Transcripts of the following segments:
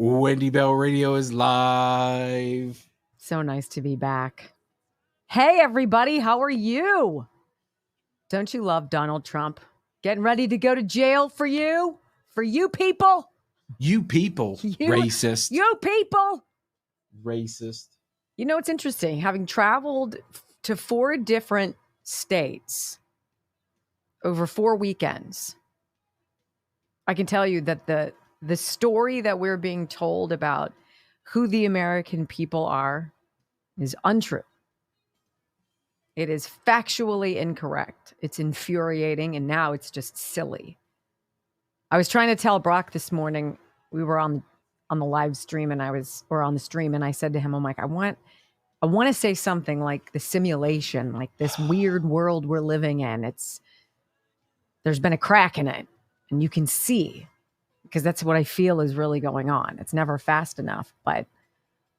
Wendy Bell Radio is live. So nice to be back. Hey, everybody. How are you? Don't you love Donald Trump? Getting ready to go to jail for you? For you people? You people. Racist. You people. Racist. You know, it's interesting. Having traveled to 4 different states over 4 weekends, I can tell you that the story that we're being told about who the American people are is untrue. It is factually incorrect. It's infuriating, and now it's just silly. I was trying to tell Brock this morning, we were on the live stream, and on the stream, and I said to him, I'm like, I want to say something like the simulation, like this weird world we're living in. There's been a crack in it, and you can see, because that's what I feel is really going on. It's never fast enough, but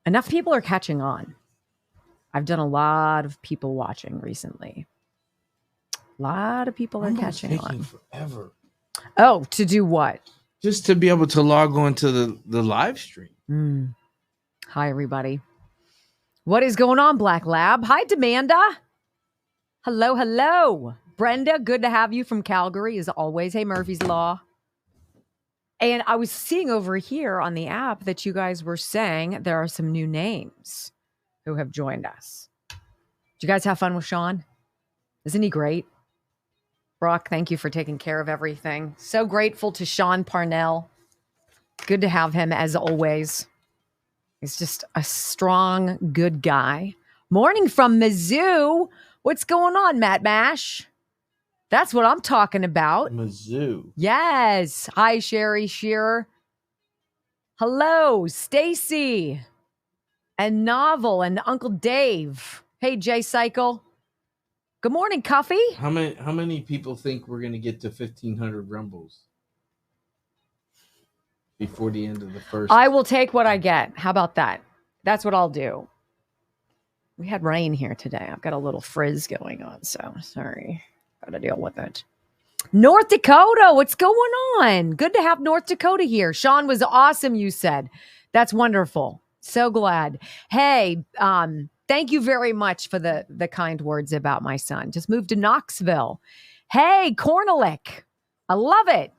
enough people are catching on. I've done a lot of people watching recently. A lot of people are catching on. Forever. Oh, to do what? Just to be able to log on to the live stream. Hi, everybody. What is going on, Black Lab? Hi, Demanda. Hello, hello. Brenda, good to have you from Calgary, as always. Hey, Murphy's Law. And I was seeing over here on the app that you guys were saying there are some new names who have joined us. Did you guys have fun with Sean? Isn't he great? Brock, thank you for taking care of everything. So grateful to Sean Parnell. Good to have him as always. He's just a strong, good guy. Morning from Mizzou. What's going on, Matt Mash? That's what I'm talking about. Mizzou. Yes. Hi, Sherry Shearer. Hello, Stacy. And Novel and Uncle Dave. Hey, Jay Cycle. Good morning, Cuffy. How many people think we're going to get to 1,500 Rumbles before the end of the first? I will take what I get. How about that? That's what I'll do. We had rain here today. I've got a little frizz going on, so sorry. Got to deal with it. North Dakota, what's going on? Good to have North Dakota here. Sean was awesome, you said. That's wonderful. So glad. Hey, thank you very much for the kind words about my son. Just moved to Knoxville. Hey, Cornelick. I love it.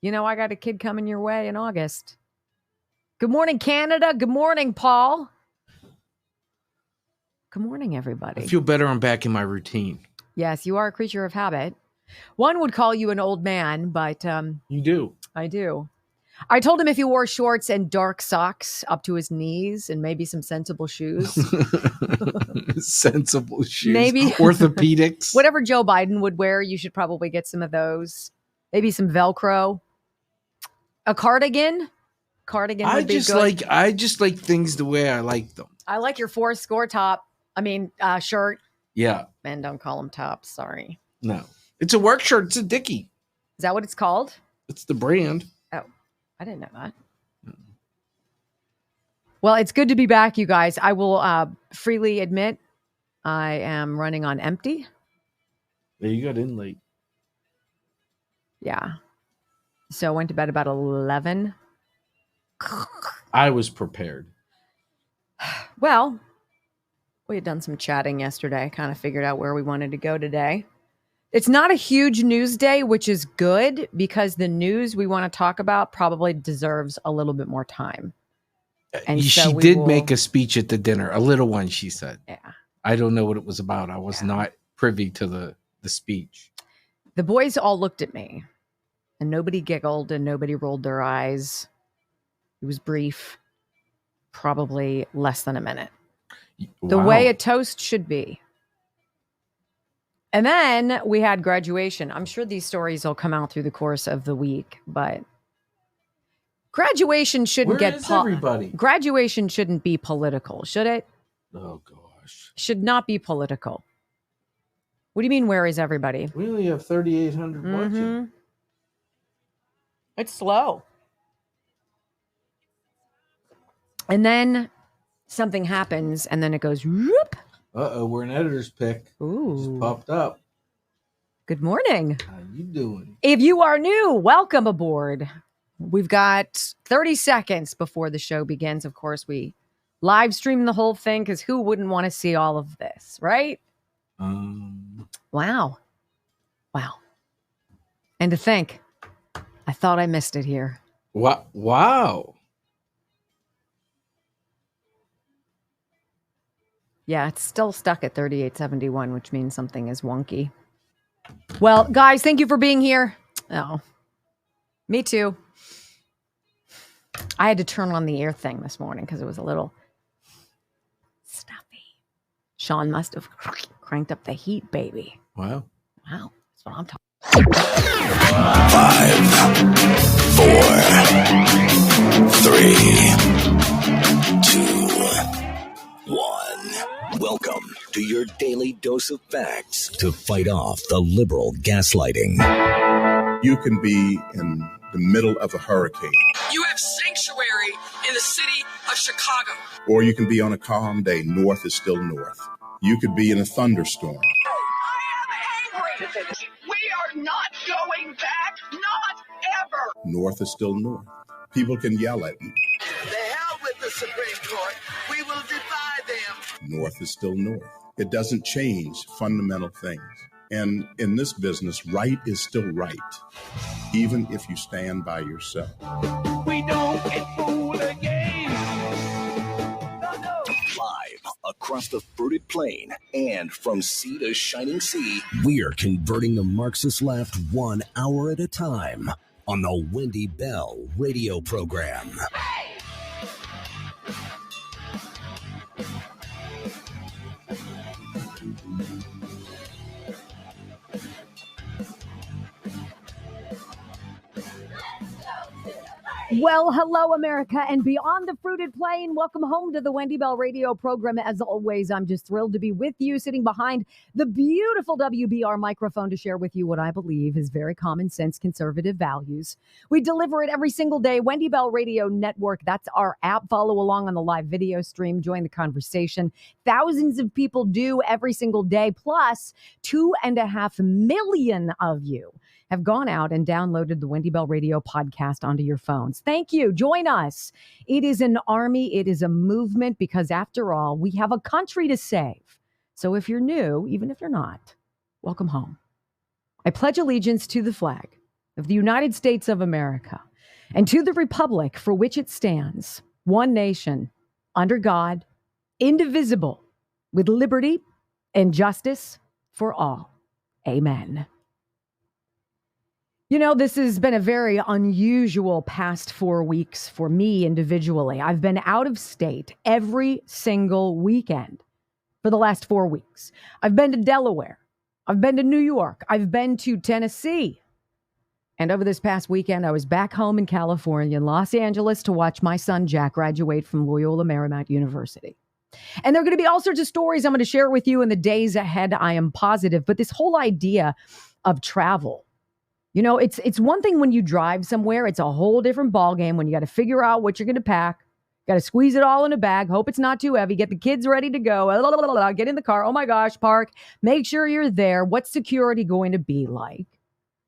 You know, I got a kid coming your way in August. Good morning, Canada. Good morning, Paul. Good morning, everybody. I feel better. I'm back in my routine. Yes, you are a creature of habit. One would call you an old man, but you do. I do. I told him if he wore shorts and dark socks up to his knees and maybe some sensible shoes. Sensible shoes. Maybe orthopedics. Whatever Joe Biden would wear, you should probably get some of those. Maybe some Velcro. A cardigan. Cardigan would be good. I just like things the way I like them. I like your 4-score top. Shirt. Yeah. Men don't call them tops. Sorry. No. It's a work shirt. It's a Dickie. Is that what it's called? It's the brand. Oh, I didn't know that. Well, it's good to be back, you guys. I will freely admit I am running on empty. Yeah, you got in late. Yeah. So I went to bed about 11. I was prepared. Well, we had done some chatting yesterday, kind of figured out where we wanted to go today. It's not a huge news day, which is good because the news we want to talk about probably deserves a little bit more time. And she did make a speech at the dinner, a little one, she said. Yeah. I don't know what it was about. I was not privy to the speech. The boys all looked at me and nobody giggled and nobody rolled their eyes. It was brief, probably less than a minute. Wow. The way a toast should be. And then we had graduation. I'm sure these stories will come out through the course of the week, but graduation shouldn't everybody? Graduation shouldn't be political, should it? Oh gosh. Should not be political. What do you mean, where is everybody? We only have 3,800 watching. It's slow. And then something happens and then it goes whoop. Uh-oh, we're an editor's pick. Ooh. Just popped up. Good morning. How you doing? If you are new, welcome aboard. We've got 30 seconds before the show begins. Of course, we live stream the whole thing because who wouldn't want to see all of this, right? Wow. And to think, I thought I missed it here. Wow. Yeah, it's still stuck at 3871, which means something is wonky. Well, guys, thank you for being here. Oh, me too. I had to turn on the air thing this morning because it was a little stuffy. Sean must have cranked up the heat, baby. Wow. That's what I'm talking. 5, 4, 3, 2, 1. Welcome to your daily dose of facts to fight off the liberal gaslighting. You can be in the middle of a hurricane. You have sanctuary in the city of Chicago. Or you can be on a calm day. North is still north. You could be in a thunderstorm. I am angry. We are not going back. Not ever. North is still north. People can yell at you. The hell with the Supreme Court. We will defy them. North is still north. It doesn't change fundamental things. And in this business, right is still right, even if you stand by yourself. We don't get fooled again. No. Live across the fruited plain and from sea to shining sea, we're converting the Marxist left 1 hour at a time on the Wendy Bell radio program. Well, hello, America, and beyond the fruited plain. Welcome home to the Wendy Bell radio program. As always, I'm just thrilled to be with you, sitting behind the beautiful WBR microphone to share with you what I believe is very common sense conservative values. We deliver it every single day. Wendy Bell Radio Network. That's our app. Follow along on the live video stream. Join the conversation. Thousands of people do every single day. Plus, 2.5 million of you have gone out and downloaded the Wendy Bell Radio podcast onto your phones. Thank you. Join us. It is an army. It is a movement because, after all, we have a country to save. So if you're new, even if you're not, welcome home. I pledge allegiance to the flag of the United States of America and to the republic for which it stands, one nation, under God, indivisible, with liberty and justice for all. Amen. You know, this has been a very unusual past 4 weeks for me individually. I've been out of state every single weekend for the last 4 weeks. I've been to Delaware. I've been to New York. I've been to Tennessee. And over this past weekend, I was back home in California, in Los Angeles, to watch my son Jack graduate from Loyola Marymount University. And there are going to be all sorts of stories I'm going to share with you in the days ahead, I am positive. But this whole idea of travel, you know, it's one thing when you drive somewhere. It's a whole different ballgame when you got to figure out what you're going to pack. Got to squeeze it all in a bag. Hope it's not too heavy. Get the kids ready to go. Get in the car. Oh, my gosh, park. Make sure you're there. What's security going to be like?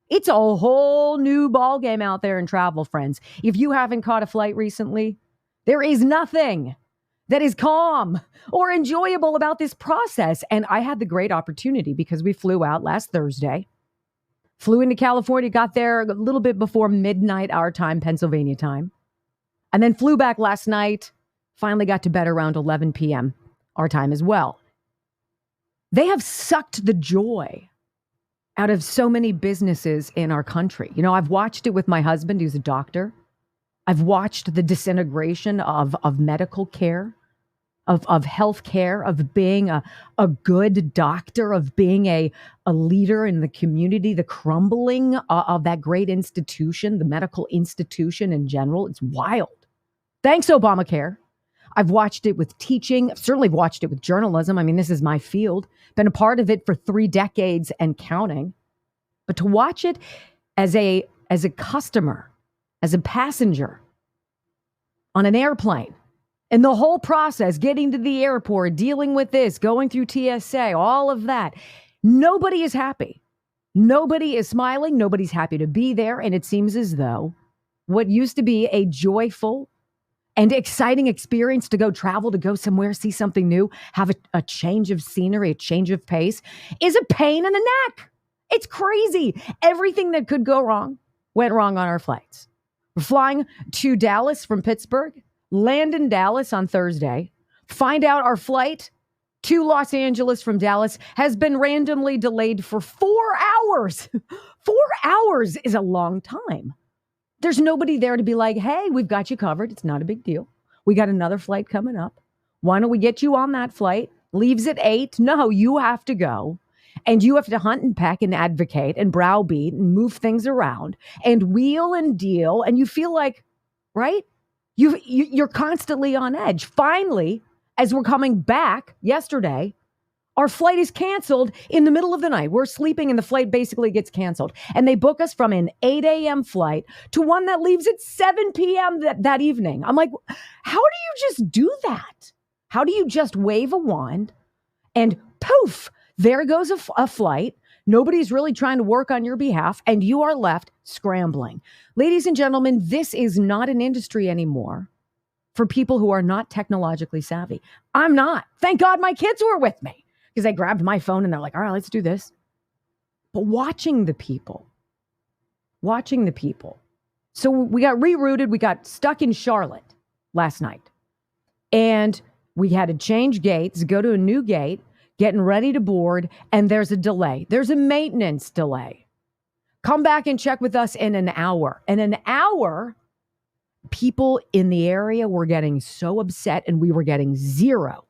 It's a whole new ballgame out there in travel, friends. If you haven't caught a flight recently, there is nothing that is calm or enjoyable about this process. And I had the great opportunity because we flew out last Thursday. Flew into California, got there a little bit before midnight, our time, Pennsylvania time. And then flew back last night, finally got to bed around 11 p.m., our time as well. They have sucked the joy out of so many businesses in our country. You know, I've watched it with my husband, who's a doctor. I've watched the disintegration of medical care, of health care, of being a good doctor, of being a leader in the community, the crumbling of that great institution, the medical institution in general. It's wild. Thanks, Obamacare. I've watched it with teaching. I've certainly watched it with journalism. I mean, this is my field. Been a part of it for 3 decades and counting. But to watch it as a customer, as a passenger on an airplane, and the whole process, getting to the airport, dealing with this, going through TSA, all of that, nobody is happy. Nobody is smiling. Nobody's happy to be there. And it seems as though what used to be a joyful and exciting experience to go travel, to go somewhere, see something new, have a change of scenery, a change of pace, is a pain in the neck. It's crazy. Everything that could go wrong went wrong on our flights. We're flying to Dallas from Pittsburgh, land in Dallas on Thursday, find out our flight to Los Angeles from Dallas has been randomly delayed for 4 hours. 4 hours is a long time. There's nobody there to be like, hey, we've got you covered. It's not a big deal. We got another flight coming up. Why don't we get you on that flight? Leaves at 8. No, you have to go. And you have to hunt and peck and advocate and browbeat and move things around and wheel and deal. And you feel like, right? You're constantly on edge. Finally, as we're coming back yesterday, our flight is canceled in the middle of the night. We're sleeping and the flight basically gets canceled. And they book us from an 8 a.m. flight to one that leaves at 7 p.m. that evening. I'm like, how do you just do that? How do you just wave a wand and poof, there goes a flight. Nobody's really trying to work on your behalf and you are left scrambling. Ladies and gentlemen, this is not an industry anymore for people who are not technologically savvy. I'm not. Thank God my kids were with me because they grabbed my phone and they're like, all right, let's do this. But watching the people. So we got rerouted. We got stuck in Charlotte last night and we had to change gates, go to a new gate, getting ready to board, and there's a delay. There's a maintenance delay. Come back and check with us in an hour. In an hour, people in the area were getting so upset and we were getting zero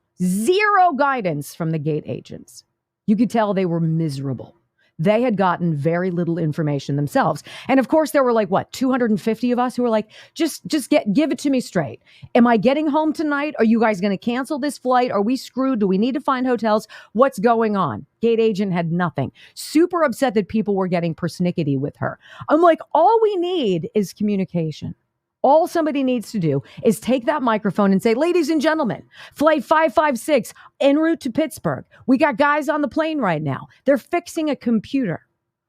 guidance from the gate agents. You could tell they were miserable. They had gotten very little information themselves. And of course, there were like, 250 of us who were like, just give it to me straight. Am I getting home tonight? Are you guys going to cancel this flight? Are we screwed? Do we need to find hotels? What's going on? Gate agent had nothing. Super upset that people were getting persnickety with her. I'm like, all we need is communication. All somebody needs to do is take that microphone and say, ladies and gentlemen, flight 556 en route to Pittsburgh. We got guys on the plane right now. They're fixing a computer.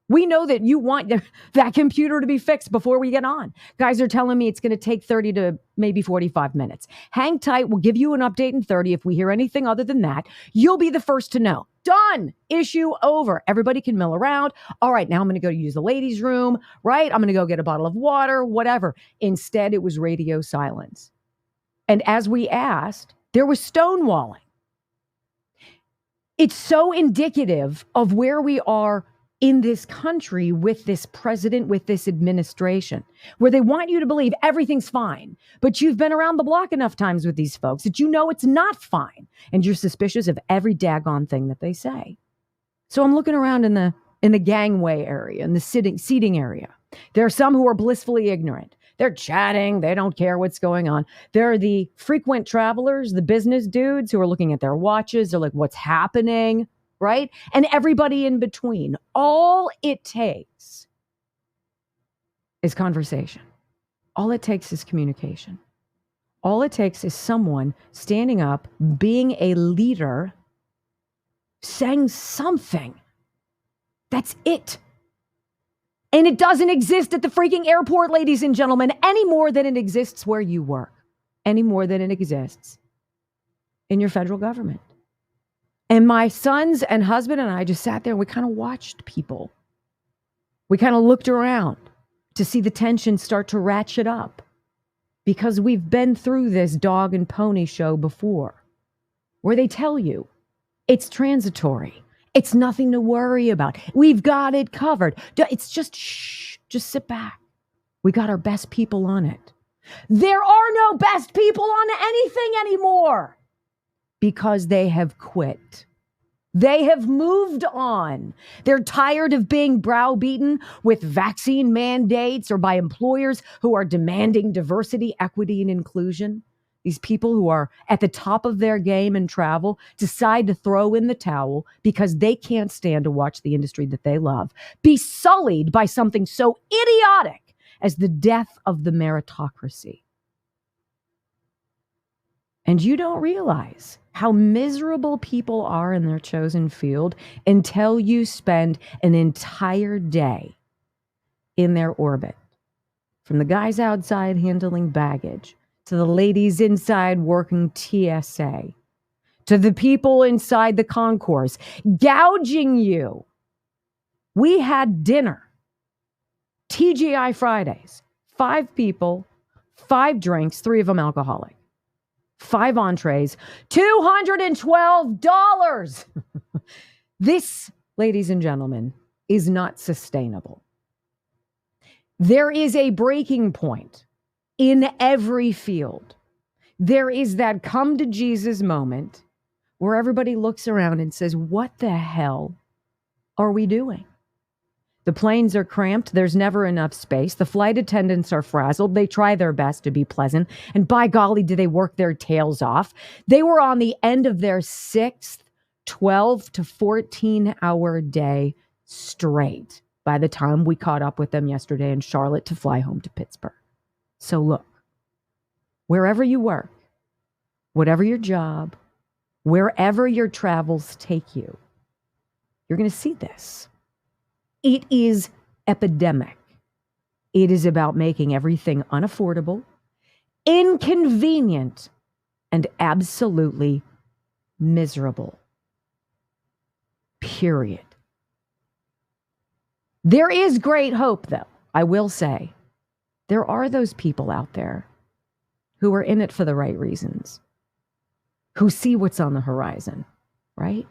We know that you want that computer to be fixed before we get on. Guys are telling me it's going to take 30 to maybe 45 minutes. Hang tight. We'll give you an update in 30. If we hear anything other than that, you'll be the first to know. Done. Issue over. Everybody can mill around. All right, now I'm going to go use the ladies' room, right? I'm going to go get a bottle of water, whatever. Instead, it was radio silence. And as we asked, there was stonewalling. It's so indicative of where we are in this country with this president, with this administration, where they want you to believe everything's fine, but you've been around the block enough times with these folks that you know it's not fine, and you're suspicious of every daggone thing that they say. So I'm looking around in the gangway area, in the seating area. There are some who are blissfully ignorant. They're chatting. They don't care what's going on. There are the frequent travelers, the business dudes who are looking at their watches. They're like, what's happening? Right? And everybody in between. All it takes is conversation. All it takes is communication. All it takes is someone standing up, being a leader, saying something. That's it. And it doesn't exist at the freaking airport, ladies and gentlemen, any more than it exists where you work, any more than it exists in your federal government. And my sons and husband and I just sat there and we kind of watched people. We kind of looked around to see the tension start to ratchet up because we've been through this dog and pony show before where they tell you it's transitory. It's nothing to worry about. We've got it covered. It's just, just sit back. We got our best people on it. There are no best people on anything anymore. Because they have quit. They have moved on. They're tired of being browbeaten with vaccine mandates or by employers who are demanding diversity, equity, and inclusion. These people who are at the top of their game in travel decide to throw in the towel because they can't stand to watch the industry that they love be sullied by something so idiotic as the death of the meritocracy. And you don't realize how miserable people are in their chosen field until you spend an entire day in their orbit. from the guys outside handling baggage, to the ladies inside working TSA, to the people inside the concourse, gouging you. We had dinner, TGI Fridays, 5 people, 5 drinks, 3 of them alcoholic, 5 entrees, $212. This, ladies and gentlemen, is not sustainable. There is a breaking point in every field. There is that come to Jesus moment where everybody looks around and says, what the hell are we doing? The planes are cramped. There's never enough space. The flight attendants are frazzled. They try their best to be pleasant. And by golly, do they work their tails off. They were on the end of their 6th 12 to 14 hour day straight by the time we caught up with them yesterday in Charlotte to fly home to Pittsburgh. So look, wherever you work, whatever your job, wherever your travels take you, you're going to see this. It is epidemic. It is about making everything unaffordable, inconvenient, and absolutely miserable. Period. There is great hope, though, I will say. There are those people out there who are in it for the right reasons, who see what's on the horizon, right?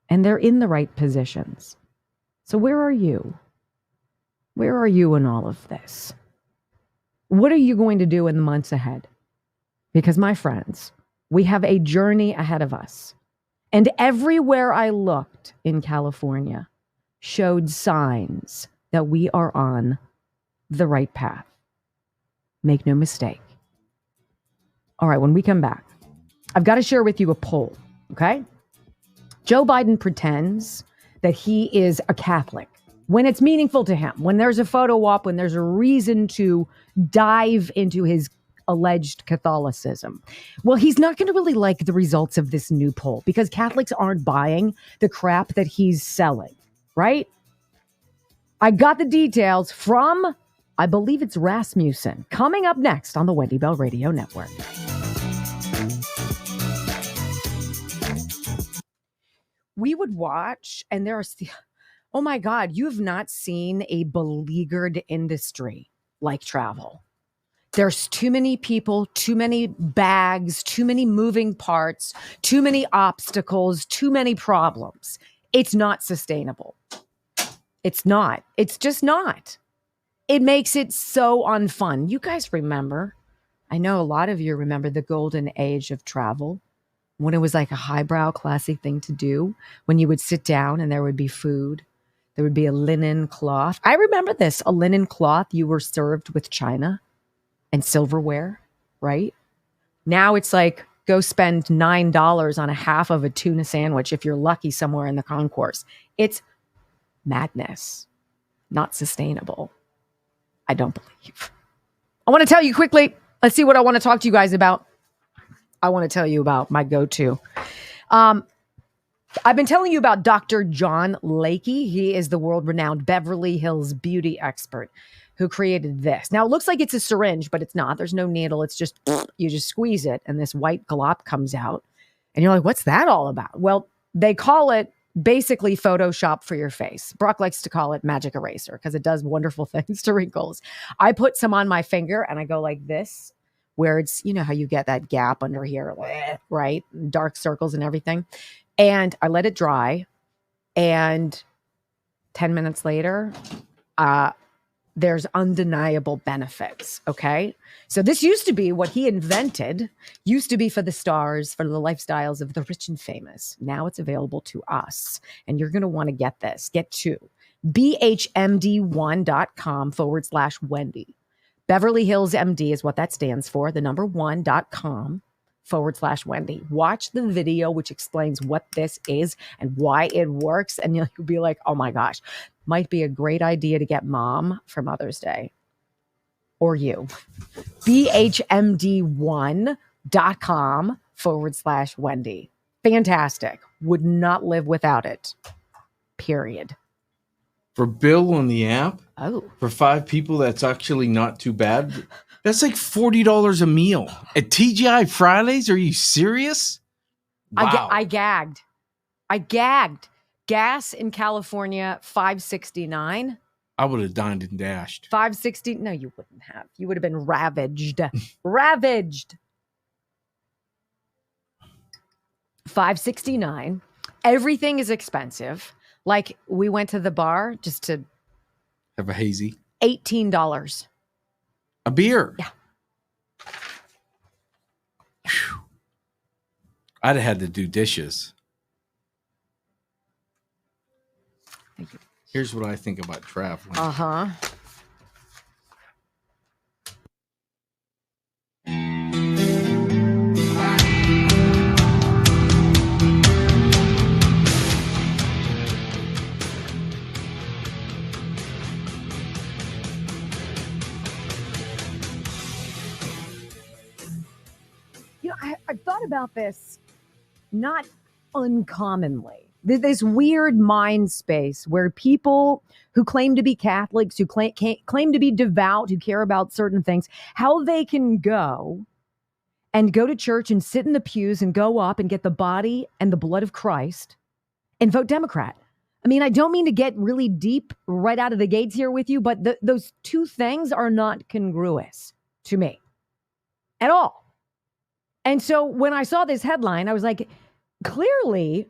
And they're in the right positions. So where are you? Where are you in all of this? What are you going to do in the months ahead? Because, my friends, we have a journey ahead of us. And everywhere I looked in California showed signs that we are on the right path. Make no mistake. All right, when we come back, I've got to share with you a poll, okay? Joe Biden pretends that he is a Catholic when it's meaningful to him, when there's a photo op, when there's a reason to dive into his alleged Catholicism. Well, he's not going to really like the results of this new poll because Catholics aren't buying the crap that he's selling, right? I got the details from, I believe it's Rasmussen, coming up next on the Wendy Bell Radio Network. We would watch, and there's, oh my God, you have not seen a beleaguered industry like travel. There's too many people, too many bags, too many moving parts, too many obstacles, too many problems. It's not sustainable. It's not. It's just not. It makes it so unfun. You guys remember, I know a lot of you remember the golden age of travel, when it was like a highbrow classic thing to do, when you would sit down and there would be food. There would be a linen cloth. I remember this, a linen cloth. You were served with china and silverware, right? Now it's like, go spend $9 on a half of a tuna sandwich if you're lucky somewhere in the concourse. It's madness, not sustainable. I don't believe. I want to tell you quickly, let's see what I want to talk to you guys about. I want to tell you about my go-to. I've been telling you about Dr. John Lakey. He is the world-renowned Beverly Hills beauty expert who created this. Now, it looks like it's a syringe, but it's not. There's no needle. It's just, you just squeeze it, and this white glop comes out. And you're like, what's that all about? Well, they call it basically Photoshop for your face. Brock likes to call it magic eraser because it does wonderful things to wrinkles. I put some on my finger, and I go like this, where it's, you know how you get that gap under here, right? Dark circles and everything. And I let it dry. And 10 minutes later, there's undeniable benefits, okay? So this used to be what he invented, used to be for the stars, for the lifestyles of the rich and famous. Now it's available to us. And you're going to want to get this. Get to BHMD1.com/Wendy. Beverly Hills MD is what that stands for, the number 1.com/Wendy. Watch the video, which explains what this is and why it works. And you'll be like, oh my gosh, might be a great idea to get mom for Mother's Day or you. BHMD1.com/Wendy. Fantastic. Would not live without it. Period. For Bill on the app, Oh. for 5 people, that's actually not too bad. That's like $40 a meal. At TGI Fridays? Are you serious? Wow. I gagged. Gas in California, $5.69. I would have dined and dashed. $5.60. No, you wouldn't have. You would have been ravaged. Ravaged. $5.69. Everything is expensive. Like, we went to the bar just to Have a hazy. $18. A beer. Yeah. Whew. I'd have had to do dishes. Thank you. Here's what I think about traveling. Uh-huh. You know, I've thought about this not uncommonly. This weird mind space where people who claim to be Catholics, who claim to be devout, who care about certain things, how they can go to church and sit in the pews and go up and get the body and the blood of Christ and vote Democrat. I mean, I don't mean to get really deep right out of the gates here with you, but those two things are not congruous to me at all. And so when I saw this headline, I was like, clearly,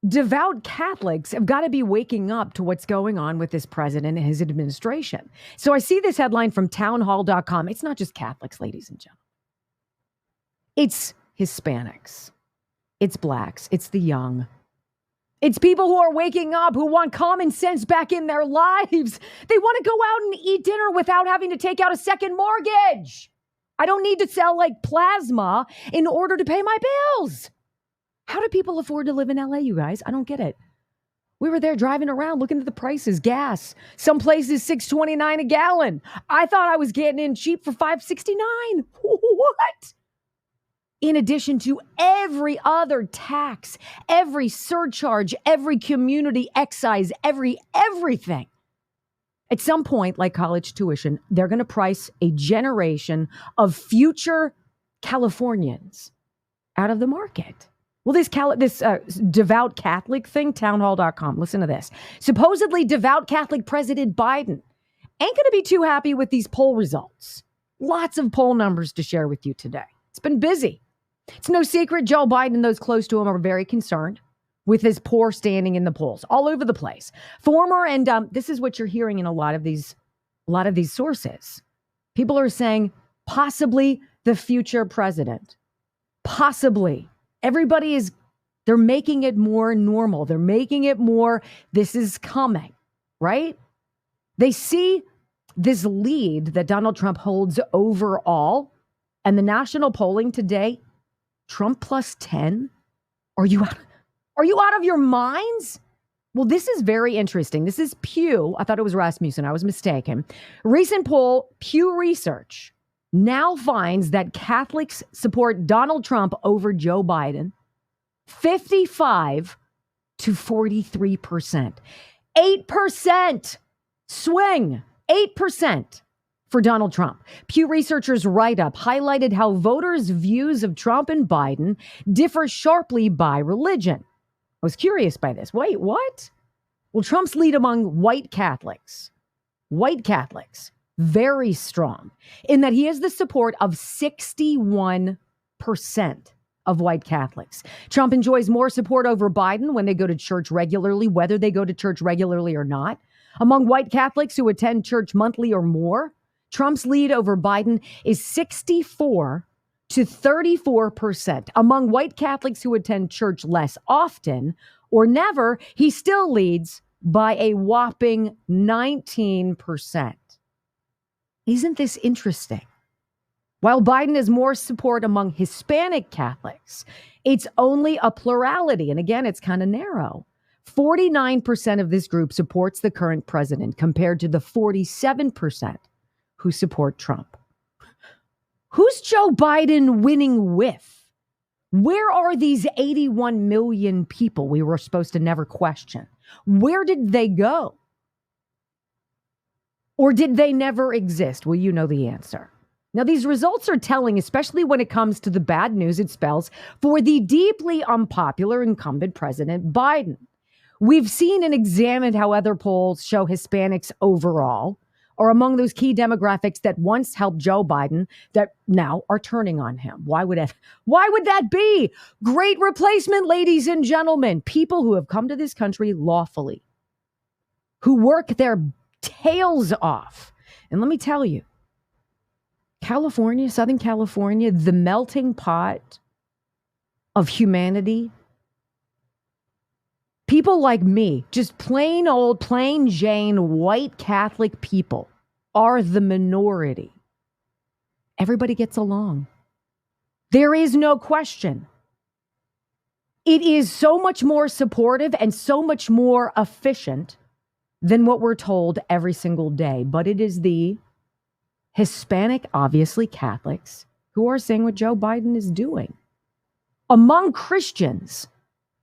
devout Catholics have got to be waking up to what's going on with this president and his administration. So I see this headline from townhall.com. It's not just Catholics, ladies and gentlemen. It's Hispanics. It's blacks. It's the young. It's people who are waking up, who want common sense back in their lives. They want to go out and eat dinner without having to take out a second mortgage. I don't need to sell like plasma in order to pay my bills. How do people afford to live in LA, you guys? I don't get it. We were there driving around looking at the prices, gas. Some places $6.29 a gallon. I thought I was getting in cheap for $5.69. What? In addition to every other tax, every surcharge, every community excise, everything. At some point, like college tuition, they're going to price a generation of future Californians out of the market. Well, this devout Catholic thing, townhall.com, listen to this. Supposedly devout Catholic President Biden ain't going to be too happy with these poll results. Lots of poll numbers to share with you today. It's been busy. It's no secret Joe Biden and those close to him are very concerned with his poor standing in the polls all over the place. Former, and this is what you're hearing in a lot of these sources. People are saying possibly the future president. Possibly. They're making it more normal. They're making it more, this is coming, right? They see this lead that Donald Trump holds overall, and the national polling today, Trump plus 10. Are you out of your minds? Well, this is very interesting. This is Pew. I thought it was Rasmussen. I was mistaken. Recent poll, Pew Research, now finds that Catholics support Donald Trump over Joe Biden 55 to 43%. 8% swing. 8% for Donald Trump. Pew Researchers' write-up highlighted how voters' views of Trump and Biden differ sharply by religion. I was curious by this. Wait, what? Well, Trump's lead among white Catholics, very strong in that he has the support of 61% of white Catholics. Trump enjoys more support over Biden when they go to church regularly, whether they go to church regularly or not. Among white Catholics who attend church monthly or more, Trump's lead over Biden is 64 to 34%. Among white Catholics who attend church less often or never, he still leads by a whopping 19%. Isn't this interesting? While Biden has more support among Hispanic Catholics, it's only a plurality. And again, it's kind of narrow. 49% of this group supports the current president compared to the 47% who support Trump. Who's Joe Biden winning with? Where are these 81 million people we were supposed to never question? Where did they go? Or did they never exist? Well, you know the answer. Now, these results are telling, especially when it comes to the bad news it spells for the deeply unpopular incumbent President Biden. We've seen and examined how other polls show Hispanics overall are among those key demographics that once helped Joe Biden that now are turning on him. Why would that be? Great replacement, ladies and gentlemen. People who have come to this country lawfully, who work their tails off. And let me tell you, California, Southern California, the melting pot of humanity. People like me, just plain old, plain Jane, white Catholic people are the minority. Everybody gets along. There is no question. It is so much more supportive and so much more efficient than what we're told every single day. But it is the Hispanic, obviously Catholics, who are saying what Joe Biden is doing. Among Christians,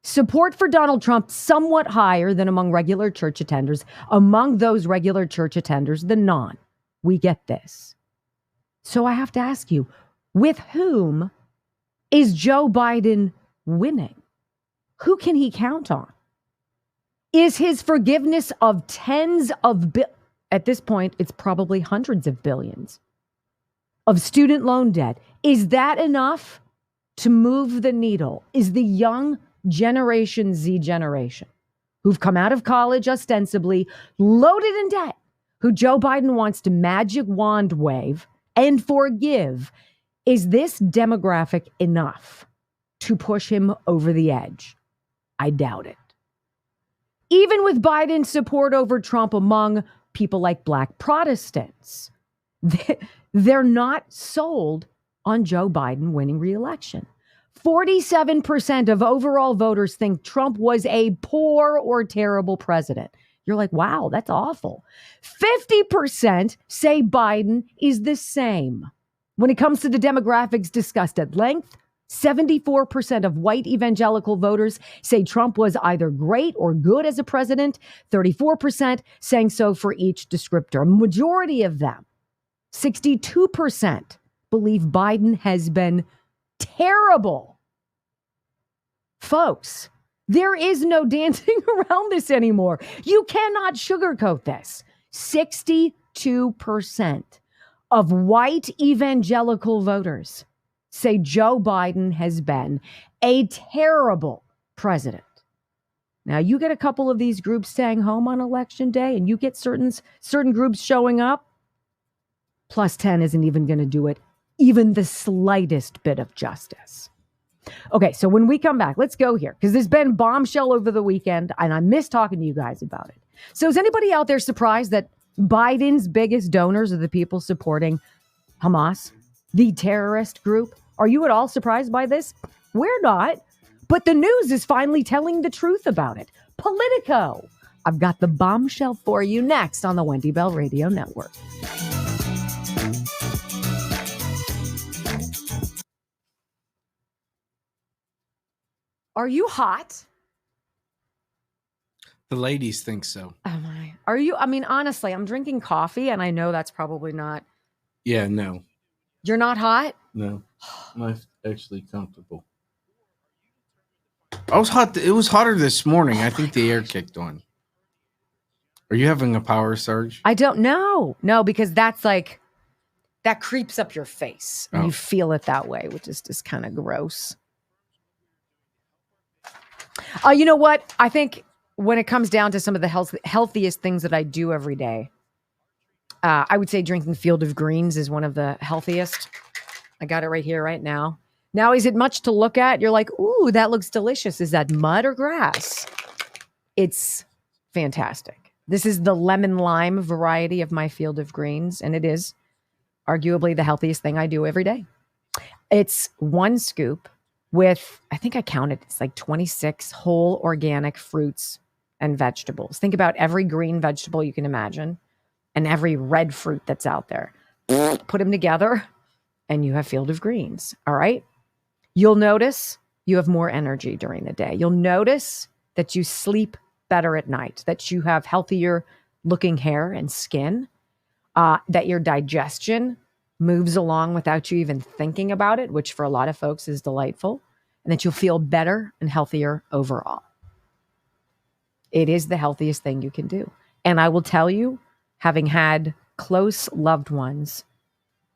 support for Donald Trump somewhat higher than among regular church attenders. Among those regular church attenders, the non. We get this. So I have to ask you, with whom is Joe Biden winning? Who can he count on? Is his forgiveness of tens of at this point, it's probably hundreds of billions of student loan debt. Is that enough to move the needle? Is the young Generation Z generation who've come out of college ostensibly loaded in debt, who Joe Biden wants to magic wand wave and forgive, is this demographic enough to push him over the edge? I doubt it. Even with Biden's support over Trump among people like Black Protestants, they're not sold on Joe Biden winning re-election. 47% of overall voters think Trump was a poor or terrible president. You're like, wow, that's awful. 50% say Biden is the same. When it comes to the demographics discussed at length, 74% of white evangelical voters say Trump was either great or good as a president. 34% saying so for each descriptor. A majority of them, 62%, believe Biden has been terrible. Folks, there is no dancing around this anymore. You cannot sugarcoat this. 62% of white evangelical voters say Joe Biden has been a terrible president. Now, you get a couple of these groups staying home on election day, and you get certain groups showing up, plus 10 isn't even going to do it even the slightest bit of justice. Okay, so when we come back, let's go here, because there's been bombshell over the weekend, and I miss talking to you guys about it. So is anybody out there surprised that Biden's biggest donors are the people supporting Hamas, the terrorist group? Are you at all surprised by this? We're not, but the news is finally telling the truth about it. Politico. I've got the bombshell for you next on the Wendy Bell Radio Network. Are you hot? The ladies think so. Oh my. Are you? I mean, honestly, I'm drinking coffee and I know that's probably not. Yeah, no. You're not hot? No. I'm actually comfortable. I was hot. It was hotter this morning. I think the air kicked on. Are you having a power surge? I don't know. No, because that's like, that creeps up your face. And Oh. you feel it that way, which is just kind of gross. You know what? I think when it comes down to some of the healthiest things that I do every day, I would say drinking Field of Greens is one of the healthiest. I got it right here, right now. Now, is it much to look at? You're like, ooh, that looks delicious. Is that mud or grass? It's fantastic. This is the lemon lime variety of my Field of Greens, and it is arguably the healthiest thing I do every day. It's one scoop with, I think I counted, it's like 26 whole organic fruits and vegetables. Think about every green vegetable you can imagine and every red fruit that's out there. Put them together and you have Field of Greens. All right. You'll notice you have more energy during the day. You'll notice that you sleep better at night, that you have healthier looking hair and skin. that your digestion moves along without you even thinking about it, which for a lot of folks is delightful, and that you'll feel better and healthier overall. It is the healthiest thing you can do. And I will tell you, having had close loved ones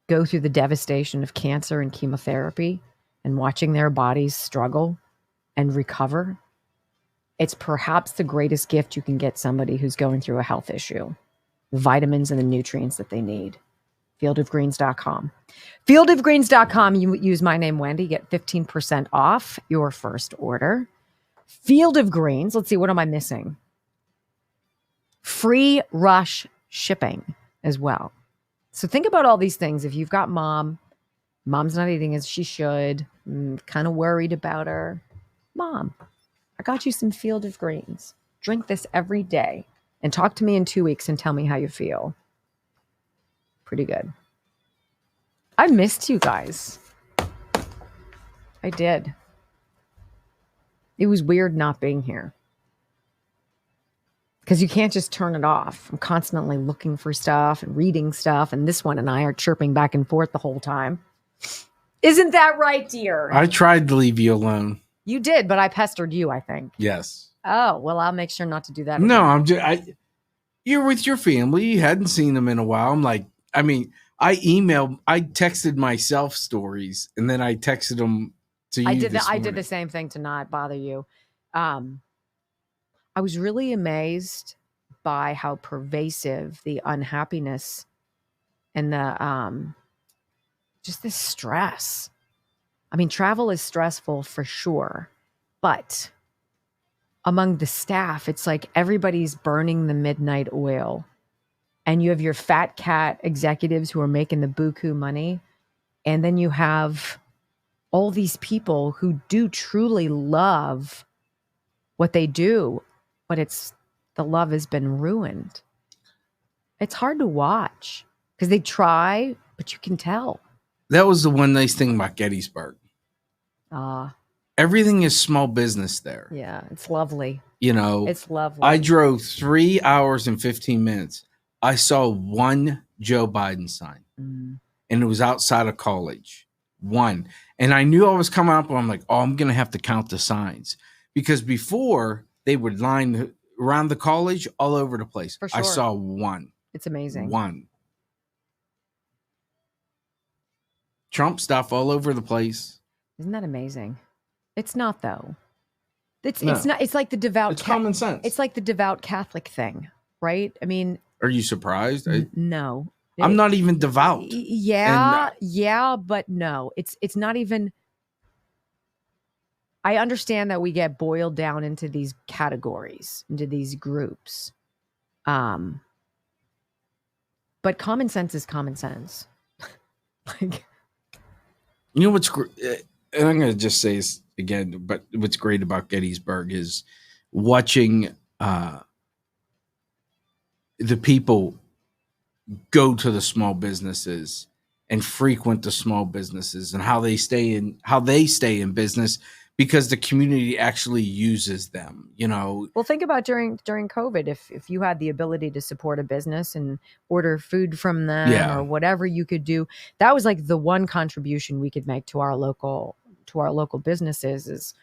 go through the devastation of cancer and chemotherapy and watching their bodies struggle and recover, it's perhaps the greatest gift you can get somebody who's going through a health issue. The vitamins and the nutrients that they need. Fieldofgreens.com. Fieldofgreens.com. You use my name, Wendy, get 15% off your first order. Field of Greens. Let's see, what am I missing? Free rush shipping as well. So think about all these things. If you've got mom's not eating as she should, kind of worried about her. Mom, I got you some Field of Greens. Drink this every day and talk to me in 2 weeks and tell me how you feel. Pretty good. I missed you guys. I did. It was weird not being here. Because you can't just turn it off. I'm constantly looking for stuff and reading stuff. And this one and I are chirping back and forth the whole time. Isn't that right, dear? I tried to leave you alone. You did, but I pestered you, I think. Yes. Oh, well, I'll make sure not to do that No, again. you're with your family. You hadn't seen them in a while. I'm like, I texted myself stories and then I texted them to you. I did the same thing to not bother you. I was really amazed by how pervasive the unhappiness and the just this stress. I mean, travel is stressful for sure, but among the staff, it's like everybody's burning the midnight oil. And you have your fat cat executives who are making the buku money. And then you have all these people who do truly love what they do, but the love has been ruined. It's hard to watch because they try, but you can tell. That was the one nice thing about Gettysburg. Everything is small business there. Yeah, it's lovely. You know, it's lovely. I drove 3 hours and 15 minutes. I saw one Joe Biden sign, and it was outside of college. One. And I knew I was coming up, and I'm like, oh, I'm going to have to count the signs. Because before, they would line around the college all over the place. For sure. I saw one. It's amazing. One. Trump stuff all over the place. Isn't that amazing? It's not, though. It's No. not. It's like the devout. It's common sense. It's like the devout Catholic thing, right? I mean, are you surprised? No. I'm not even devout. Yeah, but no. It's not even. I understand that we get boiled down into these categories, into these groups. But common sense is common sense. Like, you know what's and I'm going to just say this again, but what's great about Gettysburg is watching the people go to the small businesses and frequent the small businesses and how they stay in business because the community actually uses them, you know. Well, think about during COVID, if you had the ability to support a business and order food from them or whatever you could do, that was like the one contribution we could make to our local businesses is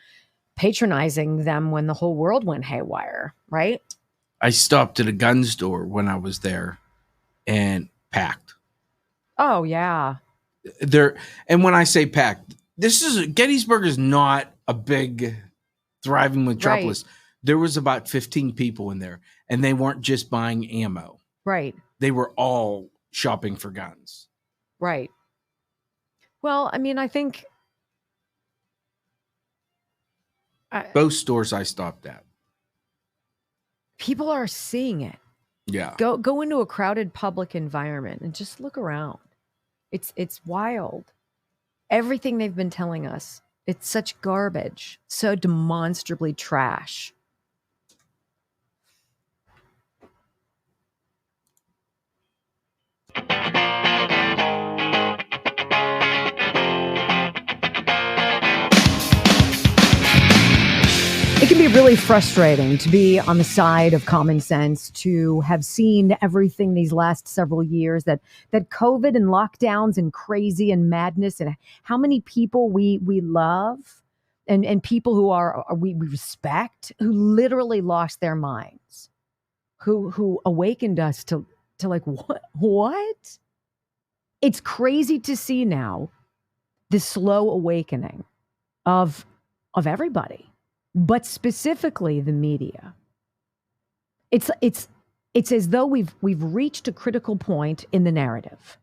patronizing them when the whole world went haywire, right? I stopped at a gun store when I was there and packed. Oh yeah. And when I say packed, Gettysburg is not a big thriving metropolis. Right. There was about 15 people in there, and they weren't just buying ammo. Right. They were all shopping for guns. Right. Well, I mean, I think both stores I stopped at. People are seeing it. Yeah. Go into a crowded public environment and just look around. It's wild. Everything they've been telling us, it's such garbage, so demonstrably trash. It can be really frustrating to be on the side of common sense, to have seen everything these last several years, that COVID and lockdowns and crazy and madness, and how many people we love and people who we respect, who literally lost their minds, who awakened us to like, what? It's crazy to see now the slow awakening of everybody, but specifically the media. It's as though we've reached a critical point in the narrative.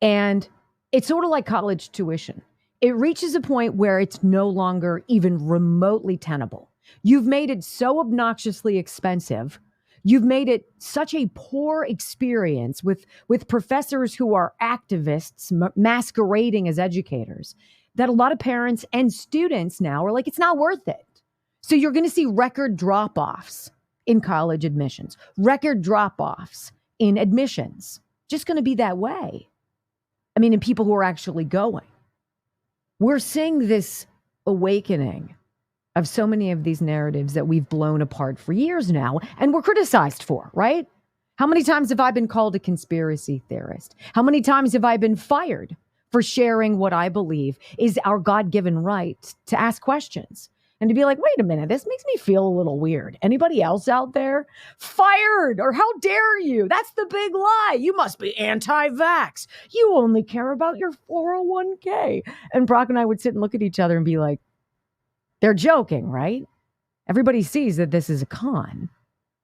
And it's sort of like college tuition. It reaches a point where it's no longer even remotely tenable. You've made it so obnoxiously expensive. You've made it such a poor experience with professors who are activists masquerading as educators, that a lot of parents and students now are like, it's not worth it. So you're going to see record drop-offs in college admissions, record drop-offs in admissions. Just going to be that way. I mean, in people who are actually going. We're seeing this awakening of so many of these narratives that we've blown apart for years now, and we're criticized for, right? How many times have I been called a conspiracy theorist? How many times have I been fired for sharing what I believe is our God-given right to ask questions and to be like, wait a minute, this makes me feel a little weird. Anybody else out there? Fired, or how dare you? That's the big lie. You must be anti-vax. You only care about your 401k. And Brock and I would sit and look at each other and be like, they're joking, right? Everybody sees that this is a con,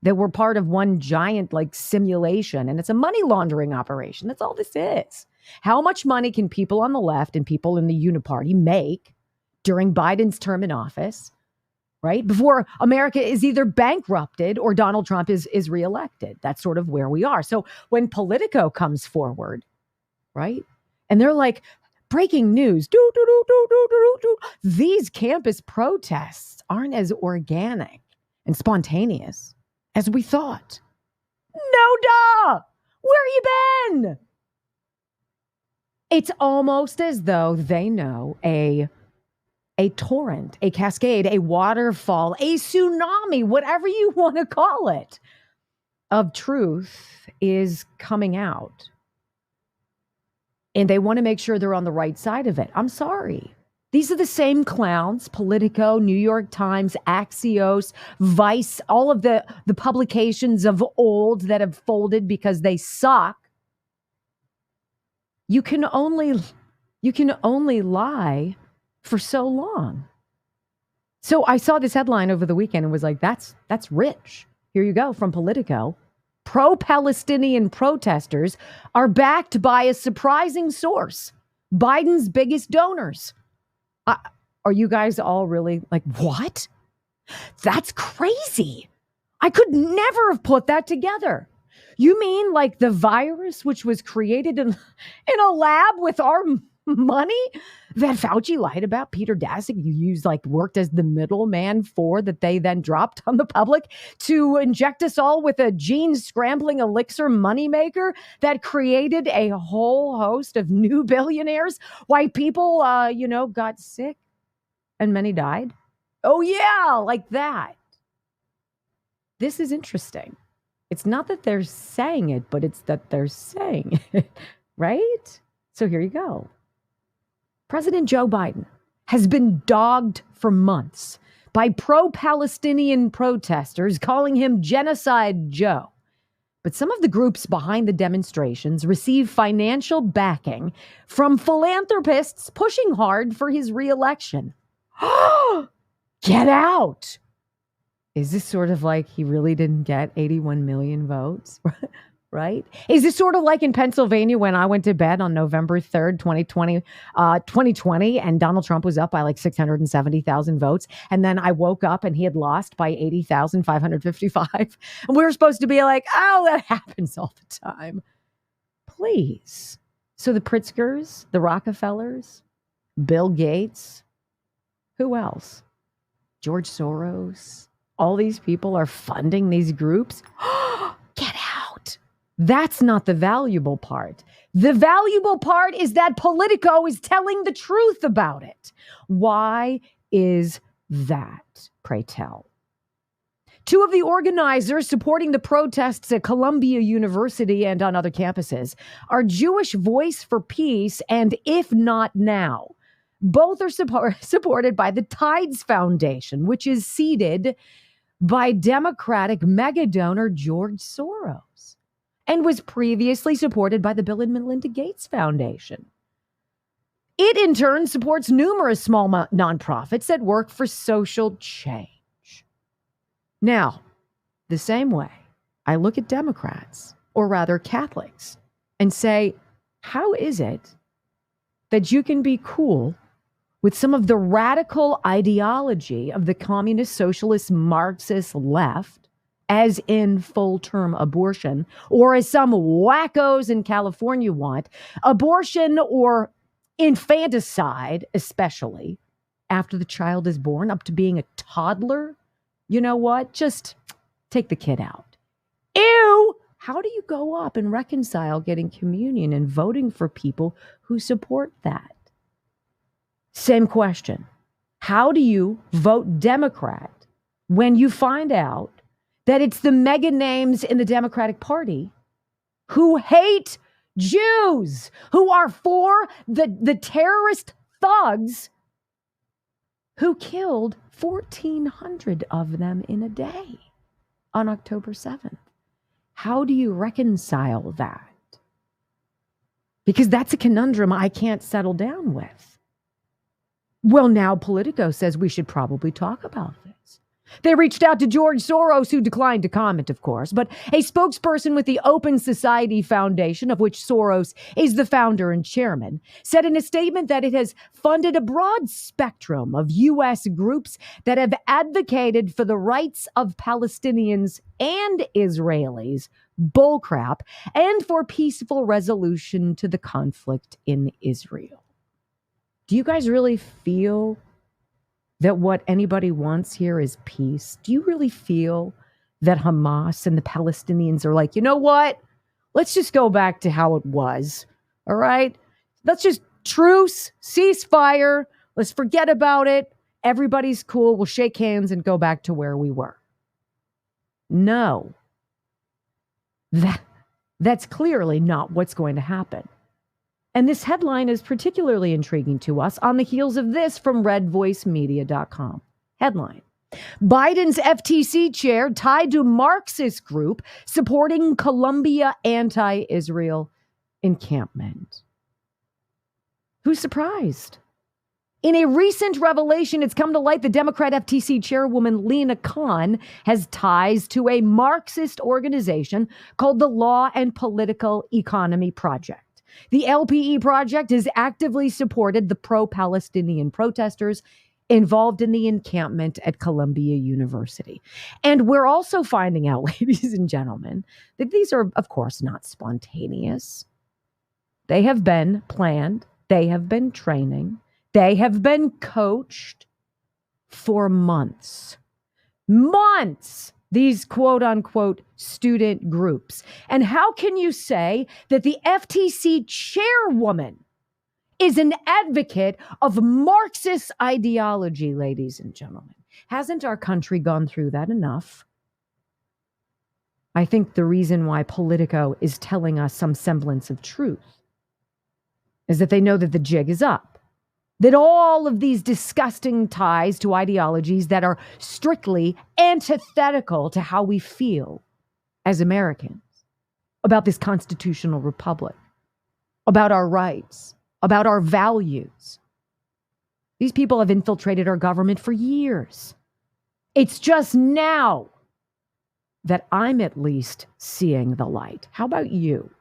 that we're part of one giant like simulation, and it's a money laundering operation. That's all this is. How much money can people on the left and people in the uniparty make during Biden's term in office, right? Before America is either bankrupted or Donald Trump is reelected. That's sort of where we are. So when Politico comes forward, right? And they're like, breaking news, these campus protests aren't as organic and spontaneous as we thought. No, duh! Where you been? It's almost as though they know a torrent, a cascade, a waterfall, a tsunami, whatever you want to call it, of truth is coming out. And they want to make sure they're on the right side of it. I'm sorry. These are the same clowns, Politico, New York Times, Axios, Vice, all of the publications of old that have folded because they suck. You can only lie for so long. So I saw this headline over the weekend and was like, that's rich. Here you go from Politico. Pro-Palestinian protesters are backed by a surprising source, Biden's biggest donors. Are you guys all really like, what? That's crazy. I could never have put that together. You mean like the virus, which was created in a lab with our money that Fauci lied about, Peter Daszak, worked as the middleman for, that they then dropped on the public to inject us all with a gene scrambling elixir moneymaker that created a whole host of new billionaires, why people, got sick and many died. Oh yeah, like that. This is interesting. It's not that they're saying it, but it's that they're saying it, right? So here you go. President Joe Biden has been dogged for months by pro-Palestinian protesters calling him Genocide Joe. But some of the groups behind the demonstrations receive financial backing from philanthropists pushing hard for his reelection. Get out! Is this sort of like he really didn't get 81 million votes? Right? Is this sort of like in Pennsylvania when I went to bed on November 3rd, 2020, and Donald Trump was up by like 670,000 votes. And then I woke up and he had lost by 80,555. And we were supposed to be like, oh, that happens all the time. Please. So the Pritzkers, the Rockefellers, Bill Gates, who else? George Soros. All these people are funding these groups. Get out. That's not the valuable part. The valuable part is that Politico is telling the truth about it. Why is that, pray tell? Two of the organizers supporting the protests at Columbia University and on other campuses are Jewish Voice for Peace and If Not Now. Both are supported by the Tides Foundation, which is seeded by Democratic mega donor George Soros and was previously supported by the Bill and Melinda Gates Foundation. It, in turn, supports numerous small nonprofits that work for social change. Now, the same way, I look at Democrats, or rather Catholics, and say, how is it that you can be cool with some of the radical ideology of the communist, socialist, Marxist left, as in full-term abortion, or as some wackos in California want, abortion or infanticide, especially after the child is born, up to being a toddler? You know what? Just take the kid out. Ew! How do you go up and reconcile getting communion and voting for people who support that? Same question. How do you vote Democrat when you find out that it's the mega names in the Democratic Party who hate Jews, who are for the terrorist thugs who killed 1,400 of them in a day on October 7th? How do you reconcile that? Because that's a conundrum I can't settle down with. Well, now Politico says we should probably talk about this. They reached out to George Soros, who declined to comment, of course, but a spokesperson with the Open Society Foundation, of which Soros is the founder and chairman, said in a statement that it has funded a broad spectrum of U.S. groups that have advocated for the rights of Palestinians and Israelis, bullcrap, and for peaceful resolution to the conflict in Israel. Do you guys really feel that what anybody wants here is peace? Do you really feel that Hamas and the Palestinians are like, you know what? Let's just go back to how it was. All right? Let's just truce, ceasefire. Let's forget about it. Everybody's cool. We'll shake hands and go back to where we were. No. That's clearly not what's going to happen. And this headline is particularly intriguing to us on the heels of this from redvoicemedia.com. Headline: Biden's FTC chair tied to Marxist group supporting Columbia anti-Israel encampment. Who's surprised? In a recent revelation, it's come to light the Democrat FTC chairwoman Lena Khan has ties to a Marxist organization called the Law and Political Economy Project. The LPE project has actively supported the pro-Palestinian protesters involved in the encampment at Columbia University. And we're also finding out, ladies and gentlemen, that these are, of course, not spontaneous. They have been planned. They have been training. They have been coached for months. Months! These quote unquote student groups. And how can you say that the FTC chairwoman is an advocate of Marxist ideology, ladies and gentlemen? Hasn't our country gone through that enough? I think the reason why Politico is telling us some semblance of truth is that they know that the jig is up. That all of these disgusting ties to ideologies that are strictly antithetical to how we feel as Americans about this constitutional republic, about our rights, about our values. These people have infiltrated our government for years. It's just now that I'm at least seeing the light. How about you?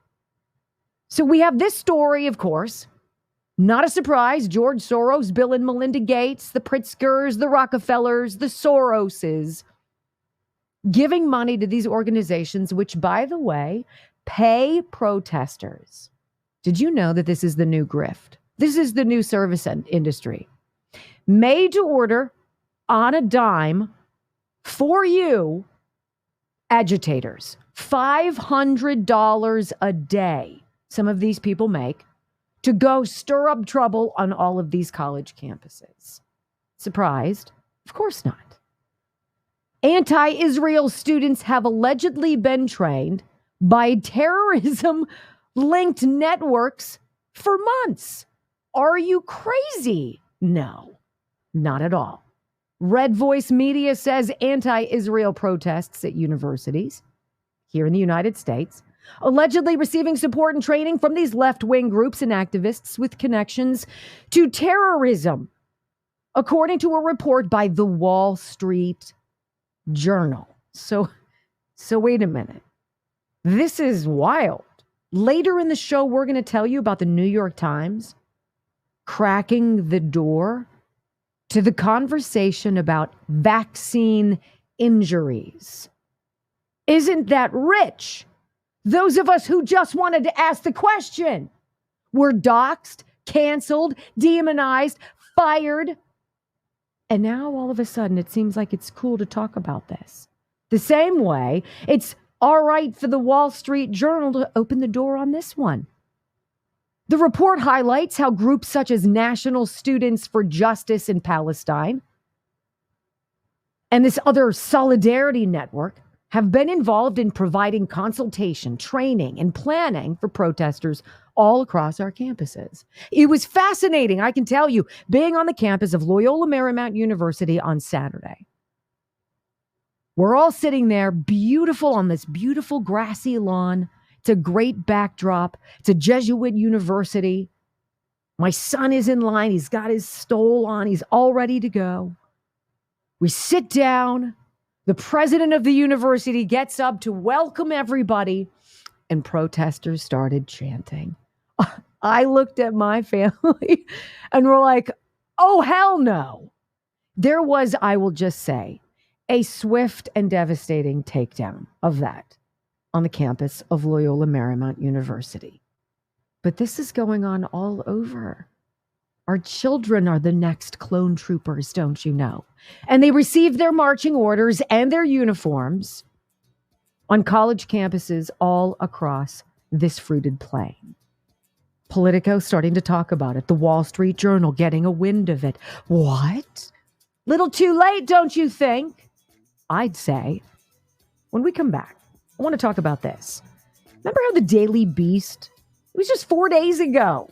So we have this story, of course. Not a surprise, George Soros, Bill and Melinda Gates, the Pritzkers, the Rockefellers, the Soroses, giving money to these organizations, which, by the way, pay protesters. Did you know that this is the new grift? This is the new service industry. Made to order on a dime for you, agitators. $500 a day some of these people make to go stir up trouble on all of these college campuses. Surprised? Of course not. Anti-Israel students have allegedly been trained by terrorism-linked networks for months. Are you crazy? No, not at all. Red Voice Media says anti-Israel protests at universities here in the United States, allegedly receiving support and training from these left-wing groups and activists with connections to terrorism, according to a report by the Wall Street Journal. So wait a minute. This is wild. Later in the show, we're going to tell you about the New York Times cracking the door to the conversation about vaccine injuries. Isn't that rich? Those of us who just wanted to ask the question were doxxed, canceled, demonized, fired. And now all of a sudden it seems like it's cool to talk about this. The same way it's all right for the Wall Street Journal to open the door on this one. The report highlights how groups such as National Students for Justice in Palestine and this other solidarity network have been involved in providing consultation, training, and planning for protesters all across our campuses. It was fascinating, I can tell you, being on the campus of Loyola Marymount University on Saturday. We're all sitting there, beautiful on this beautiful grassy lawn. It's a great backdrop. It's a Jesuit university. My son is in line. He's got his stole on. He's all ready to go. We sit down. The president of the university gets up to welcome everybody, and protesters started chanting. I looked at my family and we're like, oh, hell no. There was, I will just say, a swift and devastating takedown of that on the campus of Loyola Marymount University. But this is going on all over. Our children are the next clone troopers, don't you know? And they receive their marching orders and their uniforms on college campuses all across this fruited plain. Politico starting to talk about it. The Wall Street Journal getting a wind of it. What? Little too late, don't you think? I'd say. When we come back, I want to talk about this. Remember how the Daily Beast, it was just 4 days ago,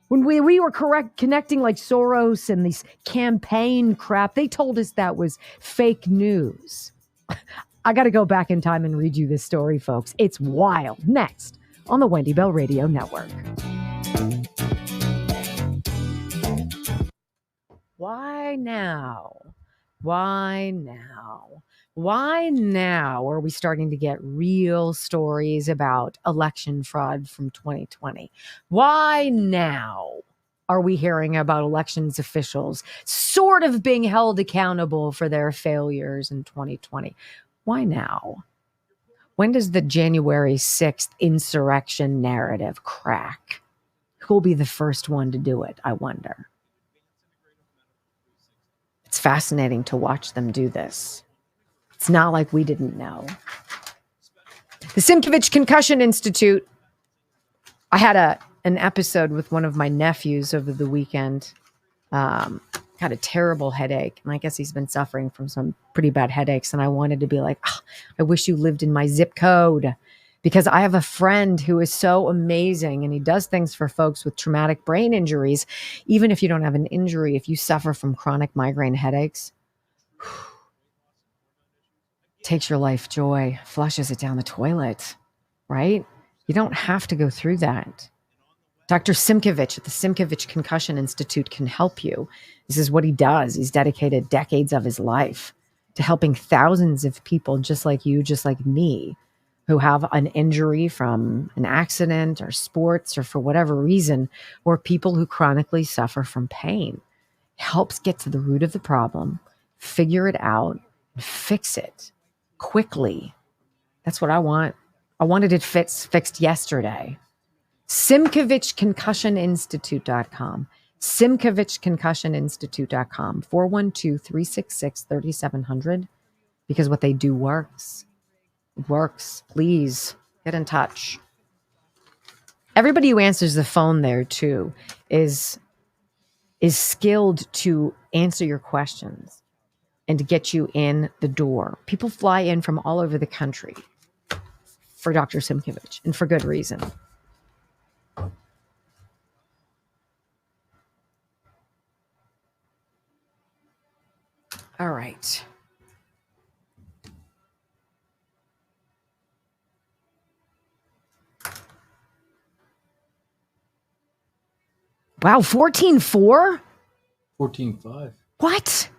when we were connecting like Soros and this campaign crap, they told us that was fake news. I got to go back in time and read you this story, folks. It's wild. Next on the Wendy Bell Radio Network. Why now? Why now? Why now are we starting to get real stories about election fraud from 2020? Why now are we hearing about elections officials sort of being held accountable for their failures in 2020? Why now? When does the January 6th insurrection narrative crack? Who'll be the first one to do it, I wonder? It's fascinating to watch them do this. It's not like we didn't know. The Simkovich Concussion Institute. I had an episode with one of my nephews over the weekend. Had a terrible headache, and I guess he's been suffering from some pretty bad headaches. And I wanted to be like, oh, I wish you lived in my zip code, because I have a friend who is so amazing, and he does things for folks with traumatic brain injuries. Even if you don't have an injury, if you suffer from chronic migraine headaches, takes your life joy, flushes it down the toilet, right? You don't have to go through that. Dr. Simkovich at the Simkovich Concussion Institute can help you. This is what he does. He's dedicated decades of his life to helping thousands of people just like you, just like me, who have an injury from an accident or sports or for whatever reason, or people who chronically suffer from pain. Helps get to the root of the problem, figure it out, and fix it quickly. That's what I want. I wanted it fixed yesterday. SimkovichConcussionInstitute.com. SimkovichConcussionInstitute.com. 412-366-3700. Because what they do works. It works. Please get in touch. Everybody who answers the phone there too is skilled to answer your questions. and to get you in the door. People fly in from all over the country for Dr. Simkovich, and for good reason. All right. Wow, 14.4? 14.5. What?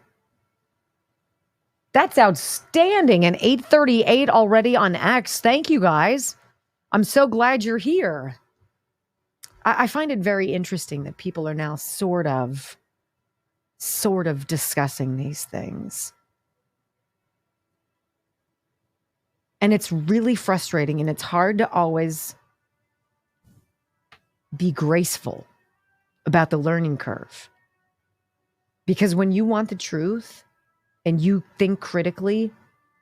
That's outstanding. And 8:38 already on X. Thank you, guys. I'm so glad you're here. I find it very interesting that people are now sort of discussing these things. And it's really frustrating, and it's hard to always be graceful about the learning curve. Because when you want the truth and you think critically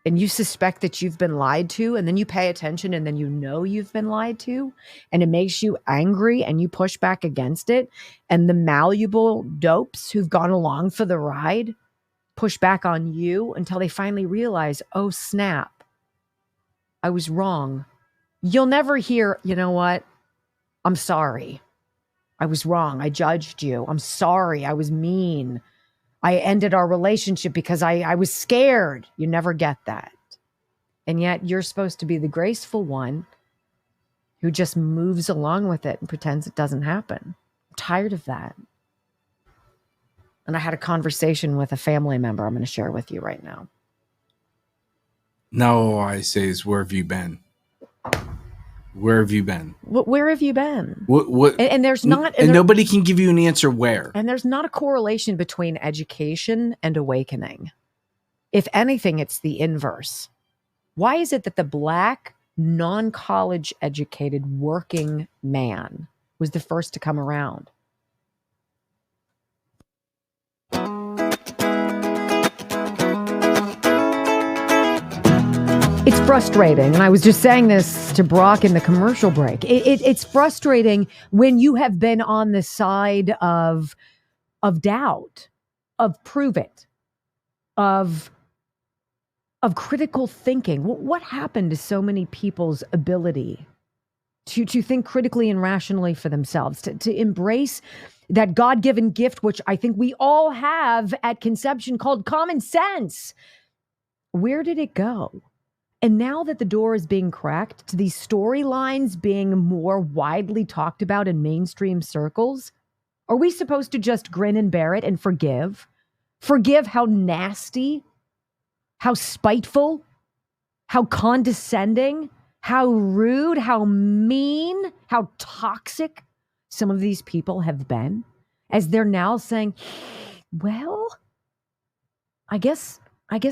and you suspect that you've been lied to, and then you pay attention and then you know you've been lied to, and it makes you angry and you push back against it, and the malleable dopes who've gone along for the ride push back on you until they finally realize, oh snap, I was wrong. You'll never hear, you know what? I'm sorry. I was wrong. I judged you. I'm sorry. I was mean. I ended our relationship because I was scared. You never get that. And yet you're supposed to be the graceful one who just moves along with it and pretends it doesn't happen. I'm tired of that. And I had a conversation with a family member I'm going to share with you right now. Now all I say is, where have you been? Where have you been? Where have you been? What? And there's not... And nobody can give you an answer where. And there's not a correlation between education and awakening. If anything, it's the inverse. Why is it that the Black, non-college educated working man was the first to come around? It's frustrating. And I was just saying this to Brock in the commercial break. It's frustrating when you have been on the side of doubt, of prove it, of critical thinking. What happened to so many people's ability to think critically and rationally for themselves, to embrace that God-given gift, which I think we all have at conception, called common sense? Where did it go? And now that the door is being cracked to these storylines being more widely talked about in mainstream circles, are we supposed to just grin and bear it and forgive? Forgive how nasty, how spiteful, how condescending, how rude, how mean, how toxic some of these people have been, as they're now saying, well, I guess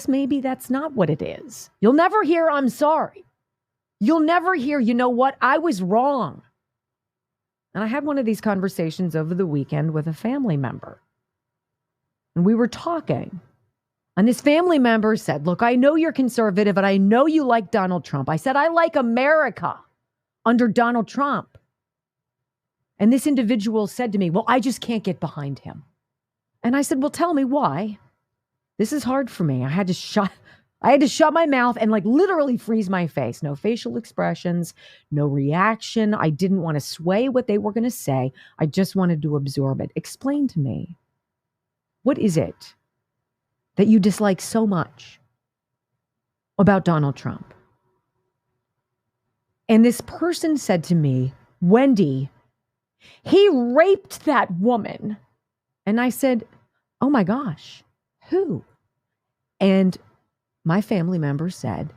maybe that's not what it is. You'll never hear, I'm sorry. You'll never hear, you know what, I was wrong. And I had one of these conversations over the weekend with a family member. And we were talking. And this family member said, look, I know you're conservative and I know you like Donald Trump. I said, I like America under Donald Trump. And this individual said to me, well, I just can't get behind him. And I said, well, tell me why. This is hard for me. I had to shut my mouth and like literally freeze my face. No facial expressions, no reaction. I didn't want to sway what they were going to say. I just wanted to absorb it. Explain to me, what is it that you dislike so much about Donald Trump? And this person said to me, Wendy, he raped that woman. And I said, oh my gosh, who? And my family member said,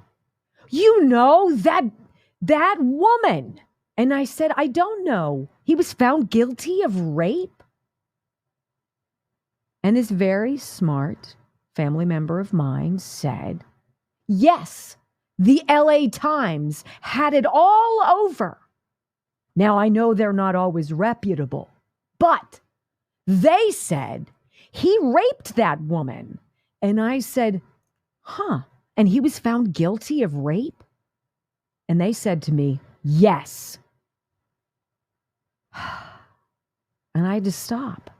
you know, that woman. And I said, I don't know. He was found guilty of rape. And this very smart family member of mine said, yes, the LA Times had it all over. Now, I know they're not always reputable, but they said he raped that woman. And I said, huh, and he was found guilty of rape? And they said to me, yes. And I had to stop.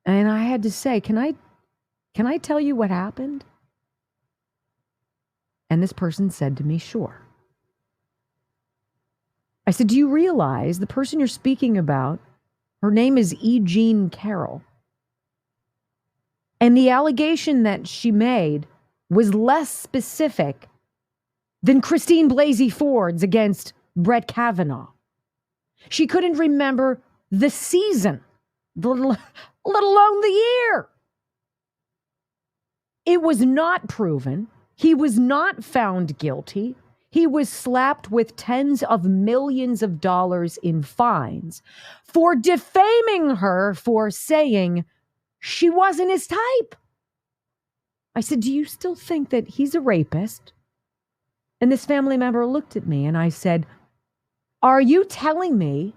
And I had to say, can I Can I tell you what happened? And this person said to me, sure. I said, do you realize the person you're speaking about, her name is E. Jean Carroll. And the allegation that she made was less specific than Christine Blasey Ford's against Brett Kavanaugh. She couldn't remember the season, let alone the year. It was not proven. He was not found guilty. He was slapped with tens of millions of dollars in fines for defaming her for saying she wasn't his type. I said, do you still think that he's a rapist? And this family member looked at me and I said, are you telling me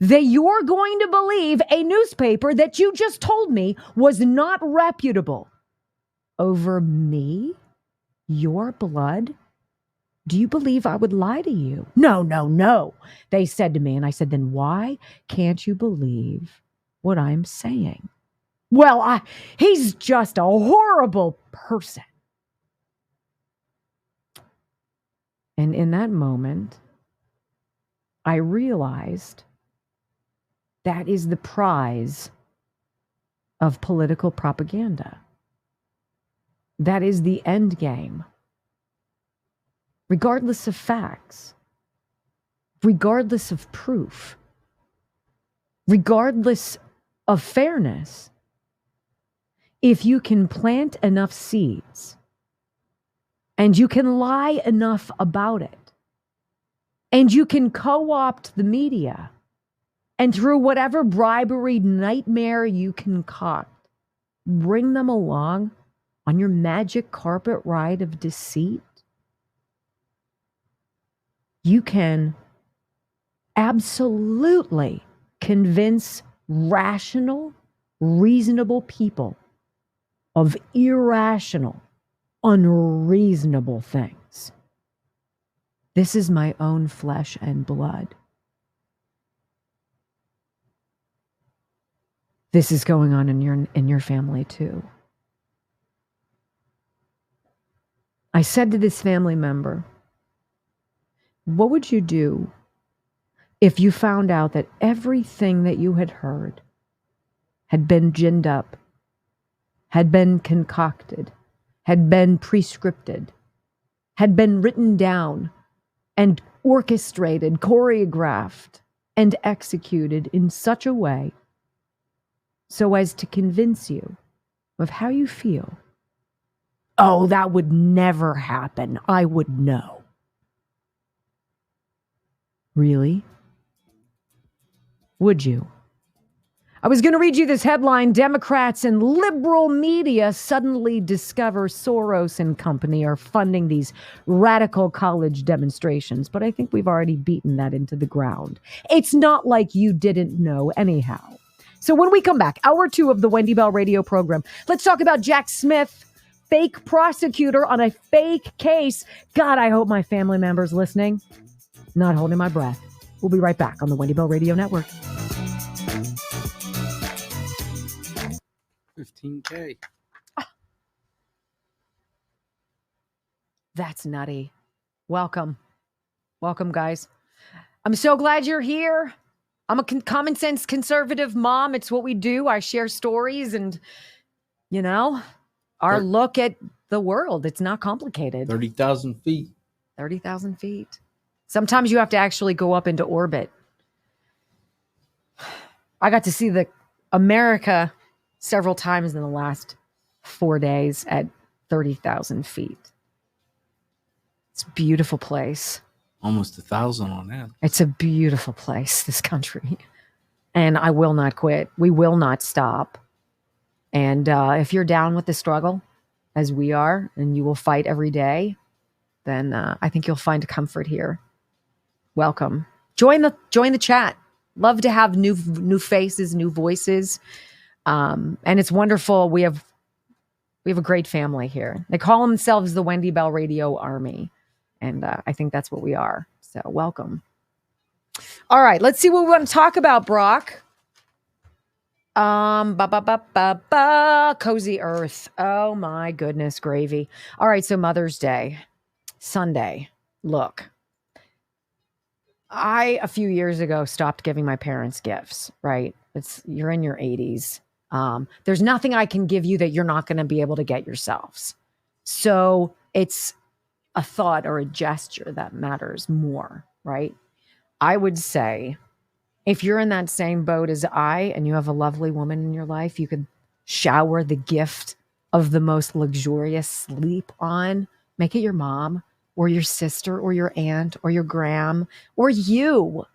that you're going to believe a newspaper that you just told me was not reputable over me, your blood? Do you believe I would lie to you? No, no, no, they said to me. And I said, then why can't you believe what I'm saying? Well, he's just a horrible person. And in that moment, I realized that is the prize of political propaganda. That is the end game. Regardless of facts, regardless of proof, regardless of fairness, if you can plant enough seeds and you can lie enough about it and you can co-opt the media and through whatever bribery nightmare you concoct, bring them along on your magic carpet ride of deceit, you can absolutely convince rational, reasonable people of irrational, unreasonable things. This is my own flesh and blood. This is going on in your family too. I said to this family member, what would you do if you found out that everything that you had heard had been ginned up, had been concocted, had been prescripted, had been written down and orchestrated, choreographed, and executed in such a way so as to convince you of how you feel? Oh, that would never happen. I would know. Really? Would you? I was going to read you this headline. Democrats and liberal media suddenly discover Soros and company are funding these radical college demonstrations. But I think we've already beaten that into the ground. It's not like you didn't know anyhow. So when we come back, hour 2 of the Wendy Bell radio program, let's talk about Jack Smith, fake prosecutor on a fake case. God, I hope my family member's listening. Not holding my breath. We'll be right back on the Wendy Bell Radio Network. 15K. That's nutty. Welcome. Welcome, guys. I'm so glad you're here. I'm a common sense conservative mom. It's what we do. I share stories and, our look at the world. It's not complicated. 30,000 feet. 30,000 feet. Sometimes you have to actually go up into orbit. I got to see the America several times in the last 4 days at 30,000 feet. It's a beautiful place. Almost 1,000 on that. It's a beautiful place, this country. And I will not quit. We will not stop. And if you're down with the struggle, as we are, and you will fight every day, then I think you'll find comfort here. Welcome. Join the chat. Love to have new faces, new voices. And it's wonderful. We have a great family here. They call themselves the Wendy Bell Radio Army. And I think that's what we are. So welcome. All right, let's see what we want to talk about, Brock. Cozy Earth. Oh my goodness, gravy. All right, so Mother's Day, Sunday. Look, I, a few years ago, stopped giving my parents gifts, right? You're in your 80s. There's nothing I can give you that you're not going to be able to get yourselves. So it's a thought or a gesture that matters more, right? I would say if you're in that same boat as I and you have a lovely woman in your life, you could shower the gift of the most luxurious sleep on. Make it your mom or your sister or your aunt or your gram or you.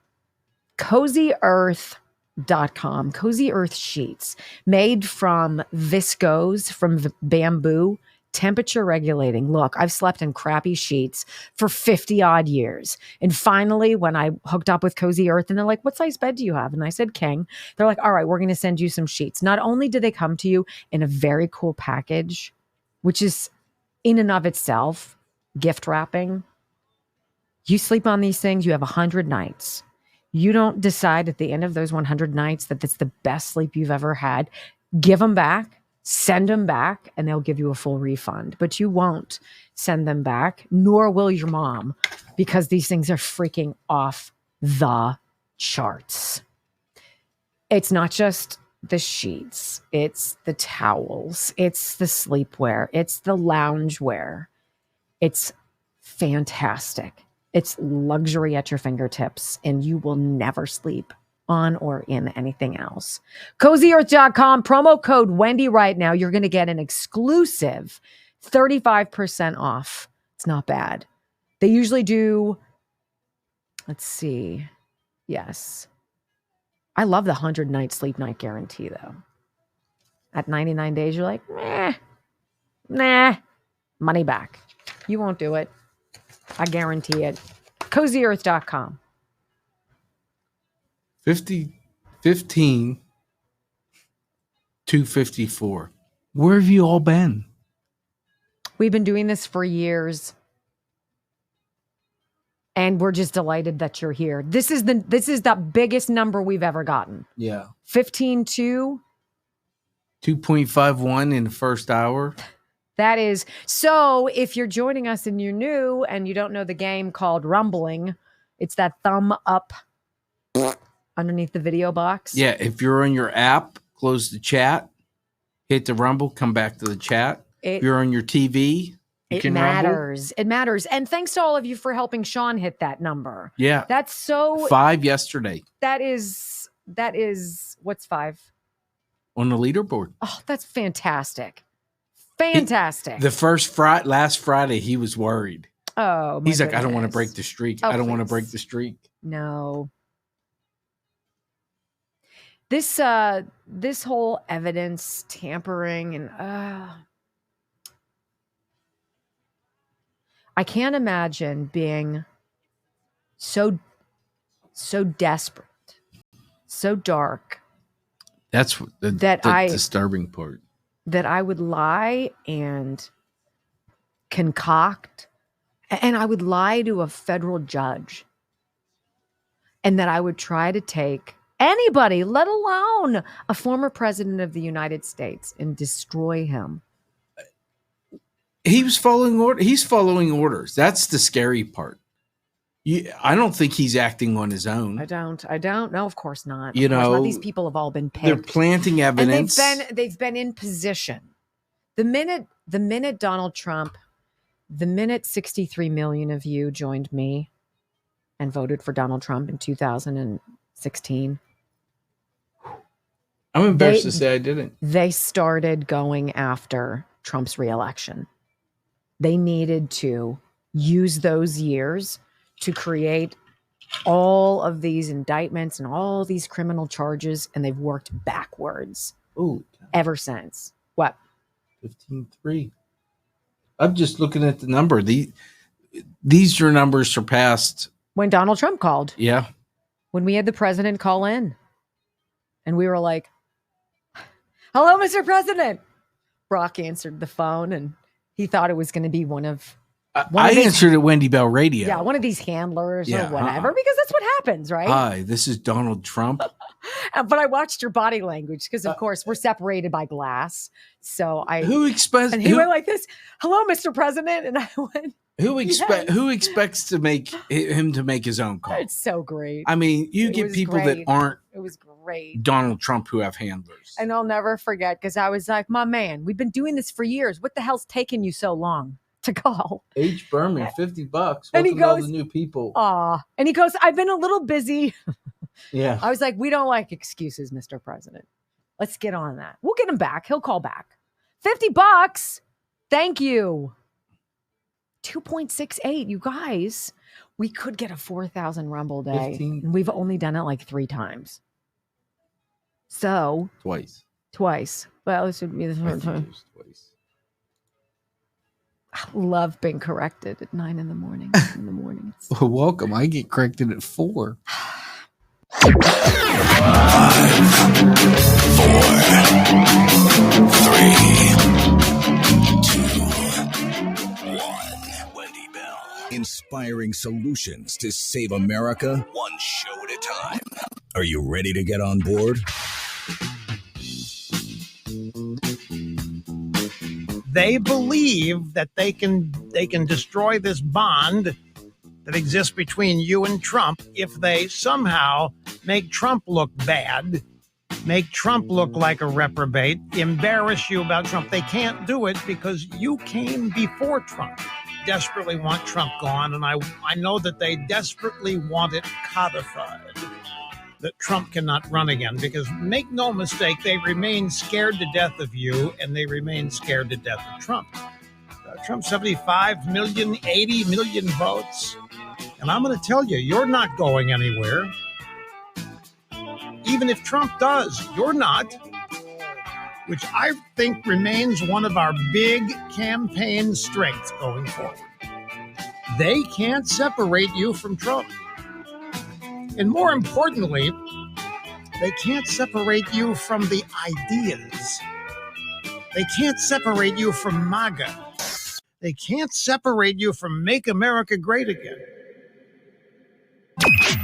CozyEarth.com. Cozy Earth sheets made from viscose, from bamboo, temperature regulating. Look, I've slept in crappy sheets for 50 odd years. And finally, when I hooked up with Cozy Earth and they're like, what size bed do you have? And I said, king. They're like, all right, we're going to send you some sheets. Not only do they come to you in a very cool package, which is in and of itself gift wrapping. You sleep on these things, you have 100 nights. You don't decide at the end of those 100 nights that it's the best sleep you've ever had. Give them back, send them back, and they'll give you a full refund. But you won't send them back, nor will your mom, because these things are freaking off the charts. It's not just the sheets, it's the towels, it's the sleepwear, it's the loungewear. It's fantastic. It's luxury at your fingertips, and you will never sleep on or in anything else. CozyEarth.com, promo code Wendy right now. You're going to get an exclusive 35% off. It's not bad. They usually do, let's see. Yes. I love the 100-night sleep night guarantee, though. At 99 days, you're like, nah, money back. You won't do it. I guarantee it. CozyEarth.com. 15 254. Where have you all been? We've been doing this for years. And we're just delighted that you're here. This is the biggest number we've ever gotten. Yeah. 15.2. 2.51 in the first hour. That is, so if you're joining us and you're new and you don't know the game called Rumbling, it's that thumb up underneath the video box. Yeah, if you're on your app, close the chat, hit the Rumble, come back to the chat. If you're on your TV, you can matters. Rumble. It matters. And thanks to all of you for helping Sean hit that number. Yeah. That's so... 5 yesterday. That is, what's 5? On the leaderboard. Oh, that's fantastic. Fantastic. Last Friday, he was worried. Oh, my He's like, goodness. I don't want to break the streak. Oh, I don't want to please. break the streak. No. This whole evidence tampering and I can't imagine being so desperate, so dark. That's the disturbing part. That I would lie and concoct, and I would lie to a federal judge, and that I would try to take anybody, let alone a former president of the United States, and destroy him. He's following orders. That's the scary part. I don't think he's acting on his own. I don't. No, of course not. You know, these people have all been picked. They're planting evidence. And they've been in position. The minute Donald Trump, the minute 63 million of you joined me and voted for Donald Trump in 2016. I'm embarrassed to say I didn't. They started going after Trump's reelection. They needed to use those years to create all of these indictments and all these criminal charges, and they've worked backwards ever since. What? 15-3. I'm just looking at the number. These your numbers surpassed when Donald Trump called. Yeah. When we had the president call in, and we were like, "Hello, Mr. President." Brock answered the phone, and he thought it was going to be one of I answered at Wendy Bell Radio. Yeah, one of these handlers or whatever, because that's what happens, right? Hi, this is Donald Trump. But I watched your body language because, of course, we're separated by glass. So who expects? And he went like this, "Hello, Mr. President," and I went. Who expects to make him to make his own call? It's so great. I mean, you get people that aren't. It was great. Donald Trump who have handlers. And I'll never forget because I was like, my man, we've been doing this for years. What the hell's taking you so long to call? H. Berman, $50. And he goes, all the new people. And he goes, I've been a little busy. Yeah. I was like, we don't like excuses, Mr. President. Let's get on that. We'll get him back. He'll call back. $50. Thank you. 2.68, you guys. We could get a 4,000 Rumble day. 15. And we've only done it like 3 times. So. Twice. Well, this would be the third time. Twice. I love being corrected at 9 in the morning. Well, welcome. I get corrected at 4. 5, 4, 3, 2, 1. Wendy Bell. Inspiring solutions to save America, one show at a time. Are you ready to get on board? They believe that they can destroy this bond that exists between you and Trump if they somehow make Trump look bad, make Trump look like a reprobate, embarrass you about Trump. They can't do it because you came before Trump. Desperately want Trump gone, and I know that they desperately want it codified, that Trump cannot run again, because make no mistake, they remain scared to death of you, and they remain scared to death of Trump. Trump, 75 million, 80 million votes. And I'm going to tell you, you're not going anywhere. Even if Trump does, you're not. Which I think remains one of our big campaign strengths going forward. They can't separate you from Trump. And more importantly, they can't separate you from the ideas. They can't separate you from MAGA. They can't separate you from Make America Great Again.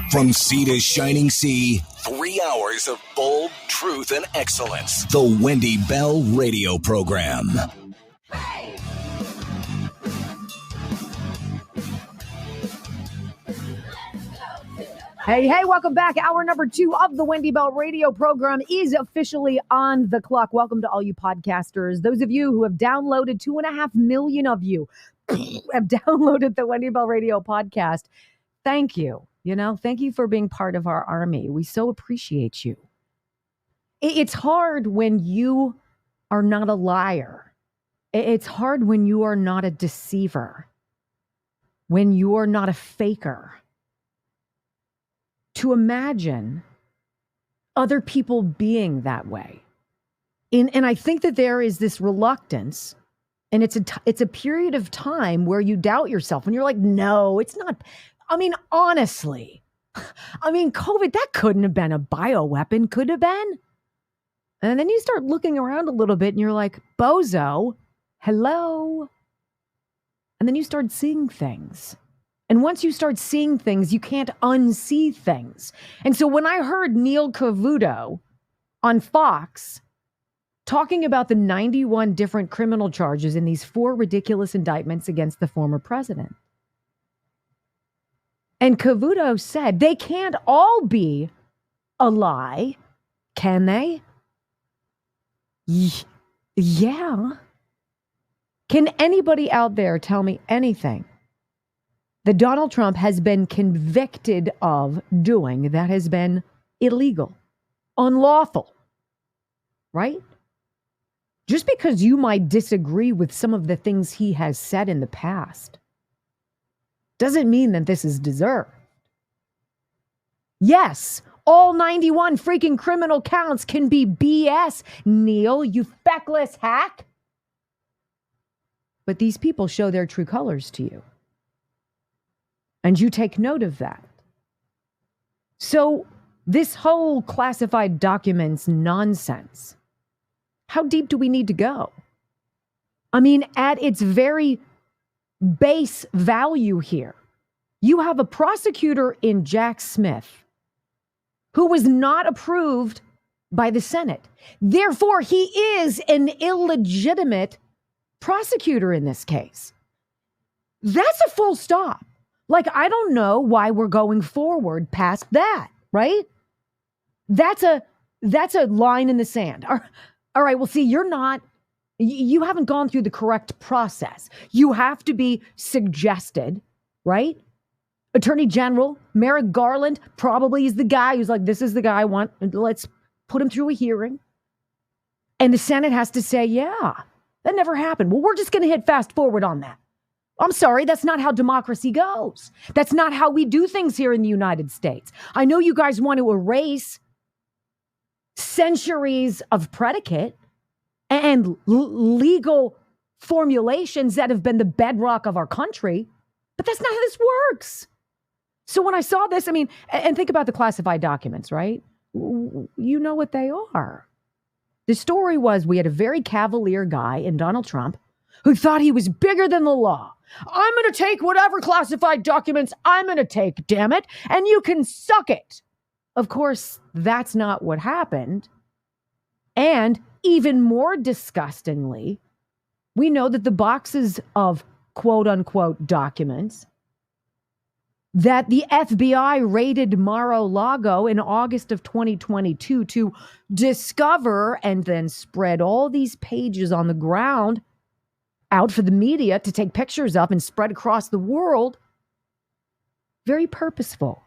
From sea to shining sea, 3 hours of bold truth and excellence. The Wendy Bell Radio Program. Hey, welcome back. Hour number 2 of the Wendy Bell Radio Program is officially on the clock. Welcome to all you podcasters. Those of you who have downloaded, 2.5 million of you have downloaded the Wendy Bell Radio Podcast. Thank you. Thank you for being part of our army. We so appreciate you. It's hard when you are not a liar. It's hard when you are not a deceiver, when you are not a faker. To imagine other people being that way. And I think that there is this reluctance, and it's a period of time where you doubt yourself and you're like, no, it's not. I mean, honestly, COVID, that couldn't have been a bioweapon, could have been. And then you start looking around a little bit and you're like, bozo, hello. And then you start seeing things. And once you start seeing things, you can't unsee things. And so when I heard Neil Cavuto on Fox talking about the 91 different criminal charges in these 4 ridiculous indictments against the former president, and Cavuto said they can't all be a lie, can they? Yeah. Can anybody out there tell me anything that Donald Trump has been convicted of doing that has been illegal, unlawful, right? Just because you might disagree with some of the things he has said in the past doesn't mean that this is deserved. Yes, all 91 freaking criminal counts can be BS, Neil, you feckless hack. But these people show their true colors to you. And you take note of that. So this whole classified documents nonsense, how deep do we need to go? I mean, at its very base value here. You have a prosecutor in Jack Smith who was not approved by the Senate. Therefore, he is an illegitimate prosecutor in this case. That's a full stop. Like, I don't know why we're going forward past that, right? That's a line in the sand. All right, well, see, you haven't gone through the correct process. You have to be suggested, right? Attorney General Merrick Garland probably is the guy who's like, this is the guy I want. Let's put him through a hearing. And the Senate has to say, yeah, that never happened. Well, we're just going to hit fast forward on that. I'm sorry, that's not how democracy goes. That's not how we do things here in the United States. I know you guys want to erase centuries of predicate and legal formulations that have been the bedrock of our country, but that's not how this works. So when I saw this, I mean, and think about the classified documents, right? You know what they are. The story was we had a very cavalier guy in Donald Trump who thought he was bigger than the law. I'm going to take whatever classified documents I'm going to take, damn it, and you can suck it. Of course, that's not what happened. And even more disgustingly, we know that the boxes of quote unquote documents that the FBI raided Mar-a-Lago in August of 2022 to discover and then spread all these pages on the ground out for the media to take pictures of and spread across the world. Very purposeful.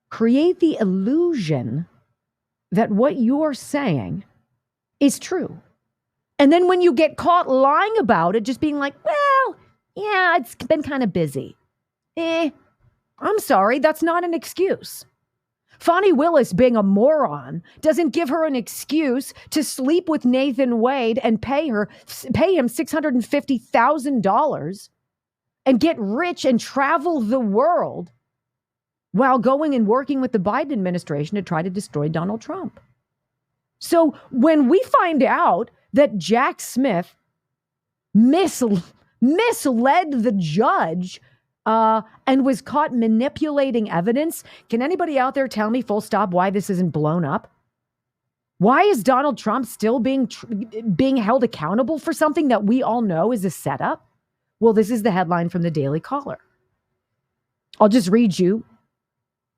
Create the illusion that what you're saying is true. And then when you get caught lying about it, just being like, well, yeah, it's been kind of busy. I'm sorry, that's not an excuse. Fonnie Willis, being a moron, doesn't give her an excuse to sleep with Nathan Wade and pay him $650,000 and get rich and travel the world while going and working with the Biden administration to try to destroy Donald Trump. So when we find out that Jack Smith misled the judge and was caught manipulating evidence, can anybody out there tell me, full stop, why this isn't blown up? Why is Donald Trump still being held accountable for something that we all know is a setup? Well, this is the headline from the Daily Caller. I'll just read you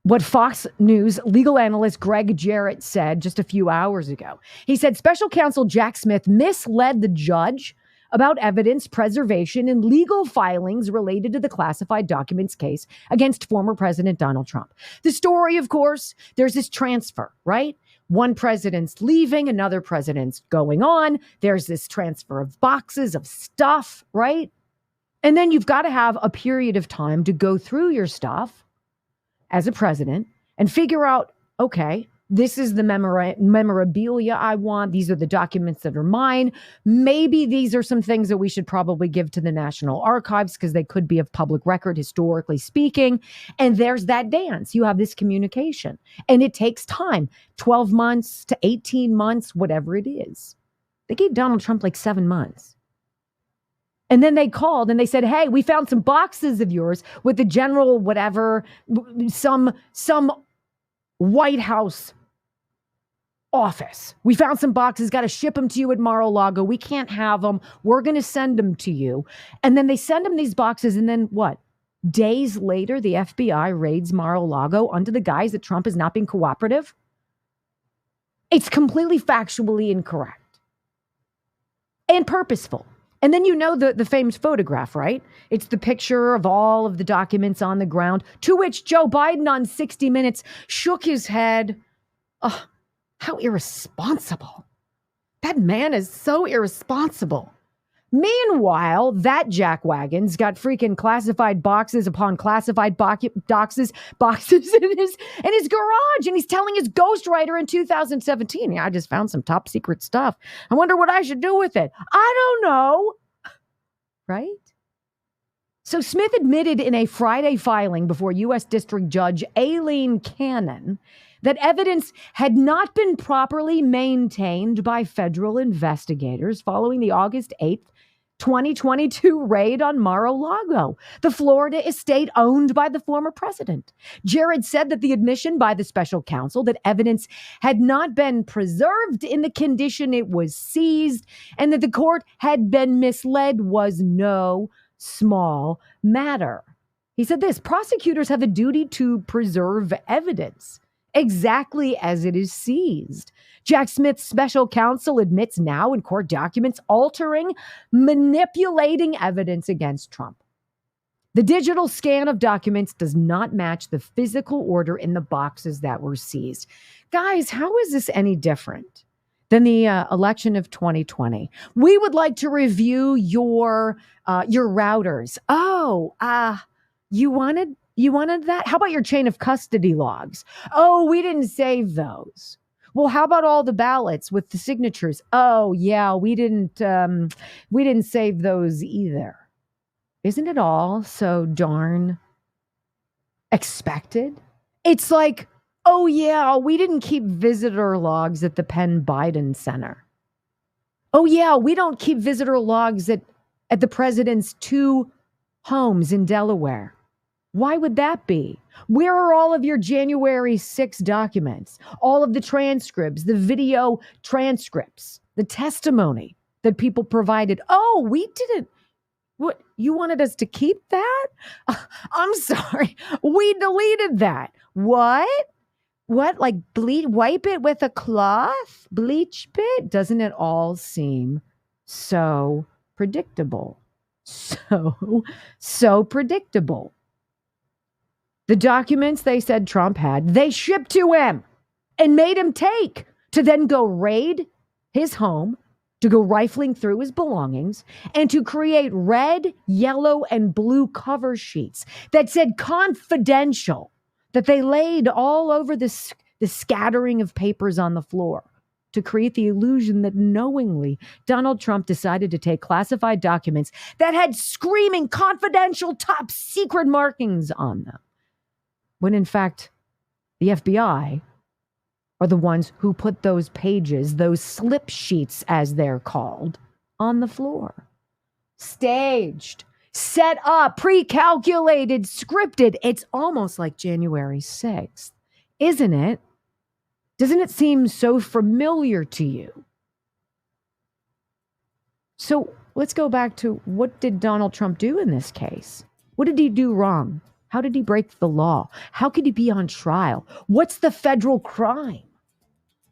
what Fox News legal analyst Greg Jarrett said just a few hours ago. He said special counsel Jack Smith misled the judge about evidence preservation and legal filings related to the classified documents case against former President Donald Trump. The story, of course, there's this transfer, right? One president's leaving, another president's going on. There's this transfer of boxes of stuff, right? And then you've got to have a period of time to go through your stuff as a president and figure out, okay, this is the memorabilia I want. These are the documents that are mine. Maybe these are some things that we should probably give to the National Archives because they could be of public record, historically speaking. And there's that dance. You have this communication. And it takes time, 12 months to 18 months, whatever it is. They gave Donald Trump like 7 months. And then they called and they said, hey, we found some boxes of yours with the general whatever, some White House office. We found some boxes, got to ship them to you at Mar-a-Lago. We can't have them. We're going to send them to you. And then they send them these boxes. And then what? Days later, the FBI raids Mar-a-Lago under the guise that Trump is not being cooperative. It's completely factually incorrect and purposeful. And then you know the famous photograph, right? It's the picture of all of the documents on the ground, to which Joe Biden on 60 Minutes shook his head. Oh, how irresponsible. That man is so irresponsible. Meanwhile, that jackwagon's got freaking classified boxes upon classified boxes in his garage. And he's telling his ghostwriter in 2017, yeah, I just found some top secret stuff. I wonder what I should do with it. I don't know. Right? So Smith admitted in a Friday filing before U.S. District Judge Aileen Cannon that evidence had not been properly maintained by federal investigators following the August 8th 2022 raid on Mar-a-Lago, the Florida estate owned by the former president. Jared said that the admission by the special counsel that evidence had not been preserved in the condition it was seized and that the court had been misled was no small matter. He said this: prosecutors have a duty to preserve evidence exactly as it is seized. Jack Smith's special counsel admits now in court documents altering, manipulating evidence against Trump. The digital scan of documents does not match the physical order in the boxes that were seized. Guys, how is this any different than the election of 2020? We would like to review your routers. You wanted that? How about your chain of custody logs? Oh, we didn't save those. Well, how about all the ballots with the signatures? Oh, yeah, we didn't save those either. Isn't it all so darn expected? It's like, oh yeah, we didn't keep visitor logs at the Penn Biden Center. Oh yeah, we don't keep visitor logs at the president's 2 homes in Delaware. Why would that be? Where are all of your January 6 documents? All of the transcripts, the video transcripts, the testimony that people provided? Oh, we didn't. What, you wanted us to keep that? I'm sorry. We deleted that. What? Like wipe it with a cloth? Bleach it? Doesn't it all seem so predictable? So predictable. The documents they said Trump had, they shipped to him and made him take to then go raid his home, to go rifling through his belongings, and to create red, yellow, and blue cover sheets that said confidential, that they laid all over the scattering of papers on the floor to create the illusion that knowingly Donald Trump decided to take classified documents that had screaming confidential top secret markings on them, when in fact the FBI are the ones who put those pages, those slip sheets as they're called, on the floor. Staged, set up, pre-calculated, scripted. It's almost like January 6th, isn't it? Doesn't it seem so familiar to you? So let's go back to, what did Donald Trump do in this case? What did he do wrong? How did he break the law? How could he be on trial? What's the federal crime?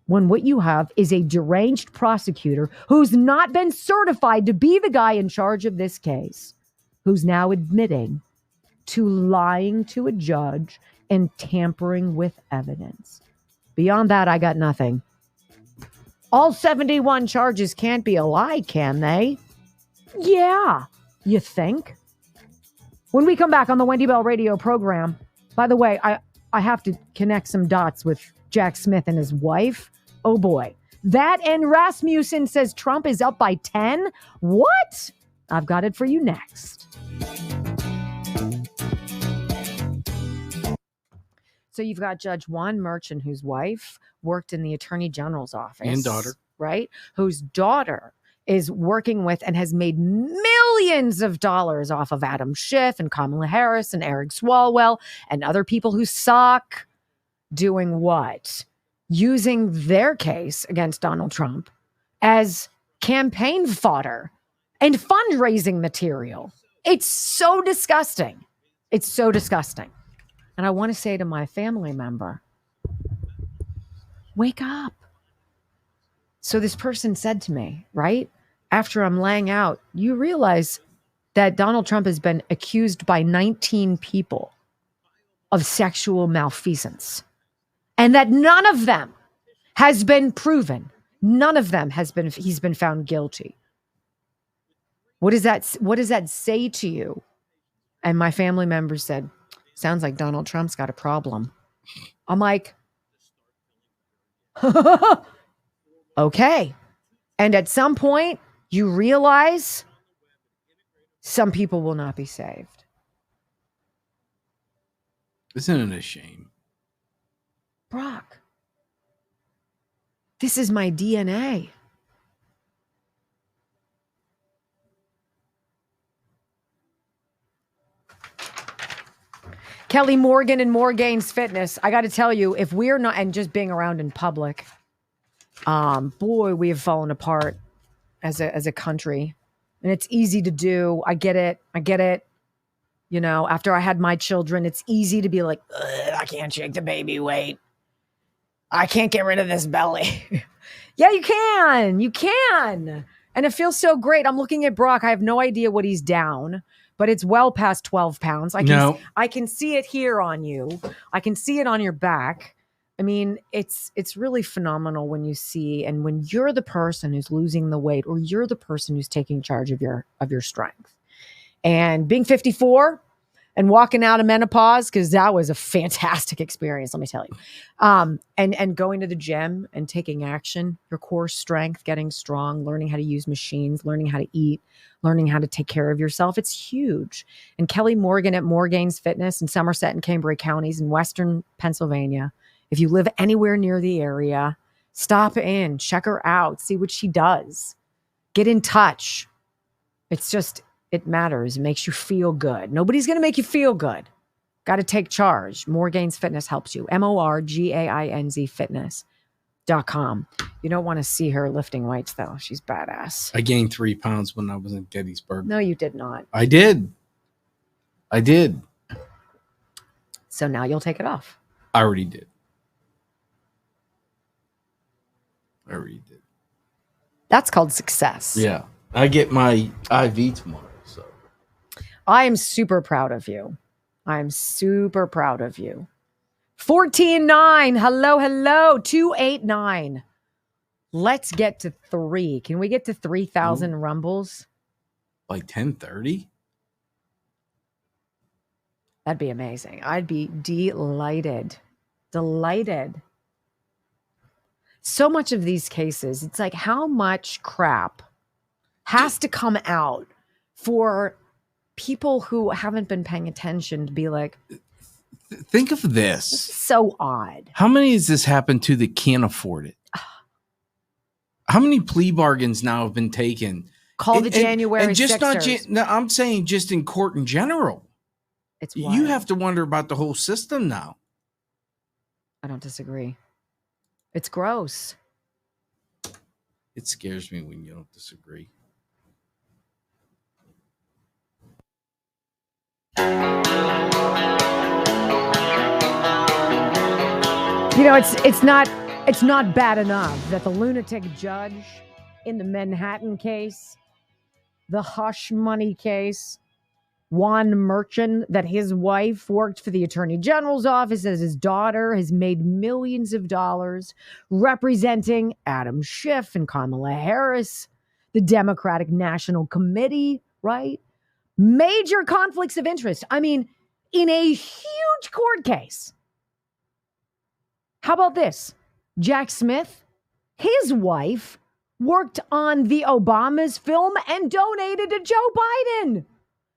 When what you have is a deranged prosecutor who's not been certified to be the guy in charge of this case, who's now admitting to lying to a judge and tampering with evidence. Beyond that, I got nothing. All 71 charges can't be a lie, can they? Yeah, you think? When we come back on the Wendy Bell radio program, by the way, I have to connect some dots with Jack Smith and his wife. Oh boy. That and Rasmussen says Trump is up by 10. What? I've got it for you next. So you've got Judge Juan Merchant, whose wife worked in the Attorney General's office. And daughter. Right? Whose daughter is working with and has made millions of dollars off of Adam Schiff and Kamala Harris and Eric Swalwell and other people who suck. Doing what? Using their case against Donald Trump as campaign fodder and fundraising material. It's so disgusting. It's so disgusting. And I want to say to my family member, wake up. So this person said to me, right after I'm laying out, you realize that Donald Trump has been accused by 19 people of sexual malfeasance, and that none of them has been proven. None of them he's been found guilty. What does that say to you? And my family member said, sounds like Donald Trump's got a problem. I'm like, okay. And at some point, you realize some people will not be saved. Isn't it a shame? Brock, this is my DNA. Kelly Morgan and Morgane's Fitness. I got to tell you, if we're not, and just being around in public, boy, we have fallen apart as a country. And it's easy to do. I get it. You know, after I had my children, it's easy to be like, I can't shake the baby weight. I can't get rid of this belly. Yeah, you can. You can. And it feels so great. I'm looking at Brock. I have no idea what he's down, but it's well past 12 pounds. I can see it here on you. I can see it on your back. I mean, it's really phenomenal when you see, and when you're the person who's losing the weight, or you're the person who's taking charge of your strength. And being 54 and walking out of menopause, because that was a fantastic experience, let me tell you. And going to the gym and taking action, your core strength, getting strong, learning how to use machines, learning how to eat, learning how to take care of yourself. It's huge. And Kelly Morgan at Morgane's Fitness in Somerset and Cambria counties in Western Pennsylvania. If you live anywhere near the area, stop in, check her out, see what she does. Get in touch. It matters. It makes you feel good. Nobody's going to make you feel good. Got to take charge. Morgane's Fitness helps you. MORGAINZ Fitness.com. You don't want to see her lifting weights, though. She's badass. I gained 3 pounds when I was in Gettysburg. No, you did not. I did. So now you'll take it off. I already did. That's called success. Yeah. I get my IV tomorrow. So I am super proud of you. 14-9. Hello. 289. Let's get to 3. Can we get to 3,000 rumbles? Like 10:30? That'd be amazing. I'd be delighted. So much of these cases, it's like how much crap has to come out for people who haven't been paying attention to be like, think of this. This is so odd. How many has this happened to that can't afford it? How many plea bargains now have been taken? Call the January and just Sixers. No, I'm saying just in court in general. It's wild. You have to wonder about the whole system now. I don't disagree. It's gross. It scares me when you don't disagree. You know, it's not bad enough that the lunatic judge in the Manhattan case, the hush money case, Juan Merchant, that his wife worked for the Attorney General's office as his daughter has made millions of dollars representing Adam Schiff and Kamala Harris, the Democratic National Committee, right? Major conflicts of interest. I mean, in a huge court case. How about this? Jack Smith, his wife, worked on the Obama's film and donated to Joe Biden.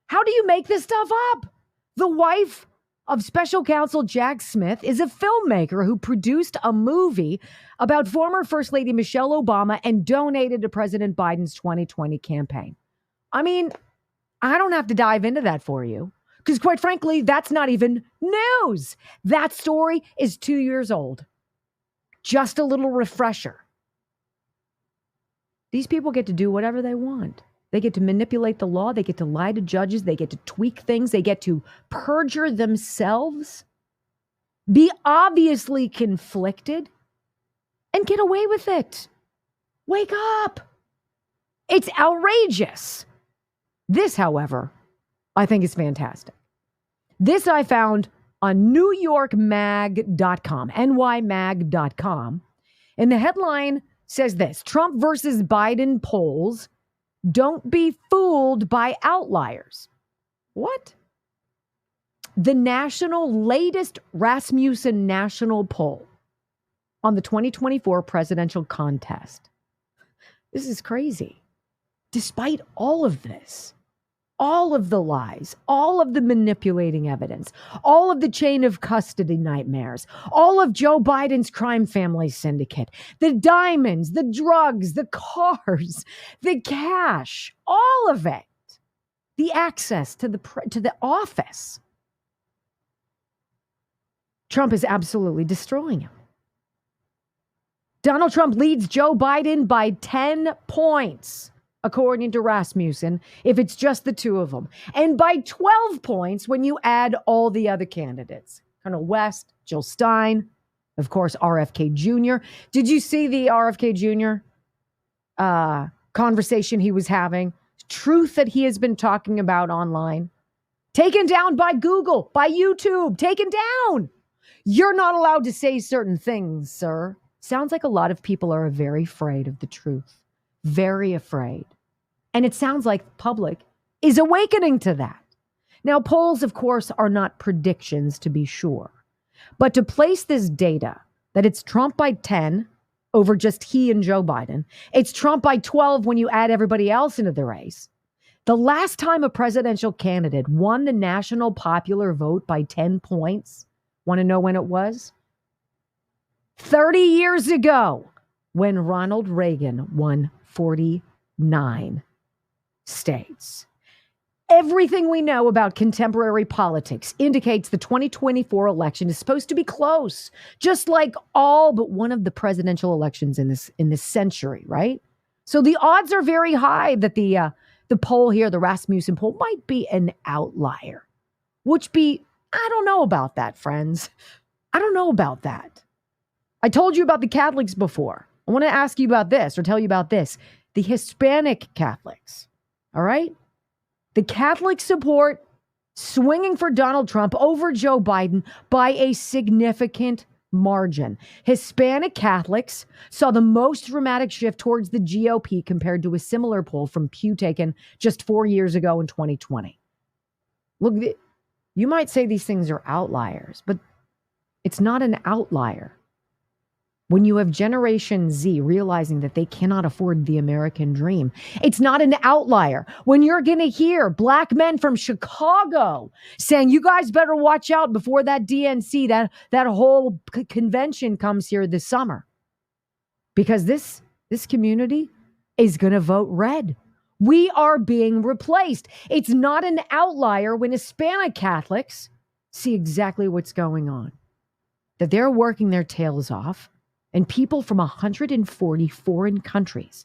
How do you make this stuff up? The wife of special counsel Jack Smith is a filmmaker who produced a movie about former First Lady Michelle Obama and donated to President Biden's 2020 campaign. I mean, I don't have to dive into that for you because, quite frankly, that's not even news. That story is 2 years old. Just a little refresher. These people get to do whatever they want. They get to manipulate the law. They get to lie to judges. They get to tweak things. They get to perjure themselves, be obviously conflicted, and get away with it. Wake up. It's outrageous. This, however, I think is fantastic. This I found on NewYorkMag.com, nymag.com. And the headline says this: Trump versus Biden polls. Don't be fooled by outliers. What? The latest Rasmussen national poll on the 2024 presidential contest. This is crazy. Despite all of this, all of the lies, all of the manipulating evidence, all of the chain of custody nightmares, all of Joe Biden's crime family syndicate, the diamonds, the drugs, the cars, the cash, all of it, the access to the office. Trump is absolutely destroying him. Donald Trump leads Joe Biden by 10 points, according to Rasmussen, if it's just the two of them. And by 12 points when you add all the other candidates. Colonel West, Jill Stein, of course, RFK Jr. Did you see the RFK Jr. Conversation he was having? Truth that he has been talking about online. Taken down by Google, by YouTube, taken down. You're not allowed to say certain things, sir. Sounds like a lot of people are very afraid of the truth. Very afraid. And it sounds like the public is awakening to that. Now, polls, of course, are not predictions, to be sure. But to place this data, that it's Trump by 10 over just he and Joe Biden, it's Trump by 12 when you add everybody else into the race. The last time a presidential candidate won the national popular vote by 10 points, want to know when it was? 30 years ago, when Ronald Reagan won 49 states. Everything we know about contemporary politics indicates the 2024 election is supposed to be close, just like all but one of the presidential elections in this century, right? So the odds are very high that the poll here, the Rasmussen poll, might be an outlier, I don't know about that, friends. I don't know about that. I told you about the Catholics before. I want to ask you about this or tell you about this. The Hispanic Catholics, all right? The Catholic support swinging for Donald Trump over Joe Biden by a significant margin. Hispanic Catholics saw the most dramatic shift towards the GOP compared to a similar poll from Pew taken just 4 years ago in 2020. Look, you might say these things are outliers, but it's not an outlier. When you have Generation Z realizing that they cannot afford the American dream, it's not an outlier. When you're going to hear black men from Chicago saying, you guys better watch out before that DNC, that whole convention comes here this summer. Because this community is going to vote red. We are being replaced. It's not an outlier when Hispanic Catholics see exactly what's going on. That they're working their tails off. And people from 140 foreign countries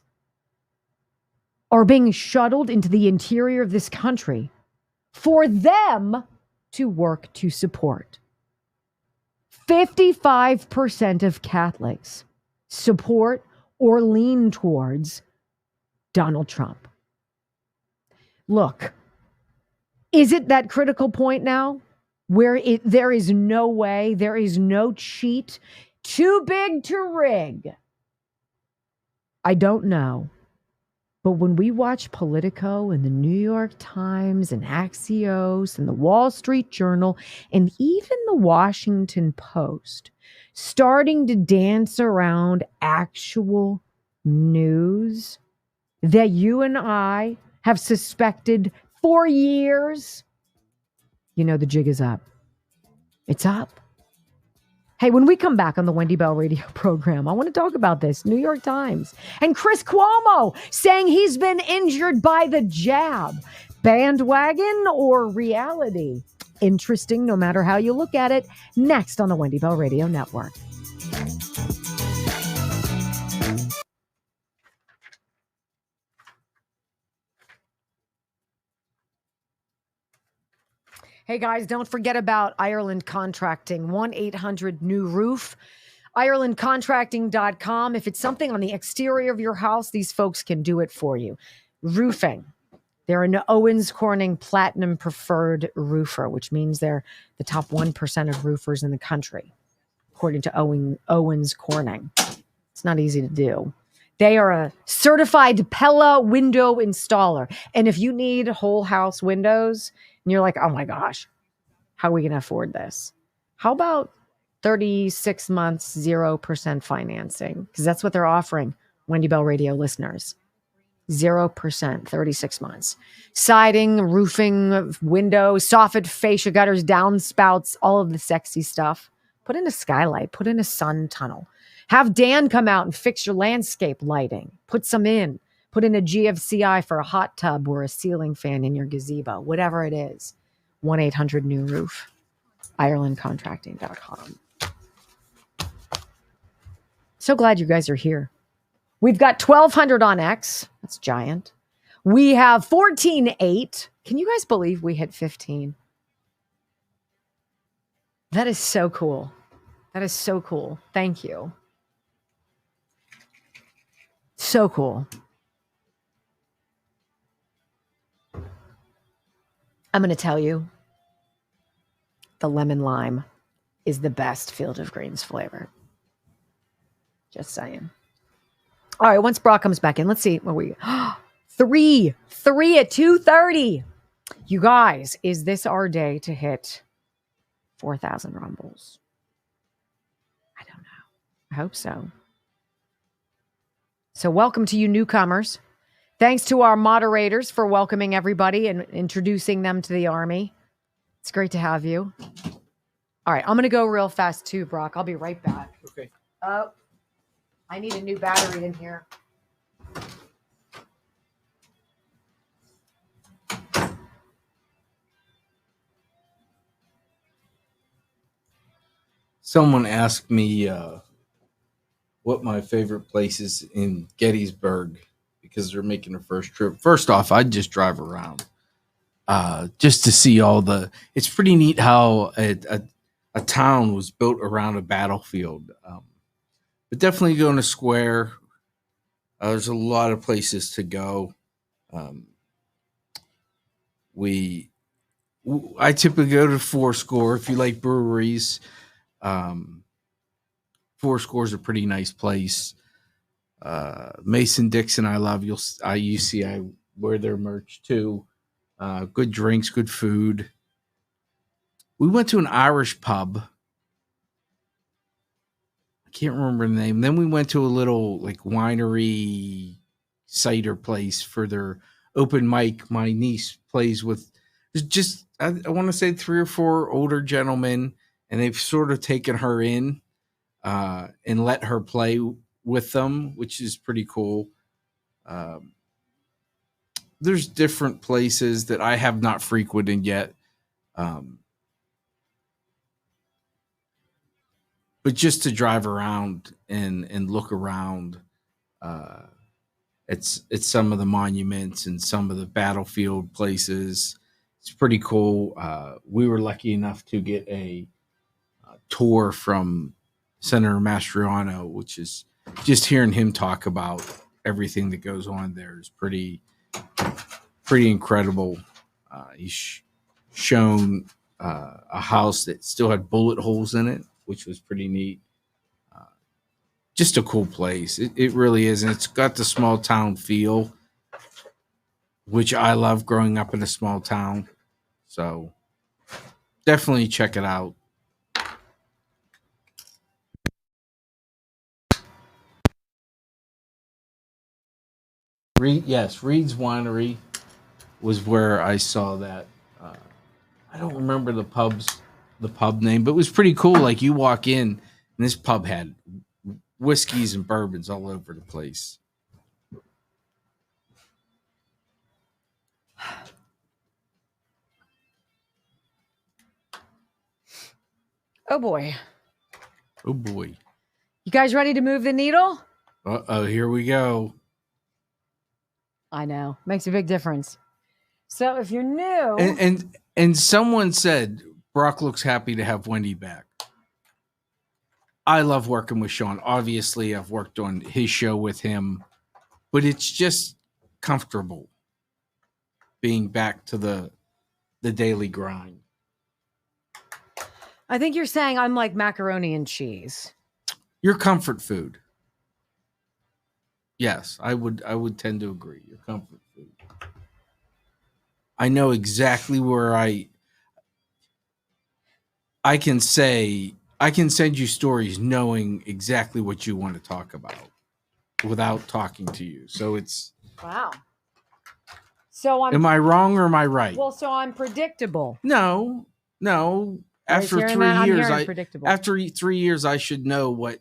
are being shuttled into the interior of this country for them to work to support. 55% of Catholics support or lean towards Donald Trump. Look, is it that critical point now where there is no way, there is no cheat, too big to rig? I don't know. But when we watch Politico and the New York Times and Axios and the Wall Street Journal and even the Washington Post starting to dance around actual news that you and I have suspected for years, you know the jig is up. It's up. Hey, when we come back on the Wendy Bell radio program, I want to talk about this. New York Times and Chris Cuomo saying he's been injured by the jab. Bandwagon or reality? Interesting no matter how you look at it. Next on the Wendy Bell Radio Network. Hey guys, don't forget about Ireland Contracting, 1-800-NEW-ROOF, IrelandContracting.com. If it's something on the exterior of your house, these folks can do it for you. Roofing. They're an Owens Corning Platinum Preferred Roofer, which means they're the top 1% of roofers in the country, according to Owens Corning. It's not easy to do. They are a certified Pella window installer. And if you need whole house windows, and you're like, oh my gosh, how are we going to afford this? How about 36 months, 0% financing? Because that's what they're offering Wendy Bell Radio listeners. 0%, 36 months. Siding, roofing, windows, soffit, fascia, gutters, downspouts, all of the sexy stuff. Put in a skylight, put in a sun tunnel. Have Dan come out and fix your landscape lighting. Put some in. Put in a GFCI for a hot tub or a ceiling fan in your gazebo, whatever it is. 1-800-NEW-ROOF. IrelandContracting.com. So glad you guys are here. We've got 1,200 on X. That's giant. We have 14.8. Can you guys believe we hit 15? That is so cool. That is so cool. Thank you. So cool. I'm going to tell you, the lemon lime is the best Field of Greens flavor. Just saying. All right, once Brock comes back in, let's see where we three at 2:30. You guys, is this our day to hit 4,000 rumbles? I don't know. I hope so. So welcome to you newcomers. Thanks to our moderators for welcoming everybody and introducing them to the army. It's great to have you. All right, I'm going to go real fast too, Brock. I'll be right back. Okay. Oh, I need a new battery in here. Someone asked me what my favorite place is in Gettysburg because they're making their first trip. First off, I'd just drive around just to see all the. It's pretty neat how a town was built around a battlefield. But definitely go in a square. There's a lot of places to go. I typically go to Fourscore if you like breweries. Fourscore is a pretty nice place. Mason Dixon, I love. You see, I wear their merch too. Good drinks, good food. We went to an Irish pub. I can't remember the name. Then we went to a little like winery cider place for their open mic. My niece plays with just I want to say 3 or 4 older gentlemen, and they've sort of taken her in and let her play with them, which is pretty cool. There's different places that I have not frequented yet. But just to drive around and look around, it's some of the monuments and some of the battlefield places. It's pretty cool. We were lucky enough to get a tour from Senator Mastriano, which is just hearing him talk about everything that goes on there is pretty incredible. He's shown a house that still had bullet holes in it, which was pretty neat. Just a cool place. It really is. And it's got the small town feel, which I love growing up in a small town. So definitely check it out. Reed's Winery was where I saw that. I don't remember the pub name, but it was pretty cool. Like you walk in, and this pub had whiskeys and bourbons all over the place. Oh boy. Oh boy. You guys ready to move the needle? Uh-oh, here we go. I know. Makes a big difference. So if you're new. And someone said Brock looks happy to have Wendy back. I love working with Sean. Obviously, I've worked on his show with him, but it's just comfortable being back to the daily grind. I think you're saying I'm like macaroni and cheese. Your comfort food. Yes, I would tend to agree. Your comfort food. I know exactly where I can send you stories knowing exactly what you want to talk about without talking to you. So it's wow. So am I wrong or am I right? Well, so I'm predictable. No. After 3 years, after 3 years, I should know what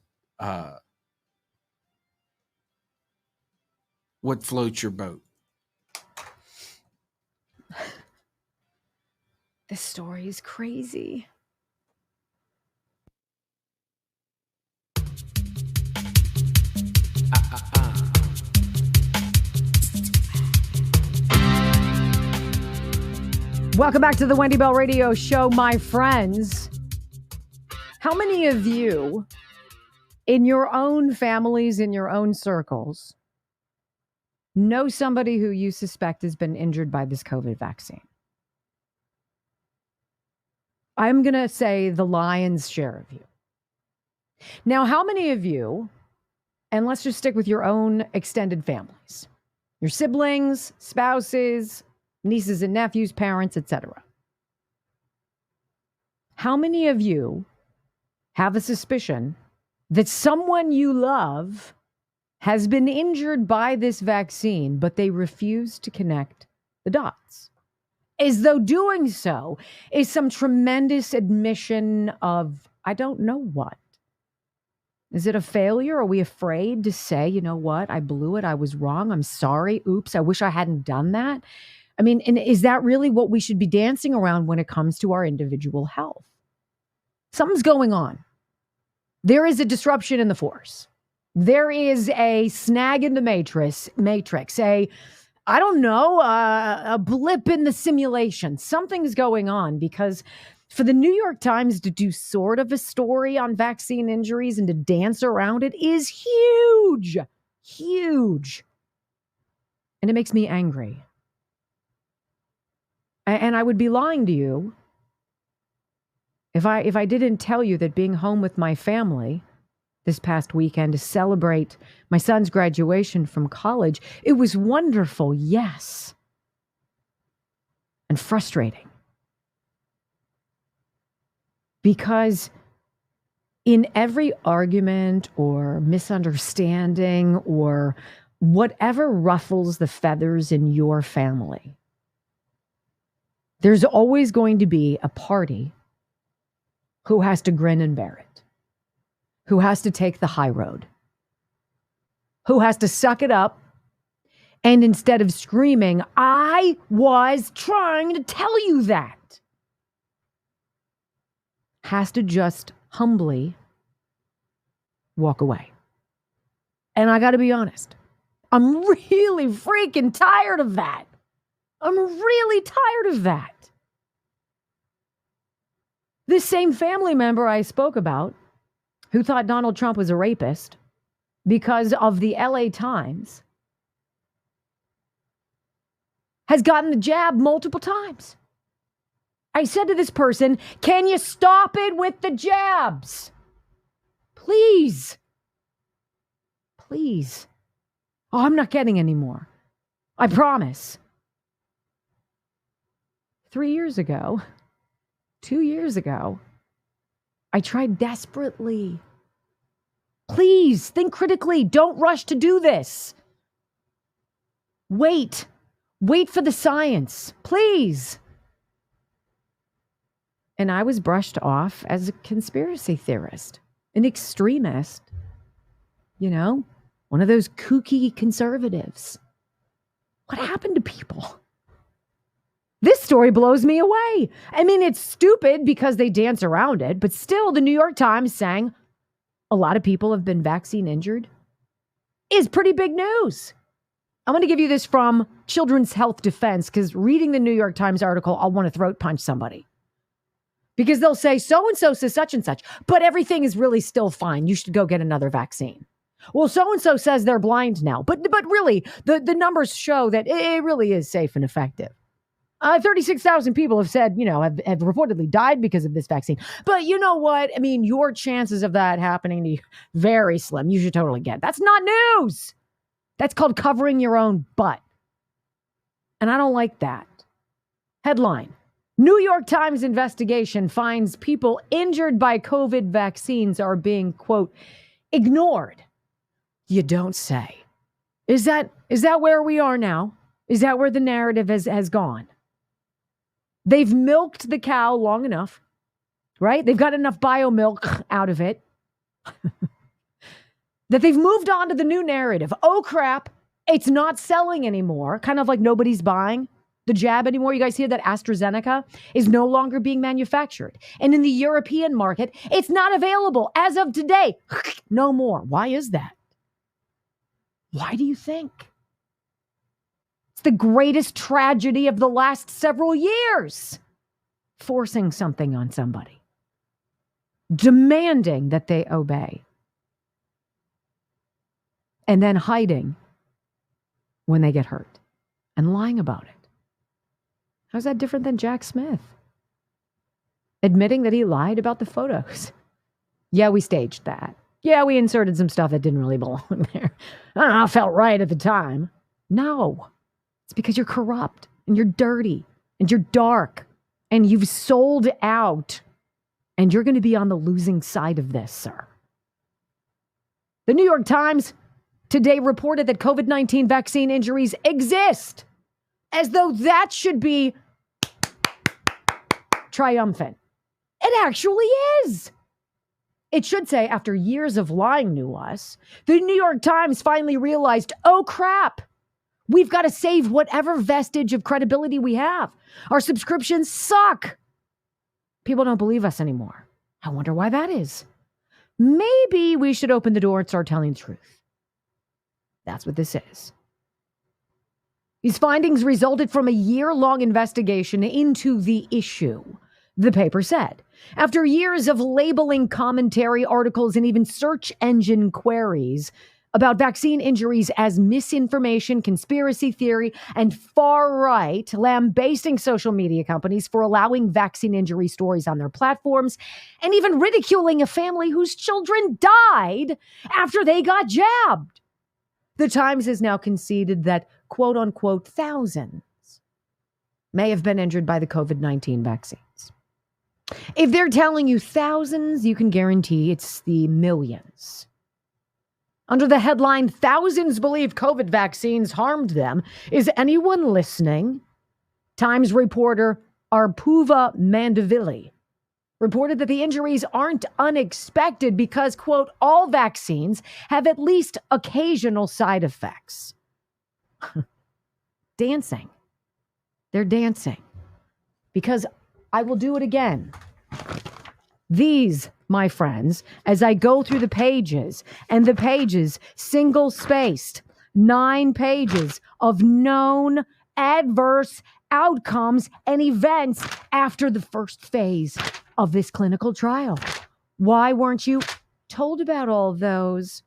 floats your boat. This story is crazy. Welcome back to the Wendy Bell Radio Show, my friends. How many of you in your own families, in your own circles, know somebody who you suspect has been injured by this COVID vaccine? I'm going to say the lion's share of you. Now, how many of you, and let's just stick with your own extended families, your siblings, spouses, nieces and nephews, parents, etc. How many of you have a suspicion that someone you love has been injured by this vaccine, but they refuse to connect the dots? As though doing so is some tremendous admission of, I don't know what. Is it a failure? Are we afraid to say, you know what, I blew it, I was wrong, I'm sorry, oops, I wish I hadn't done that? I mean, and is that really what we should be dancing around when it comes to our individual health? Something's going on. There is a disruption in the force. There is a snag in the matrix, a blip in the simulation. Something's going on, because for the New York Times to do sort of a story on vaccine injuries and to dance around it is huge, huge. And it makes me angry. And I would be lying to you if I didn't tell you that being home with my family this past weekend to celebrate my son's graduation from college, it was wonderful, yes, and frustrating. Because in every argument or misunderstanding or whatever ruffles the feathers in your family, there's always going to be a party who has to grin and bear it, who has to take the high road, who has to suck it up, and instead of screaming, I was trying to tell you that, has to just humbly walk away. And I got to be honest, I'm really freaking tired of that. I'm really tired of that. This same family member I spoke about, who thought Donald Trump was a rapist because of the LA Times, has gotten the jab multiple times. I said to this person, can you stop it with the jabs? Please. Please. Oh, I'm not getting any more. I promise. 3 years ago, 2 years ago, I tried desperately. Please think critically. Don't rush to do this. Wait for the science, please. And I was brushed off as a conspiracy theorist, an extremist, one of those kooky conservatives. What happened to people? This story blows me away. I mean, it's stupid because they dance around it, but still the New York Times saying a lot of people have been vaccine injured is pretty big news. I'm going to give you this from Children's Health Defense, because reading the New York Times article, I'll want to throat punch somebody. Because they'll say, so-and-so says such and such, but everything is really still fine. You should go get another vaccine. Well, so-and-so says they're blind now, but really, the numbers show that it really is safe and effective. 36,000 people have said, have reportedly died because of this vaccine. But you know what? I mean, your chances of that happening to you, very slim. You should totally get it. That's not news. That's called covering your own butt. And I don't like that. Headline: New York Times investigation finds people injured by COVID vaccines are being, quote, ignored. You don't say. Is that where we are now? Is that where the narrative has gone? They've milked the cow long enough, right? They've got enough bio milk out of it that they've moved on to the new narrative. Oh, crap. It's not selling anymore. Kind of like nobody's buying the jab anymore. You guys hear that AstraZeneca is no longer being manufactured. And in the European market, it's not available as of today. No more. Why is that? Why do you think? It's the greatest tragedy of the last several years. Forcing something on somebody. Demanding that they obey. And then hiding when they get hurt. And lying about it. How's that different than Jack Smith? Admitting that he lied about the photos. Yeah, we staged that. Yeah, we inserted some stuff that didn't really belong there. I don't know, it felt right at the time. No. It's because you're corrupt and you're dirty and you're dark and you've sold out and you're going to be on the losing side of this, sir. The New York Times today reported that COVID-19 vaccine injuries exist, as though that should be triumphant. It actually is. It should say, after years of lying to us, the New York Times finally realized, oh crap, we've got to save whatever vestige of credibility we have. Our subscriptions suck. People don't believe us anymore. I wonder why that is. Maybe we should open the door and start telling the truth. That's what this is. These findings resulted from a year-long investigation into the issue, the paper said. After years of labeling commentary, articles, and even search engine queries about vaccine injuries as misinformation, conspiracy theory, and far-right, lambasting social media companies for allowing vaccine injury stories on their platforms, and even ridiculing a family whose children died after they got jabbed. The Times has now conceded that, quote-unquote, thousands may have been injured by the COVID-19 vaccines. If they're telling you thousands, you can guarantee it's the millions. Under the headline, thousands believe COVID vaccines harmed them, is anyone listening? Times reporter Arpuva Mandavili reported that the injuries aren't unexpected because, quote, all vaccines have at least occasional side effects. Dancing. They're dancing. Because I will do it again. These, my friends, as I go through the pages, and the pages single-spaced, 9 pages of known adverse outcomes and events after the first phase of this clinical trial. Why weren't you told about all those?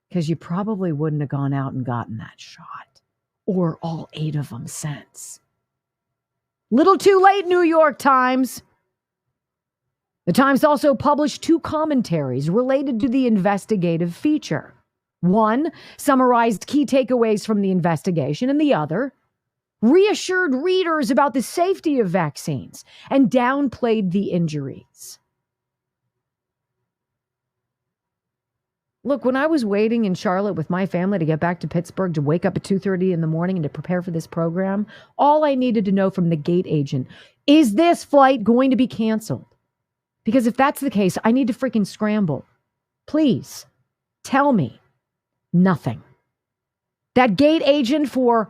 Because you probably wouldn't have gone out and gotten that shot, or all 8 of them since. Little too late, New York Times. The Times also published 2 commentaries related to the investigative feature. One summarized key takeaways from the investigation, and the other reassured readers about the safety of vaccines and downplayed the injuries. Look, when I was waiting in Charlotte with my family to get back to Pittsburgh to wake up at 2:30 in the morning and to prepare for this program, all I needed to know from the gate agent, is this flight going to be canceled? Because if that's the case, I need to freaking scramble. Please, tell me. Nothing. That gate agent for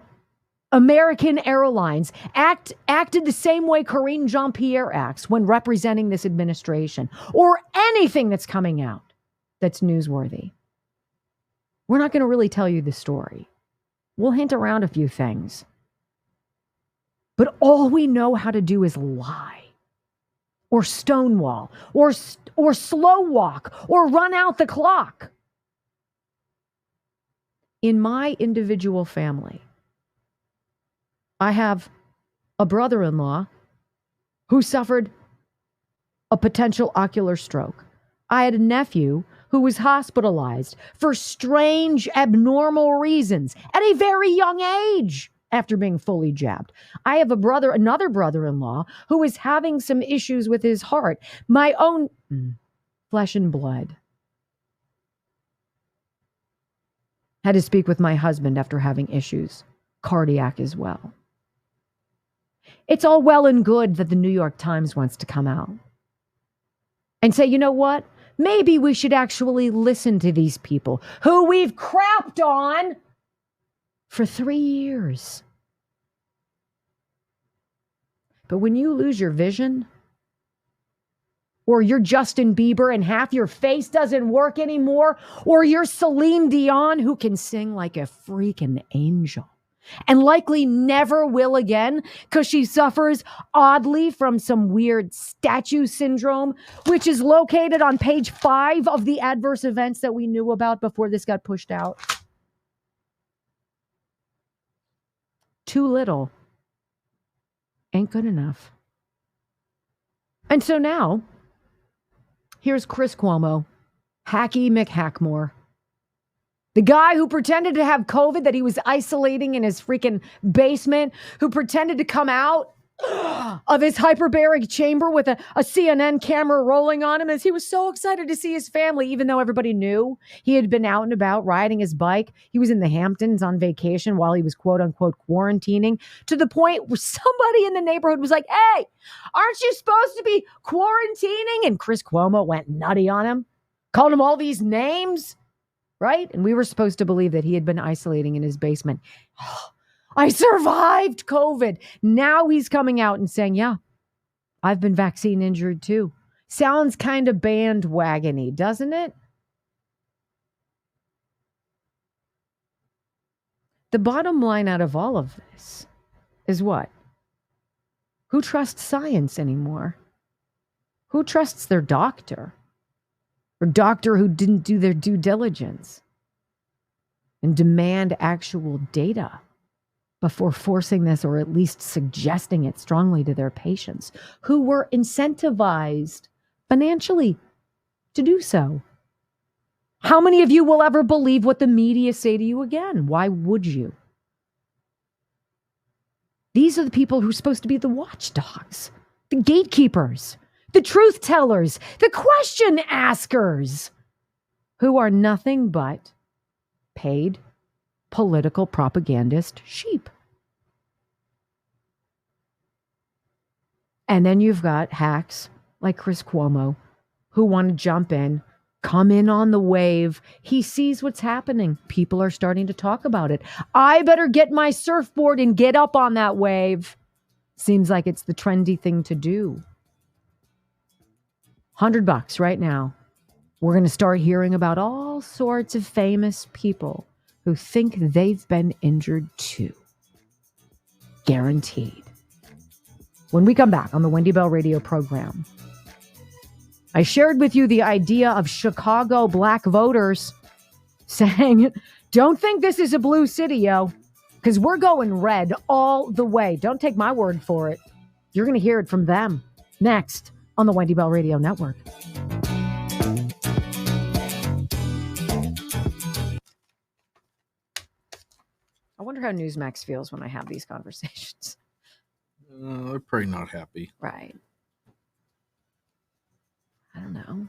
American Airlines acted the same way Karine Jean-Pierre acts when representing this administration, or anything that's coming out that's newsworthy. We're not going to really tell you the story. We'll hint around a few things. But all we know how to do is lie, or stonewall, or slow walk, or run out the clock. In my individual family, I have a brother-in-law who suffered a potential ocular stroke. I had a nephew who was hospitalized for strange, abnormal reasons at a very young age after being fully jabbed. I have another brother-in-law who is having some issues with his heart. My own flesh and blood. Had to speak with my husband after having issues, cardiac as well. It's all well and good that the New York Times wants to come out and say, you know what? Maybe we should actually listen to these people who we've crapped on for 3 years. But when you lose your vision, or you're Justin Bieber and half your face doesn't work anymore, or you're Celine Dion who can sing like a freaking angel, and likely never will again because she suffers oddly from some weird statue syndrome, which is located on page 5 of the adverse events that we knew about before this got pushed out. Too little ain't good enough. And so now, here's Chris Cuomo, Hacky McHackmore. The guy who pretended to have COVID that he was isolating in his freaking basement, who pretended to come out of his hyperbaric chamber with a CNN camera rolling on him as he was so excited to see his family, even though everybody knew he had been out and about riding his bike. He was in the Hamptons on vacation while he was quote unquote quarantining, to the point where somebody in the neighborhood was like, hey, aren't you supposed to be quarantining? And Chris Cuomo went nutty on him, called him all these names. Right? And we were supposed to believe that he had been isolating in his basement. I survived COVID. Now he's coming out and saying, yeah, I've been vaccine injured too. Sounds kind of bandwagony, doesn't it? The bottom line out of all of this is what? Who trusts science anymore? Who trusts their doctor? Or doctor who didn't do their due diligence and demand actual data before forcing this, or at least suggesting it strongly to their patients, who were incentivized financially to do so. How many of you will ever believe what the media say to you again? Why would you? These are the people who are supposed to be the watchdogs, the gatekeepers, the truth tellers, the question askers, who are nothing but paid political propagandist sheep. And then you've got hacks like Chris Cuomo who want to jump in, come in on the wave. He sees what's happening. People are starting to talk about it. I better get my surfboard and get up on that wave. Seems like it's the trendy thing to do. $100 right now. We're going to start hearing about all sorts of famous people who think they've been injured too. Guaranteed. When we come back on the Wendy Bell radio program, I shared with you the idea of Chicago black voters saying, don't think this is a blue city, yo, because we're going red all the way. Don't take my word for it. You're going to hear it from them next on the Wendy Bell Radio Network. I wonder how Newsmax feels when I have these conversations. They're probably not happy. Right. I don't know.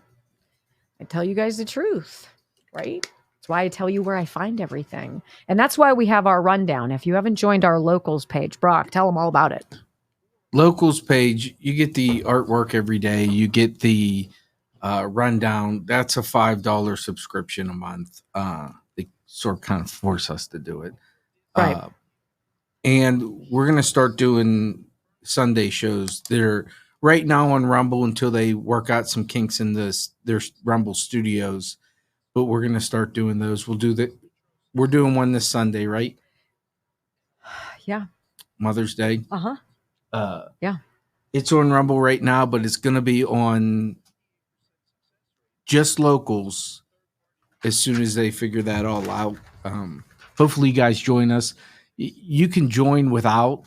I tell you guys the truth, right? That's why I tell you where I find everything. And that's why we have our rundown. If you haven't joined our locals page, Brock, tell them all about it. Locals page, you get the artwork every day. You get the rundown. That's a $5 subscription a month. They sort of kind of force us to do it. Right. And we're going to start doing Sunday shows. They're right now on Rumble until they work out some kinks in their Rumble studios. But we're going to start doing those. We're doing one this Sunday, right? Yeah. Mother's Day. Uh-huh. Yeah. It's on Rumble right now, but it's going to be on just locals as soon as they figure that all out. Hopefully you guys join us. You can join without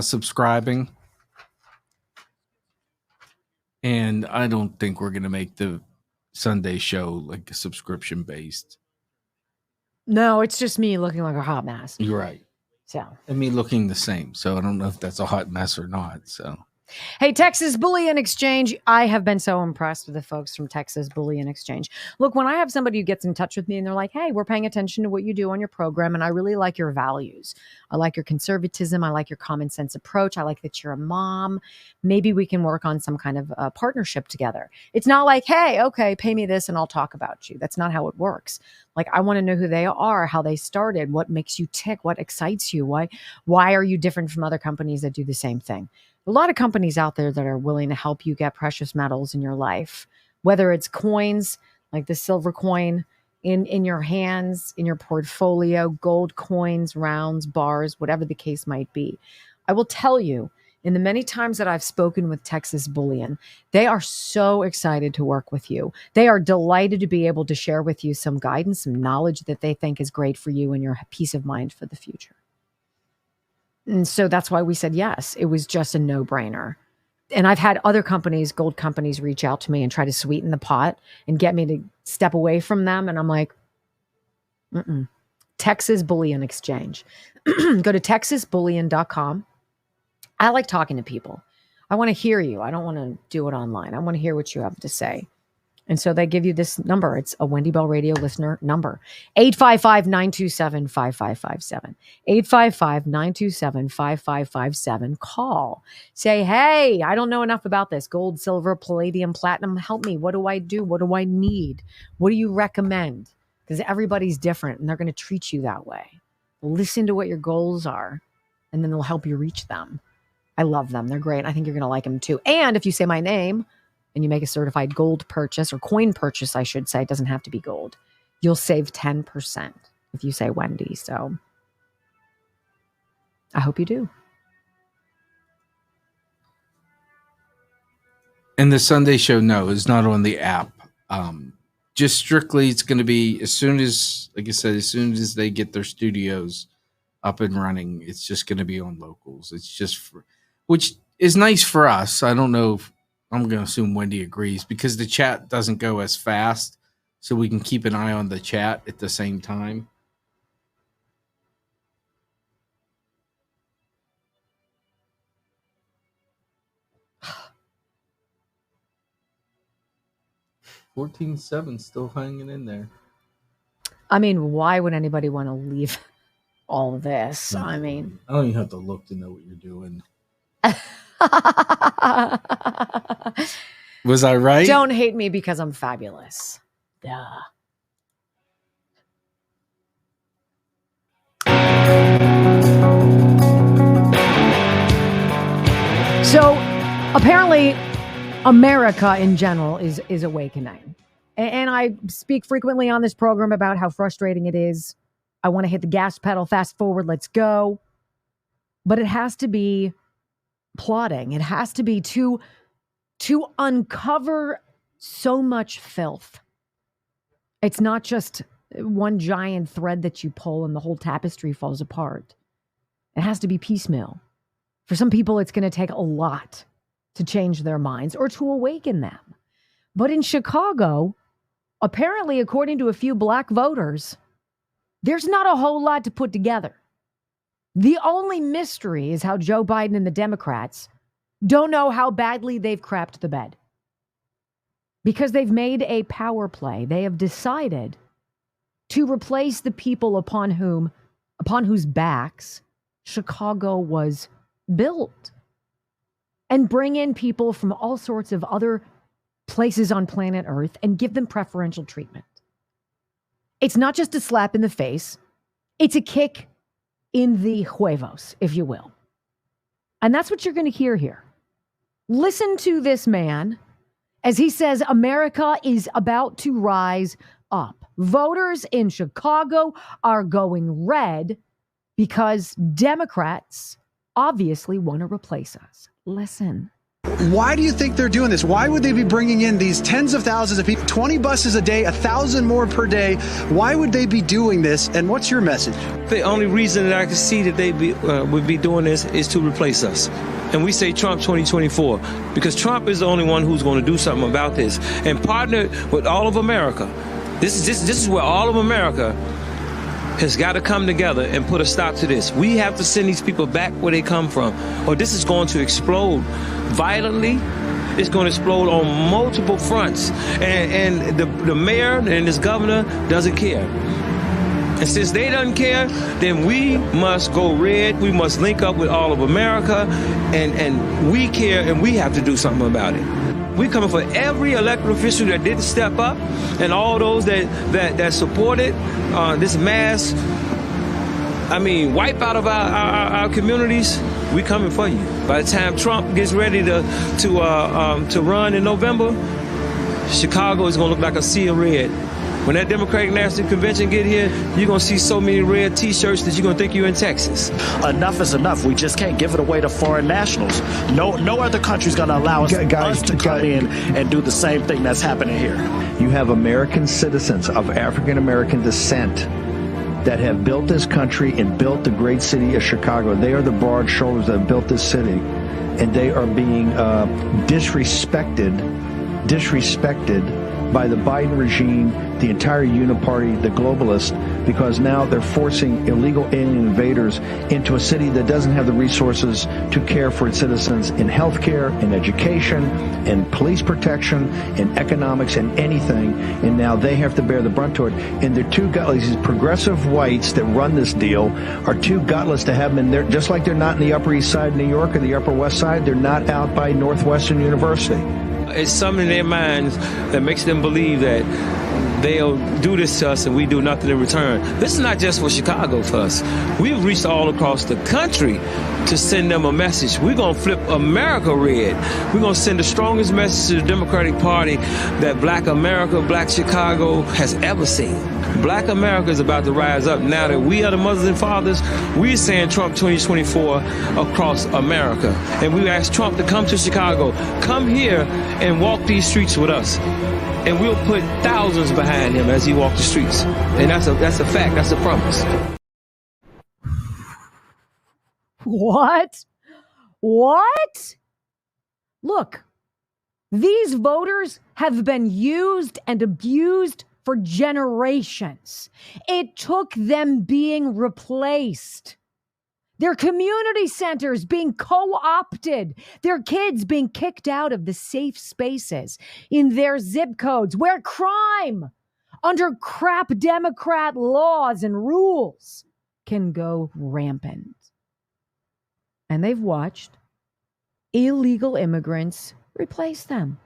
subscribing. And I don't think we're going to make the Sunday show like a subscription based. No, it's just me looking like a hot mess. You're right. So, and me looking the same. So I don't know if that's a hot mess or not. So, hey, Texas Bullion Exchange. I have been so impressed with the folks from Texas Bullion Exchange. Look, when I have somebody who gets in touch with me and they're like, hey, we're paying attention to what you do on your program, and I really like your values. I like your conservatism. I like your common sense approach. I like that you're a mom. Maybe we can work on some kind of partnership together. It's not like, hey, okay, pay me this and I'll talk about you. That's not how it works. Like, I want to know who they are, how they started, what makes you tick, what excites you, why are you different from other companies that do the same thing? A lot of companies out there that are willing to help you get precious metals in your life, whether it's coins like the silver coin in your hands, in your portfolio, gold coins, rounds, bars, whatever the case might be. I will tell you, in the many times that I've spoken with Texas Bullion, they are so excited to work with you. They are delighted to be able to share with you some guidance, some knowledge that they think is great for you and your peace of mind for the future. And so that's why we said yes. It was just a no-brainer. And I've had other companies, gold companies, reach out to me and try to sweeten the pot and get me to step away from them. And I'm like, Texas Bullion Exchange. Go to texasbullion.com. I like talking to people. I want to hear you. I don't want to do it online. I want to hear what you have to say. And so they give you this number. It's a Wendy Bell Radio listener number. 855-927-5557. 855-927-5557. Call. Say, hey, I don't know enough about this. Gold, silver, palladium, platinum. Help me. What do I do? What do I need? What do you recommend? Because everybody's different and they're going to treat you that way. Listen to what your goals are and then they'll help you reach them. I love them. They're great. I think you're going to like them too. And if you say my name and you make a certified gold purchase or coin purchase, I should say, it doesn't have to be gold, you'll save 10% if you say Wendy. So I hope you do. And the Sunday show, no, is not on the app. Just strictly, it's going to be as soon as, like I said, as soon as they get their studios up and running, it's just going to be on locals. It's just for, which is nice for us. I don't know if I'm going to assume Wendy agrees because the chat doesn't go as fast, so we can keep an eye on the chat at the same time. $14.7 still hanging in there. I mean, why would anybody want to leave all of this? No, I mean, I don't even have to look to know what you're doing. Was I right? Don't hate me because I'm fabulous. Duh. So apparently America in general is awakening. And I speak frequently on this program about how frustrating it is. I want to hit the gas pedal, fast forward, let's go. But it has to be plotting. It has to be to uncover so much filth. It's not just one giant thread that you pull and the whole tapestry falls apart. It has to be piecemeal. For some people, it's going to take a lot to change their minds or to awaken them. But in Chicago, apparently, according to a few black voters, there's not a whole lot to put together. The only mystery is how Joe Biden and the Democrats don't know how badly they've crapped the bed. Because they've made a power play. They have decided to replace the people upon whose backs Chicago was built and bring in people from all sorts of other places on planet Earth and give them preferential treatment. It's not just a slap in the face. It's a kick in the huevos, if you will. And that's what you're going to hear here. Listen to this man as he says America is about to rise up. Voters in Chicago are going red because Democrats obviously want to replace us. Listen. Why do you think they're doing this? Why would they be bringing in these tens of thousands of people, 20 buses a day, 1,000 more per day? Why would they be doing this? And what's your message? The only reason that I can see that they would be doing this is to replace us. And we say Trump 2024 because Trump is the only one who's going to do something about this and partner with all of America. This is where all of America has got to come together and put a stop to this. We have to send these people back where they come from, or this is going to explode violently. It's going to explode on multiple fronts. And the mayor and this governor doesn't care. And since they don't care, then we must go red. We must link up with all of America, and we care, and we have to do something about it. We're coming for every elected official that didn't step up and all those that supported this mass, wipe out of our communities. We're coming for you. By the time Trump gets ready to run in November, Chicago is going to look like a sea of red. When that Democratic National Convention get here, you're going to see so many red T-shirts that you're going to think you're in Texas. Enough is enough. We just can't give it away to foreign nationals. No other country's going to allow us to come in and do the same thing that's happening here. You have American citizens of African American descent that have built this country and built the great city of Chicago. They are the broad shoulders that have built this city, and they are being disrespected by the Biden regime, the entire uniparty, the globalists, because now they're forcing illegal alien invaders into a city that doesn't have the resources to care for its citizens in healthcare, in education, in police protection, in economics, and anything. And now they have to bear the brunt to it. And they're too gutless. These progressive whites that run this deal are too gutless to have them in there, just like they're not in the Upper East Side of New York or the Upper West Side. They're not out by Northwestern University. It's something in their minds that makes them believe that they'll do this to us and we do nothing in return. This is not just for Chicago for us. We've reached all across the country to send them a message. We're going to flip America red. We're going to send the strongest message to the Democratic Party that Black America, Black Chicago has ever seen. Black America is about to rise up. Now that we are the mothers and fathers, we're saying Trump 2024 across America. And we asked Trump to come to Chicago, come here and walk these streets with us. And we'll put thousands behind him as he walks the streets. And that's a fact. That's a promise. What? Look, these voters have been used and abused for generations. It took them being replaced. Their community centers being co-opted, their kids being kicked out of the safe spaces in their zip codes where crime under crap Democrat laws and rules can go rampant. And they've watched illegal immigrants replace them.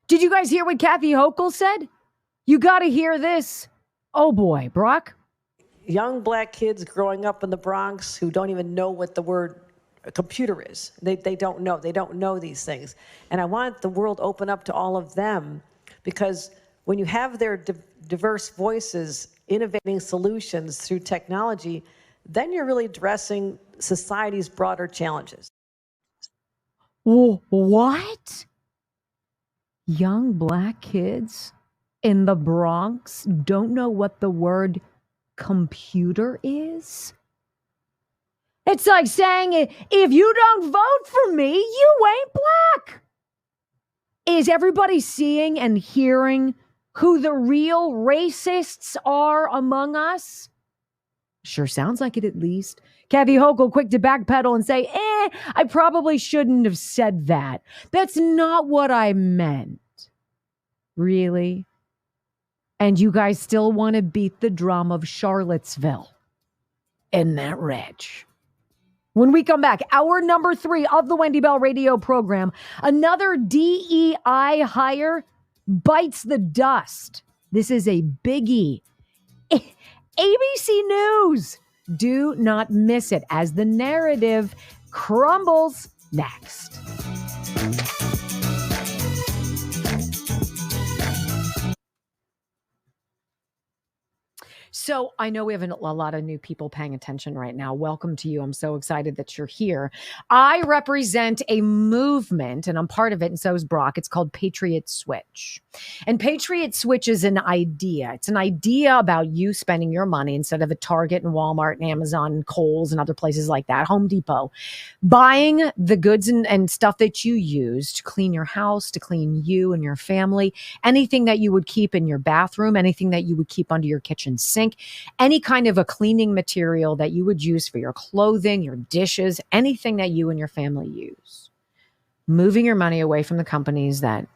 Did you guys hear what Kathy Hochul said? You got to hear this. Oh boy, Brock. Young Black kids growing up in the Bronx who don't even know what the word computer is. They don't know. They don't know these things. And I want the world open up to all of them, because when you have their diverse voices innovating solutions through technology, then you're really addressing society's broader challenges. What? Young Black kids in the Bronx don't know what the word computer is? It's like saying, if you don't vote for me, you ain't Black. Is everybody seeing and hearing who the real racists are among us? Sure sounds like it, at least. Kathy Hochul quick to backpedal and say, I probably shouldn't have said that. That's not what I meant. Really? And you guys still want to beat the drum of Charlottesville. Isn't that rich? When we come back, hour number 3 of the Wendy Bell radio program, another DEI hire bites the dust. This is a biggie. ABC News. Do not miss it as the narrative crumbles next. So I know we have a lot of new people paying attention right now. Welcome to you. I'm so excited that you're here. I represent a movement, and I'm part of it, and so is Brock. It's called Patriot Switch. And Patriot Switch is an idea. It's an idea about you spending your money instead of at Target and Walmart and Amazon and Kohl's and other places like that, Home Depot, buying the goods and stuff that you use to clean your house, to clean you and your family, anything that you would keep in your bathroom, anything that you would keep under your kitchen sink, any kind of a cleaning material that you would use for your clothing, your dishes, anything that you and your family use. Moving your money away from the companies that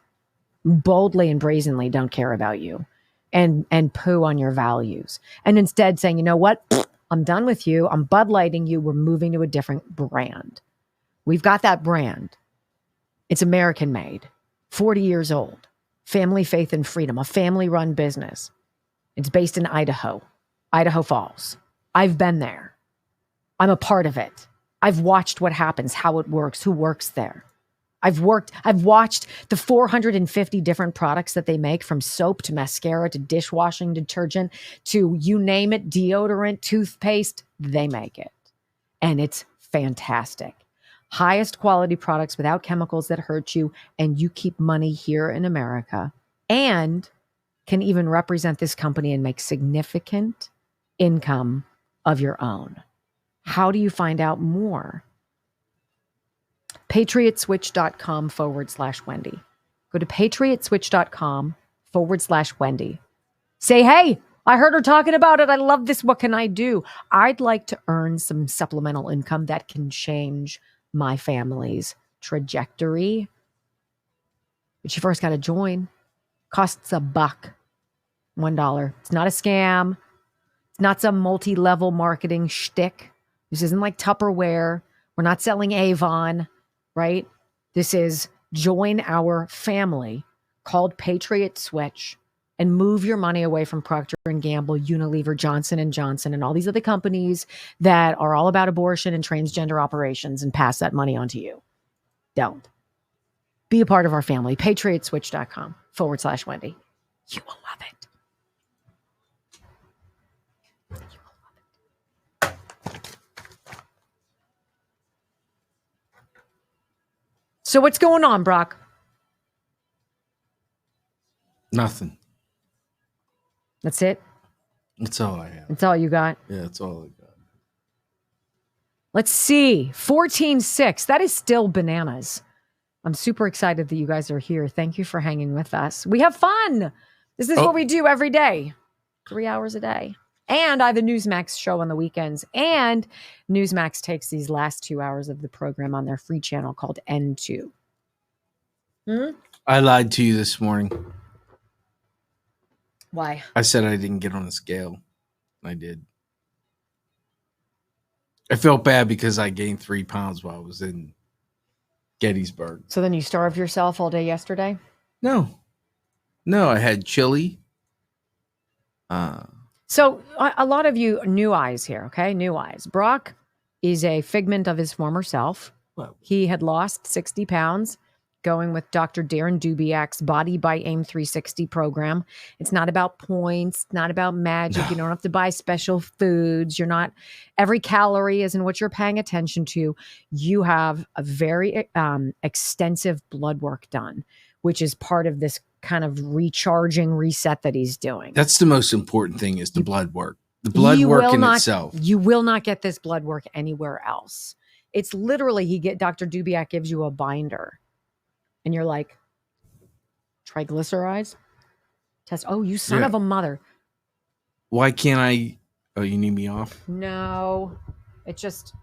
boldly and brazenly don't care about you and poo on your values. And instead saying, you know what? I'm done with you. I'm Bud Lighting you. We're moving to a different brand. We've got that brand. It's American made, 40 years old, family, faith, and freedom, a family run business. It's based in Idaho Falls. I've been there. I'm a part of it. I've watched what happens, how it works, who works there. I've watched the 450 different products that they make, from soap to mascara to dishwashing detergent to you name it, deodorant, toothpaste, they make it. And it's fantastic. Highest quality products without chemicals that hurt you, and you keep money here in America and can even represent this company and make significant income of your own. How do you find out more? patriotswitch.com/Wendy. Go to patriotswitch.com/Wendy. Say, hey, I heard her talking about it. I love this. What can I do? I'd like to earn some supplemental income that can change my family's trajectory. But you first got to join. Costs $1. $1. It's not a scam. It's not some multi-level marketing shtick. This isn't like Tupperware. We're not selling Avon, right? This is join our family called Patriot Switch and move your money away from Procter & Gamble, Unilever, Johnson & Johnson, and all these other companies that are all about abortion and transgender operations and pass that money on to you. Don't. Be a part of our family. patriotswitch.com/Wendy. You will love it. So what's going on, Brock? Nothing. That's it? That's all I have. That's all you got? Yeah, that's all I got. Let's see. 14.6. That is still bananas. I'm super excited that you guys are here. Thank you for hanging with us. We have fun. This is what we do every day. 3 hours a day. And I have a Newsmax show on the weekends. And Newsmax takes these last 2 hours of the program on their free channel called N2. I lied to you this morning. Why? I said I didn't get on the scale. I did. I felt bad because I gained 3 pounds while I was in Gettysburg. So then you starved yourself all day yesterday? No, I had chili. So a lot of you new eyes here, okay? New eyes. Brock is a figment of his former self. Well, he had lost 60 pounds going with Dr. Darren Dubiak's Body by Aim 360 program. It's not about points. It's not about magic. You don't have to buy special foods. Every calorie isn't what you're paying attention to. You have a very extensive blood work done, which is part of this kind of recharging reset that he's doing. That's the most important thing is the blood work. The blood work in itself. You will not get this blood work anywhere else. It's literally Dr. Dubiak gives you a binder. And you're like, triglycerides? Test. Oh, you son of a mother. Why can't I? Oh, you need me off? No. It just.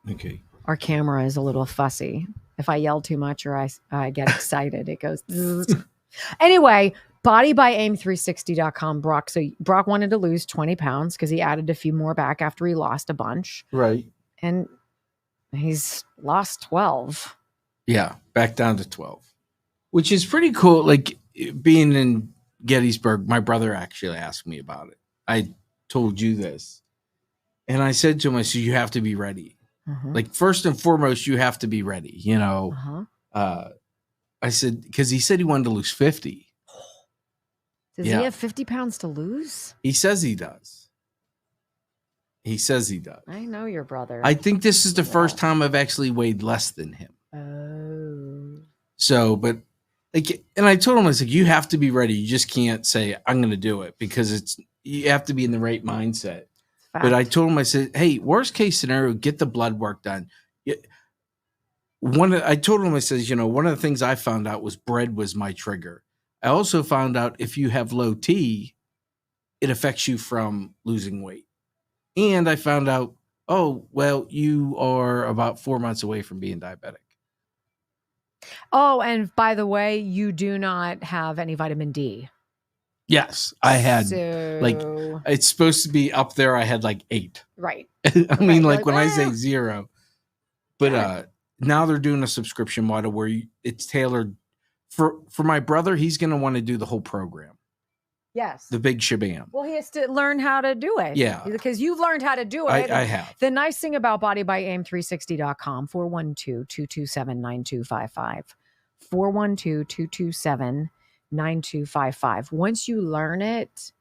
Okay. Our camera is a little fussy. If I yell too much or I get excited, it goes. Anyway, bodybyAim360.com, Brock. So Brock wanted to lose 20 pounds because he added a few more back after he lost a bunch. Right. And he's lost 12. Yeah, back down to 12, which is pretty cool. Like being in Gettysburg, my brother actually asked me about it. I told you this. And I said to him, I said, you have to be ready. Like first and foremost, you have to be ready. I said, because he said he wanted to lose 50. Does he have 50 pounds to lose? He says he does. I know your brother. I think this is the first time I've actually weighed less than him. Oh. So, but like, and I told him, I said, you have to be ready. You just can't say, I'm going to do it because you have to be in the right mindset. Fact. But I told him, I said, hey, worst case scenario, get the blood work done. I told him, I says, one of the things I found out was bread was my trigger. I also found out if you have low T, it affects you from losing weight. And I found out, you are about 4 months away from being diabetic. Oh, and by the way, you do not have any vitamin D. Yes, I had it's supposed to be up there. I had like 8. Right. I mean, like when I say 0, but now they're doing a subscription model where it's tailored for my brother. He's going to want to do the whole program. Yes. The big shabam. Well, he has to learn how to do it. Yeah. Because you've learned how to do it. I have. The nice thing about bodybyam360.com, 412-227-9255. 412-227-9255. Once you learn it,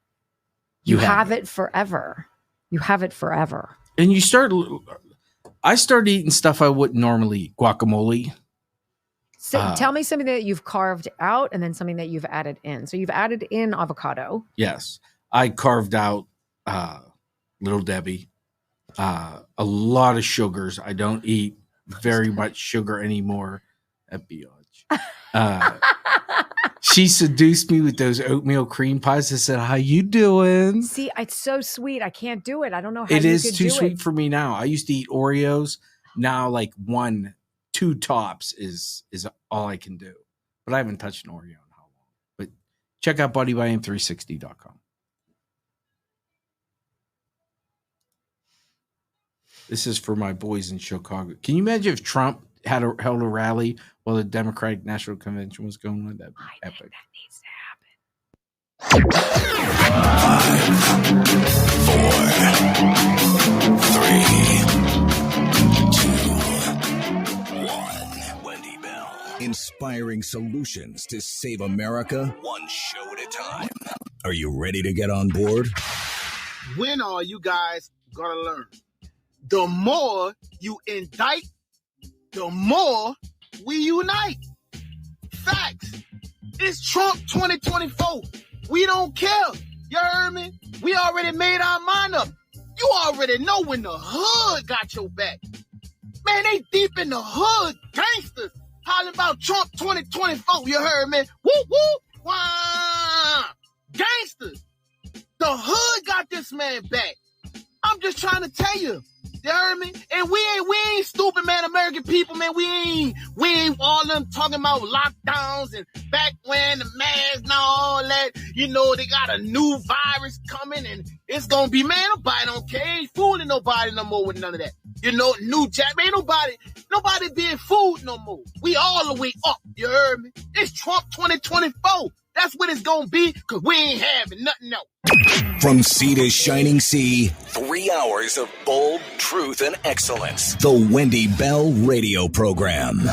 you have it forever. You have it forever. And I started eating stuff I wouldn't normally eat. Guacamole. So tell me something that you've carved out and then something that you've added in. So you've added in avocado. Yes. I carved out Little Debbie. A lot of sugars. I don't eat very much sugar anymore at Biatch. She seduced me with those oatmeal cream pies. I said, "How you doing?" See, it's so sweet. I can't do it. I don't know how It you is could too do sweet it. for me now. I used to eat Oreos. Now, like 2 tops is all I can do. But I haven't touched an Oreo in how long. But check out bodybyam360.com. This is for my boys in Chicago. Can you imagine if Trump held a rally while the Democratic National Convention was going on? That'd be epic. That needs to happen. 5, 4, 3, 2, 1. Wendy Bell. Inspiring solutions to save America, one show at a time. Are you ready to get on board? When are you guys gonna learn? The more you indict, the more we unite. Facts. It's Trump 2024. We don't care. You heard me? We already made our mind up. You already know when the hood got your back. Man, they deep in the hood. Gangsters hollering about Trump 2024. You heard me? Woo, woo, wah. Gangsters. The hood got this man back. I'm just trying to tell you. You heard me? And we ain't stupid, man. American people, man. We ain't all them talking about lockdowns and back when the masks and all that. You know, they got a new virus coming and it's gonna be, man, nobody don't care. Ain't fooling nobody no more with none of that. You know, new jack, man, nobody being fooled no more. We all the way up, you heard me? It's Trump 2024. That's what it's gonna be, cause we ain't having nothing else. From sea to shining sea, 3 hours of bold truth and excellence. The Wendy Bell Radio Program.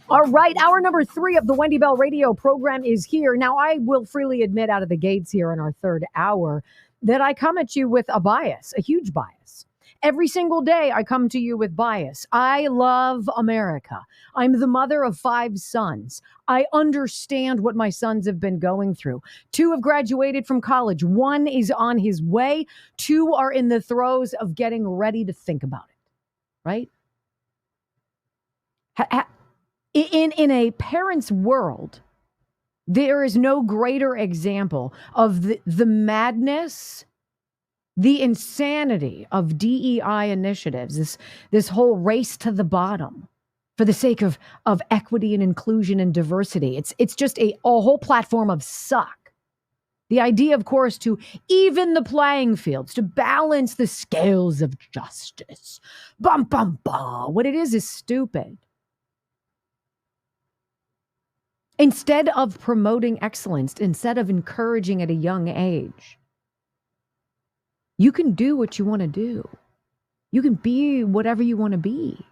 All right, hour number 3 of the Wendy Bell Radio Program is here. Now, I will freely admit out of the gates here in our third hour that I come at you with a bias, a huge bias. Every single day I come to you with bias. I love America. I'm the mother of 5 sons. I understand what my sons have been going through. 2 have graduated from college. 1 is on his way. 2 are in the throes of getting ready to think about it, right? In a parent's world, there is no greater example of the madness, the insanity of DEI initiatives, this whole race to the bottom for the sake of equity and inclusion and diversity. It's just a whole platform of suck. The idea, of course, to even the playing fields, to balance the scales of justice. Bum, bum, bum. What it is stupid. Instead of promoting excellence, instead of encouraging at a young age, you can do what you want to do. You can be whatever you want to be.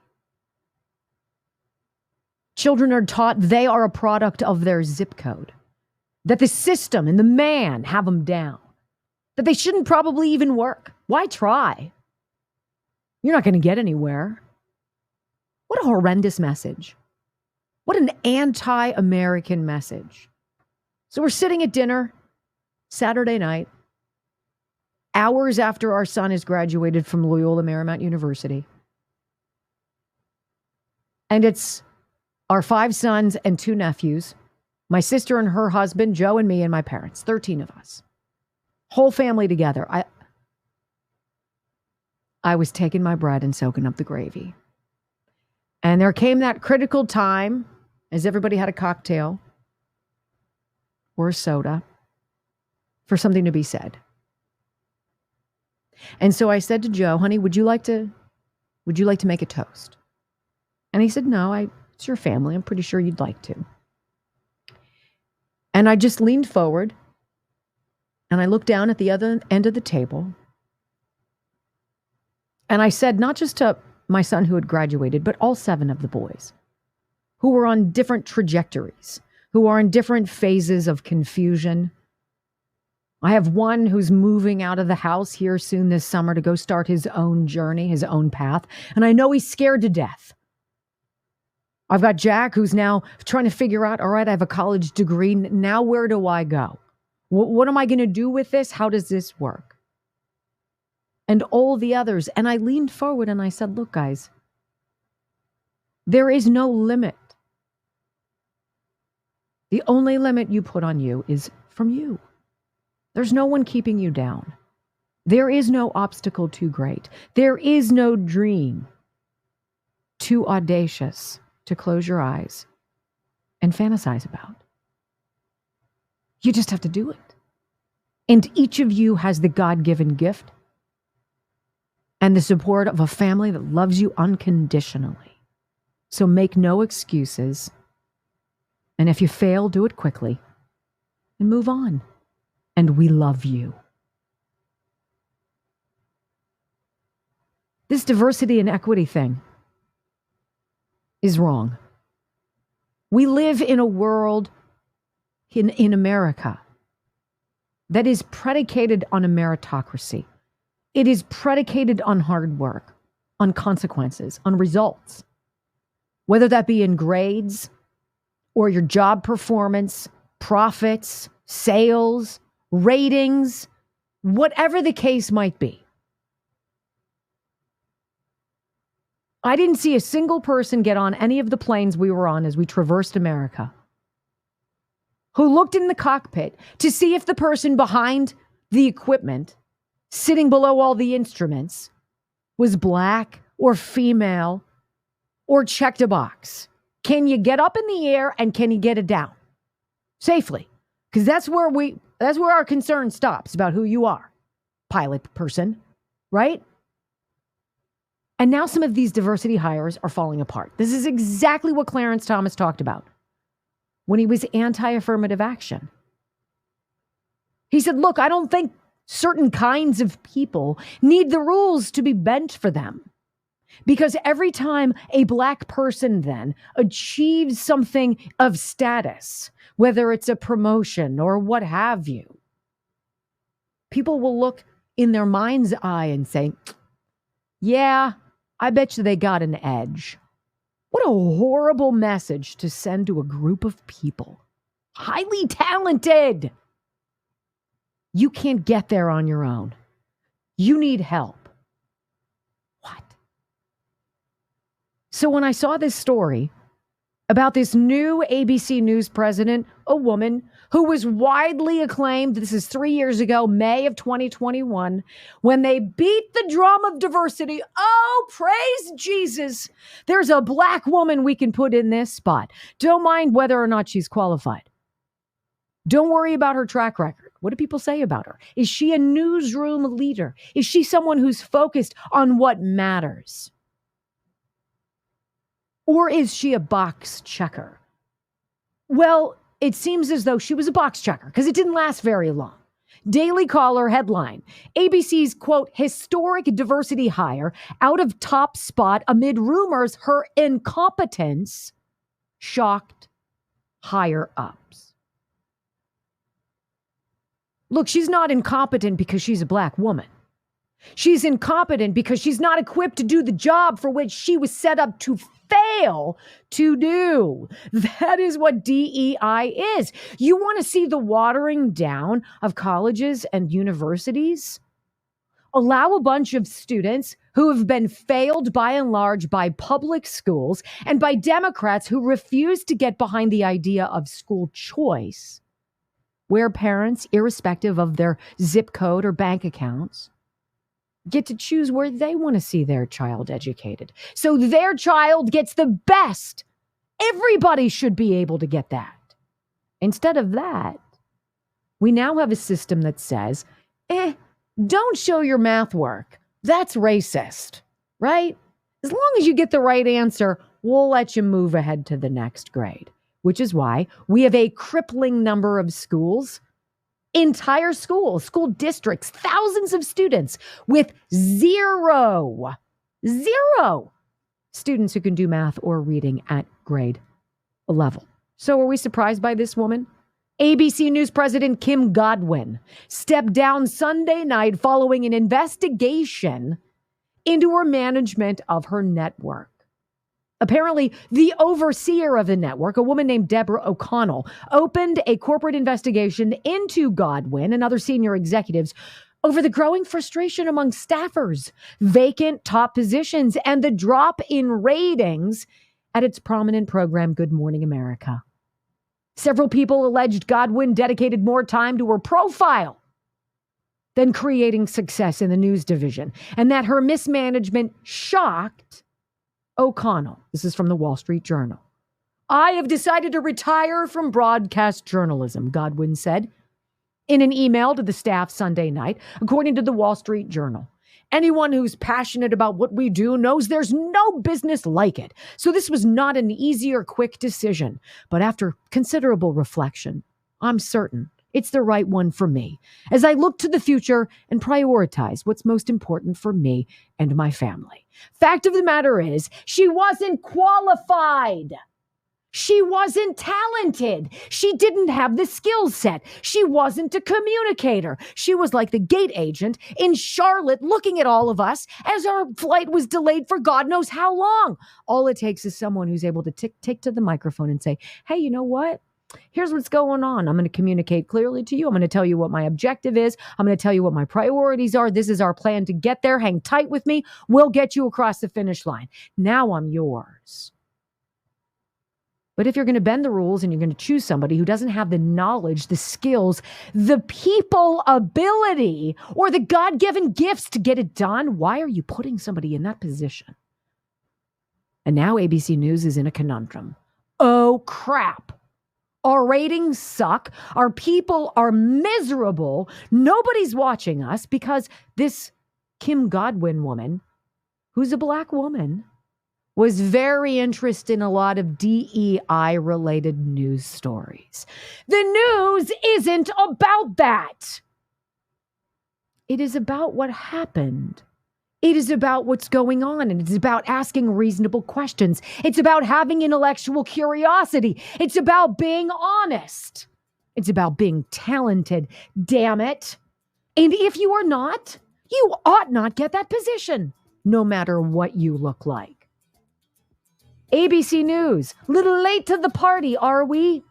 Children are taught they are a product of their zip code, that the system and the man have them down, that they shouldn't probably even work. Why try? You're not going to get anywhere. What a horrendous message. What an anti-American message. So we're sitting at dinner Saturday night, hours after our son has graduated from Loyola Marymount University. And it's our 5 sons and 2 nephews, my sister and her husband, Joe and me and my parents, 13 of us. Whole family together. I was taking my bread and soaking up the gravy. And there came that critical time as everybody had a cocktail or a soda for something to be said. And so I said to Joe, honey, would you like to make a toast? And he said, no, it's your family. I'm pretty sure you'd like to. And I just leaned forward and I looked down at the other end of the table. And I said, not just to my son who had graduated, but all 7 of the boys who were on different trajectories, who are in different phases of confusion. I have one who's moving out of the house here soon this summer to go start his own journey, his own path. And I know he's scared to death. I've got Jack who's now trying to figure out, all right, I have a college degree. Now where do I go? What am I going to do with this? How does this work? And all the others. And I leaned forward and I said, look, guys, there is no limit. The only limit you put on you is from you. There's no one keeping you down. There is no obstacle too great. There is no dream too audacious to close your eyes and fantasize about. You just have to do it. And each of you has the God-given gift and the support of a family that loves you unconditionally. So make no excuses. And if you fail, do it quickly and move on. And we love you. This diversity and equity thing is wrong. We live in a world in America that is predicated on a meritocracy. It is predicated on hard work, on consequences, on results, whether that be in grades or your job performance, profits, sales, ratings, whatever the case might be. I didn't see a single person get on any of the planes we were on as we traversed America who looked in the cockpit to see if the person behind the equipment, sitting below all the instruments, was black or female or checked a box. Can you get up in the air and can you get it down safely? Because that's where our concern stops about who you are, pilot person, right? And now some of these diversity hires are falling apart. This is exactly what Clarence Thomas talked about when he was anti-affirmative action. He said, look, I don't think certain kinds of people need the rules to be bent for them. Because every time a black person then achieves something of status, whether it's a promotion or what have you, people will look in their mind's eye and say, yeah, I bet you they got an edge. What a horrible message to send to a group of people. Highly talented. You can't get there on your own. You need help. What? So when I saw this story about this new ABC News president, a woman who was widely acclaimed, this is 3 years ago, May of 2021, when they beat the drum of diversity. Oh, praise Jesus. There's a black woman we can put in this spot. Don't mind whether or not she's qualified. Don't worry about her track record. What do people say about her? Is she a newsroom leader? Is she someone who's focused on what matters? Or is she a box checker? Well, it seems as though she was a box checker because it didn't last very long. Daily Caller headline, ABC's, quote, historic diversity hire out of top spot amid rumors her incompetence shocked higher ups. Look, she's not incompetent because she's a black woman. She's incompetent because she's not equipped to do the job for which she was set up to fail to do. That is what DEI is. You want to see the watering down of colleges and universities? Allow a bunch of students who have been failed by and large by public schools and by Democrats who refuse to get behind the idea of school choice, where parents, irrespective of their zip code or bank accounts, get to choose where they want to see their child educated. So their child gets the best. Everybody should be able to get that. Instead of that, we now have a system that says, don't show your math work. That's racist, right? As long as you get the right answer, we'll let you move ahead to the next grade, which is why we have a crippling number of schools, entire schools, school districts, thousands of students with zero students who can do math or reading at grade level. So are we surprised by this woman? ABC News President Kim Godwin stepped down Sunday night following an investigation into her management of her network. Apparently, the overseer of the network, a woman named Deborah O'Connell, opened a corporate investigation into Godwin and other senior executives over the growing frustration among staffers, vacant top positions, and the drop in ratings at its prominent program, Good Morning America. Several people alleged Godwin dedicated more time to her profile than creating success in the news division, and that her mismanagement shocked O'Connell. This is from the Wall Street Journal. I have decided to retire from broadcast journalism, Godwin said in an email to the staff Sunday night, according to the Wall Street Journal. Anyone who's passionate about what we do knows there's no business like it. So this was not an easy or quick decision. But after considerable reflection, I'm certain it's the right one for me as I look to the future and prioritize what's most important for me and my family. Fact of the matter is, she wasn't qualified. She wasn't talented. She didn't have the skill set. She wasn't a communicator. She was like the gate agent in Charlotte looking at all of us as our flight was delayed for God knows how long. All it takes is someone who's able to take to the microphone and say, hey, you know what? Here's what's going on. I'm going to communicate clearly to you. I'm going to tell you what my objective is. I'm going to tell you what my priorities are. This is our plan to get there. Hang tight with me. We'll get you across the finish line. Now I'm yours. But if you're going to bend the rules and you're going to choose somebody who doesn't have the knowledge, the skills, the people ability, or the God-given gifts to get it done, why are you putting somebody in that position? And now ABC News is in a conundrum. Oh, crap. Our ratings suck. Our people are miserable. Nobody's watching us because this Kim Godwin woman, who's a black woman, was very interested in a lot of DEI-related news stories. The news isn't about that. It is about what happened. It is about what's going on, and it's about asking reasonable questions. It's about having intellectual curiosity. It's about being honest. It's about being talented, damn it. And if you are not, you ought not get that position, no matter what you look like. ABC News, little late to the party, are we?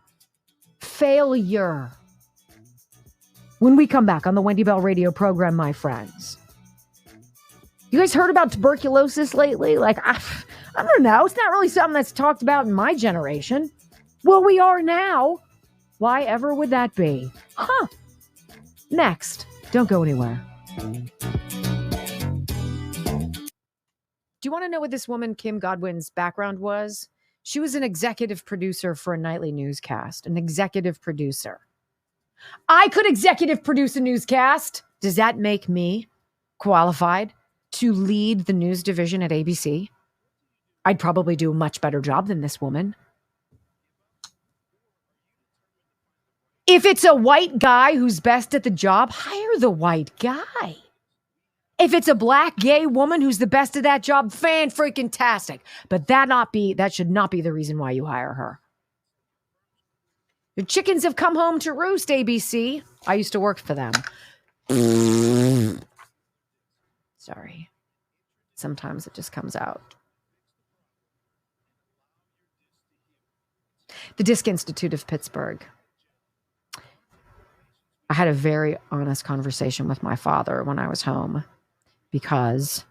Failure. When we come back on the Wendy Bell radio program, my friends. You guys heard about tuberculosis lately? I don't know. It's not really something that's talked about in my generation. Well, we are now. Why ever would that be? Huh. Next. Don't go anywhere. Do you want to know what this woman, Kim Godwin's background was? She was an executive producer for a nightly newscast. An executive producer. I could executive produce a newscast. Does that make me qualified to lead the news division at ABC? I'd probably do a much better job than this woman. If it's a white guy who's best at the job, hire the white guy. If it's a black gay woman who's the best at that job, fan-freaking-tastic. But that should not be the reason why you hire her. The chickens have come home to roost, ABC. I used to work for them. Sorry. Sometimes it just comes out. The Disc Institute of Pittsburgh. I had a very honest conversation with my father when I was home because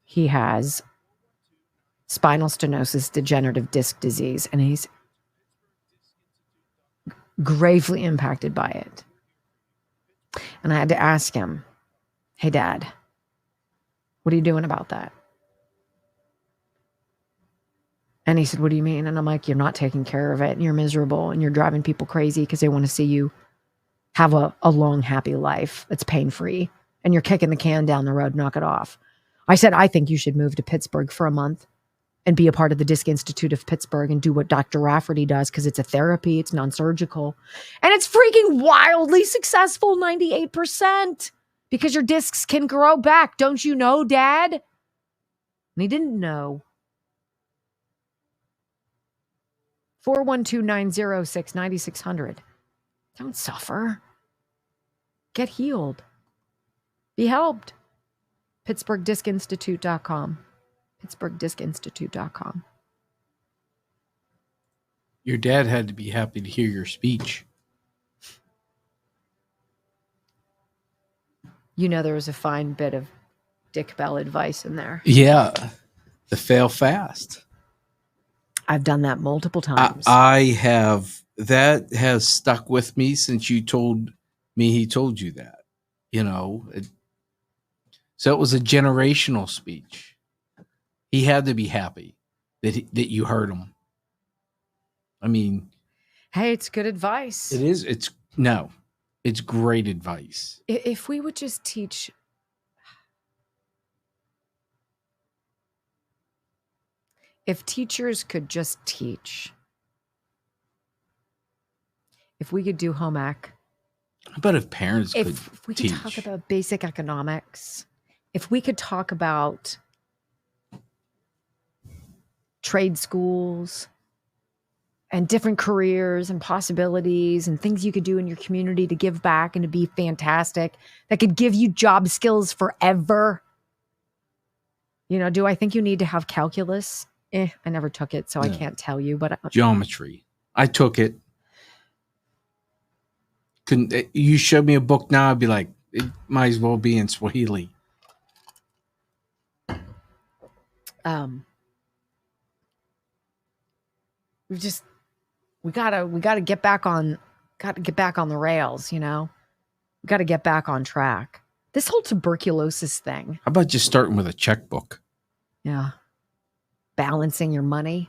he has spinal stenosis, degenerative disc disease, and he's gravely impacted by it. And I had to ask him, hey, Dad, what are you doing about that? And he said, what do you mean? And I'm like, you're not taking care of it, and you're miserable, and you're driving people crazy because they want to see you have a long, happy life that's pain-free, and you're kicking the can down the road, knock it off. I said, I think you should move to Pittsburgh for a month and be a part of the Disc Institute of Pittsburgh and do what Dr. Rafferty does, because it's a therapy, it's non-surgical, and it's freaking wildly successful, 98%, because your discs can grow back. Don't you know, Dad? And he didn't know. 412-906-9600. Don't suffer. Get healed. Be helped. PittsburghDiscInstitute.com. PittsburghDiscInstitute.com. Your dad had to be happy to hear your speech. You know, there was a fine bit of Dick Bell advice in there. Yeah. The fail fast. I've done that multiple times. I have. That has stuck with me since you told me he told you that. So it was a generational speech. He had to be happy that you heard him. I mean, hey, it's good advice. It is. It's great advice. If we would just teach. If teachers could just teach. If we could do home ec. How about if parents could If we could teach? talk about basic economics. If we could talk about trade schools and different careers and possibilities and things you could do in your community to give back and to be fantastic, that could give you job skills forever. Do I think you need to have calculus? I never took it, so no. I can't tell you. But geometry, I took it. You showed me a book now, I'd be like, it might as well be in Swahili. We gotta get back on the rails, We gotta get back on track. This whole tuberculosis thing. How about just starting with a checkbook? Yeah. Balancing your money.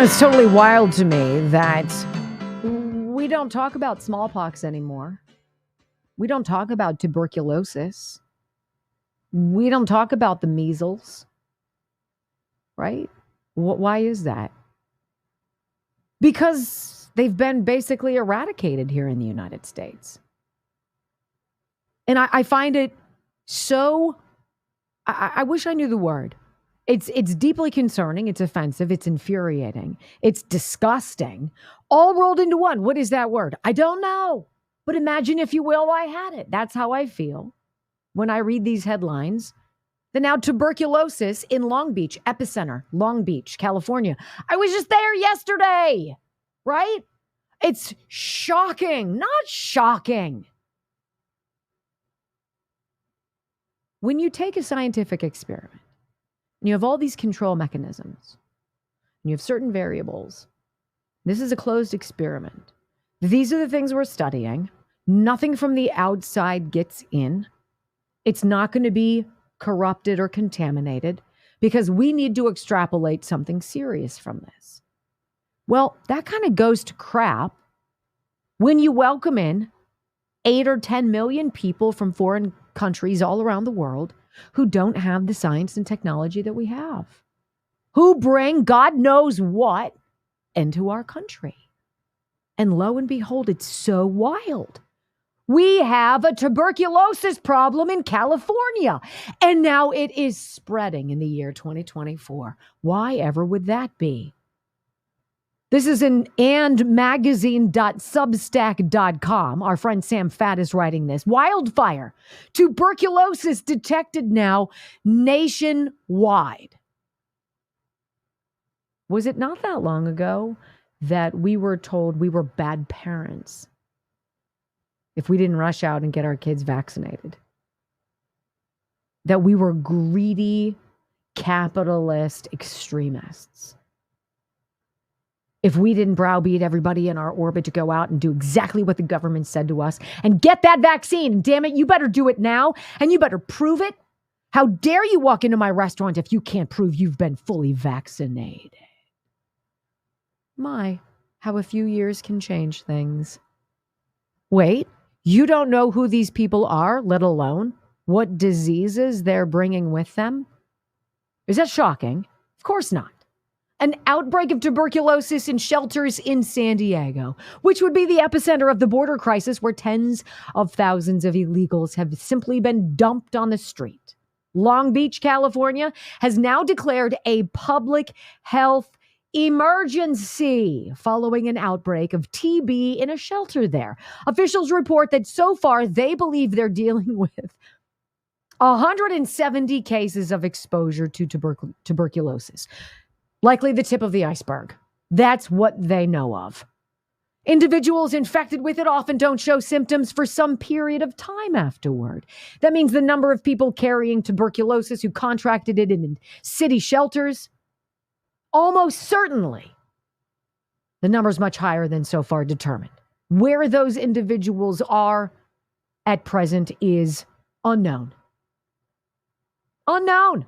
It's totally wild to me that we don't talk about smallpox anymore. We don't talk about tuberculosis. We don't talk about the measles. Right? Why is that? Because they've been basically eradicated here in the United States. And I find it so... I wish I knew the word. It's deeply concerning. It's offensive. It's infuriating. It's disgusting. All rolled into one. What is that word? I don't know. But imagine, if you will, I had it. That's how I feel when I read these headlines. Then now tuberculosis in Long Beach, epicenter, Long Beach, California. I was just there yesterday, right? It's shocking, not shocking. When you take a scientific experiment, and you have all these control mechanisms, and you have certain variables. This is a closed experiment. These are the things we're studying. Nothing from the outside gets in. It's not going to be corrupted or contaminated, because we need to extrapolate something serious from this. Well, that kind of goes to crap when you welcome in 8 or 10 million people from foreign countries all around the world who don't have the science and technology that we have, who bring God knows what into our country. And lo and behold, it's so wild. We have a tuberculosis problem in California, and now it is spreading in the year 2024. Why ever would that be? This is in andmagazine.substack.com. Our friend Sam Fatt is writing this. Wildfire. Tuberculosis detected now nationwide. Was it not that long ago that we were told we were bad parents if we didn't rush out and get our kids vaccinated? That we were greedy, capitalist extremists. If we didn't browbeat everybody in our orbit to go out and do exactly what the government said to us and get that vaccine, and damn it, you better do it now and you better prove it. How dare you walk into my restaurant if you can't prove you've been fully vaccinated? My, how a few years can change things. Wait, you don't know who these people are, let alone what diseases they're bringing with them? Is that shocking? Of course not. An outbreak of tuberculosis in shelters in San Diego, which would be the epicenter of the border crisis where tens of thousands of illegals have simply been dumped on the street. Long Beach, California, has now declared a public health emergency following an outbreak of TB in a shelter there. Officials report that so far they believe they're dealing with 170 cases of exposure to tuberculosis. Likely the tip of the iceberg. That's what they know of. Individuals infected with it often don't show symptoms for some period of time afterward. That means the number of people carrying tuberculosis who contracted it in city shelters, almost certainly the number is much higher than so far determined. Where those individuals are at present is unknown. Unknown.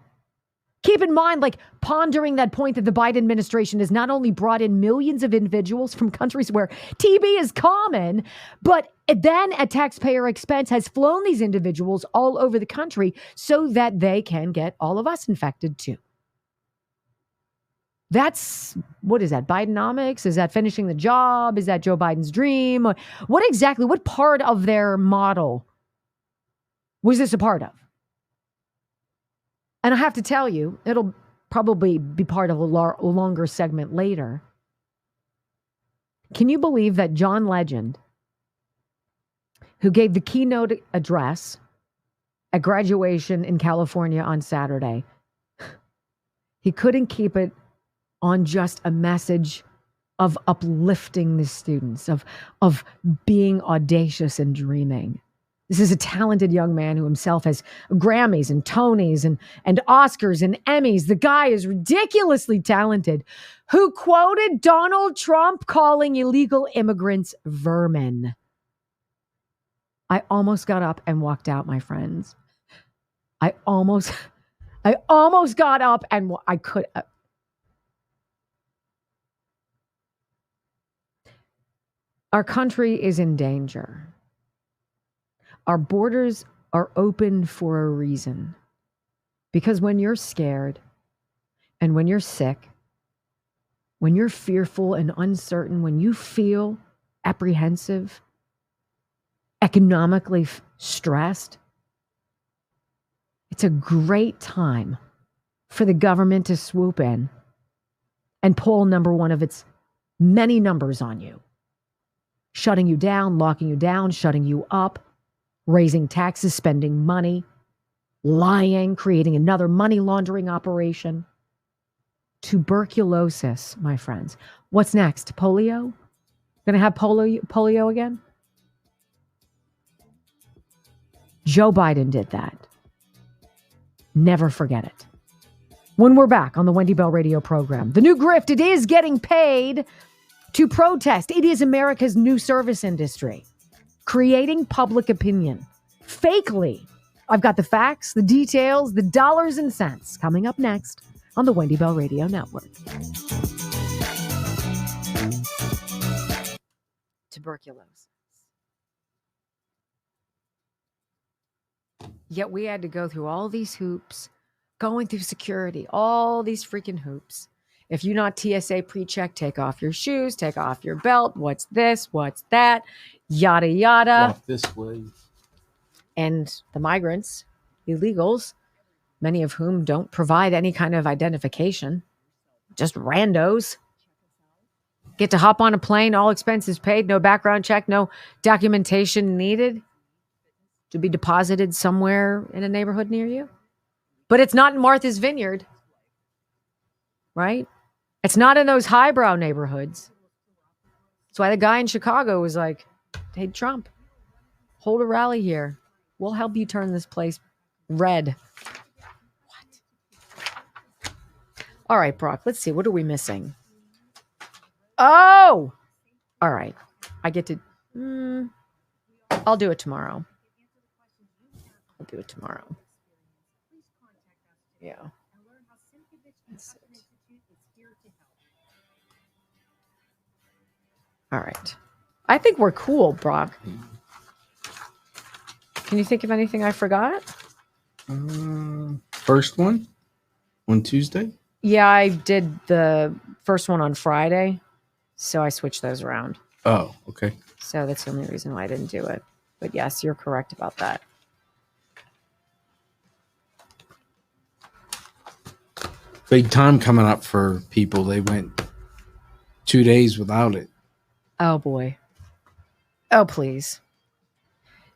Keep in mind, pondering that point that the Biden administration has not only brought in millions of individuals from countries where TB is common, but then at taxpayer expense has flown these individuals all over the country so that they can get all of us infected too. That's, what is that, Bidenomics? Is that finishing the job? Is that Joe Biden's dream? What part of their model was this a part of? And I have to tell you, it'll probably be part of a longer segment later. Can you believe that John Legend, who gave the keynote address at graduation in California on Saturday, he couldn't keep it on just a message of uplifting the students, of being audacious and dreaming. This is a talented young man who himself has Grammys and Tonys and Oscars and Emmys. The guy is ridiculously talented, who quoted Donald Trump calling illegal immigrants vermin. I almost got up and walked out, my friends. I almost got up and I could. Our country is in danger. Our borders are open for a reason. Because when you're scared and when you're sick, when you're fearful and uncertain, when you feel apprehensive, economically stressed, it's a great time for the government to swoop in and pull number one of its many numbers on you. Shutting you down, locking you down, shutting you up, raising taxes, spending money, lying, creating another money laundering operation. Tuberculosis, my friends. What's next? Polio? Gonna have polio again? Joe Biden did that. Never forget it. When we're back on the Wendy Bell radio program, the new grift, it is getting paid to protest. It is America's new service industry. Creating public opinion. Fakely. I've got the facts, the details, the dollars and cents coming up next on the Wendy Bell Radio Network. Tuberculosis. Yet we had to go through all these hoops, going through security, all these freaking hoops. If you're not TSA pre-check, take off your shoes, take off your belt. What's this? What's that? Yada, yada. Walk this way. And the migrants, illegals, many of whom don't provide any kind of identification, just randos, get to hop on a plane, all expenses paid, no background check, no documentation needed to be deposited somewhere in a neighborhood near you. But it's not in Martha's Vineyard, right? It's not in those highbrow neighborhoods. That's why the guy in Chicago was like, hey, Trump, hold a rally here. We'll help you turn this place red. What? All right, Brock, let's see. What are we missing? Oh, all right. I get to, I'll do it tomorrow. Yeah. All right. I think we're cool, Brock. Can you think of anything I forgot? First one on Tuesday? Yeah, I did the first one on Friday, so I switched those around. Oh, okay. So that's the only reason why I didn't do it. But yes, you're correct about that. Big time coming up for people. They went 2 days without it. Oh, boy. Oh, please.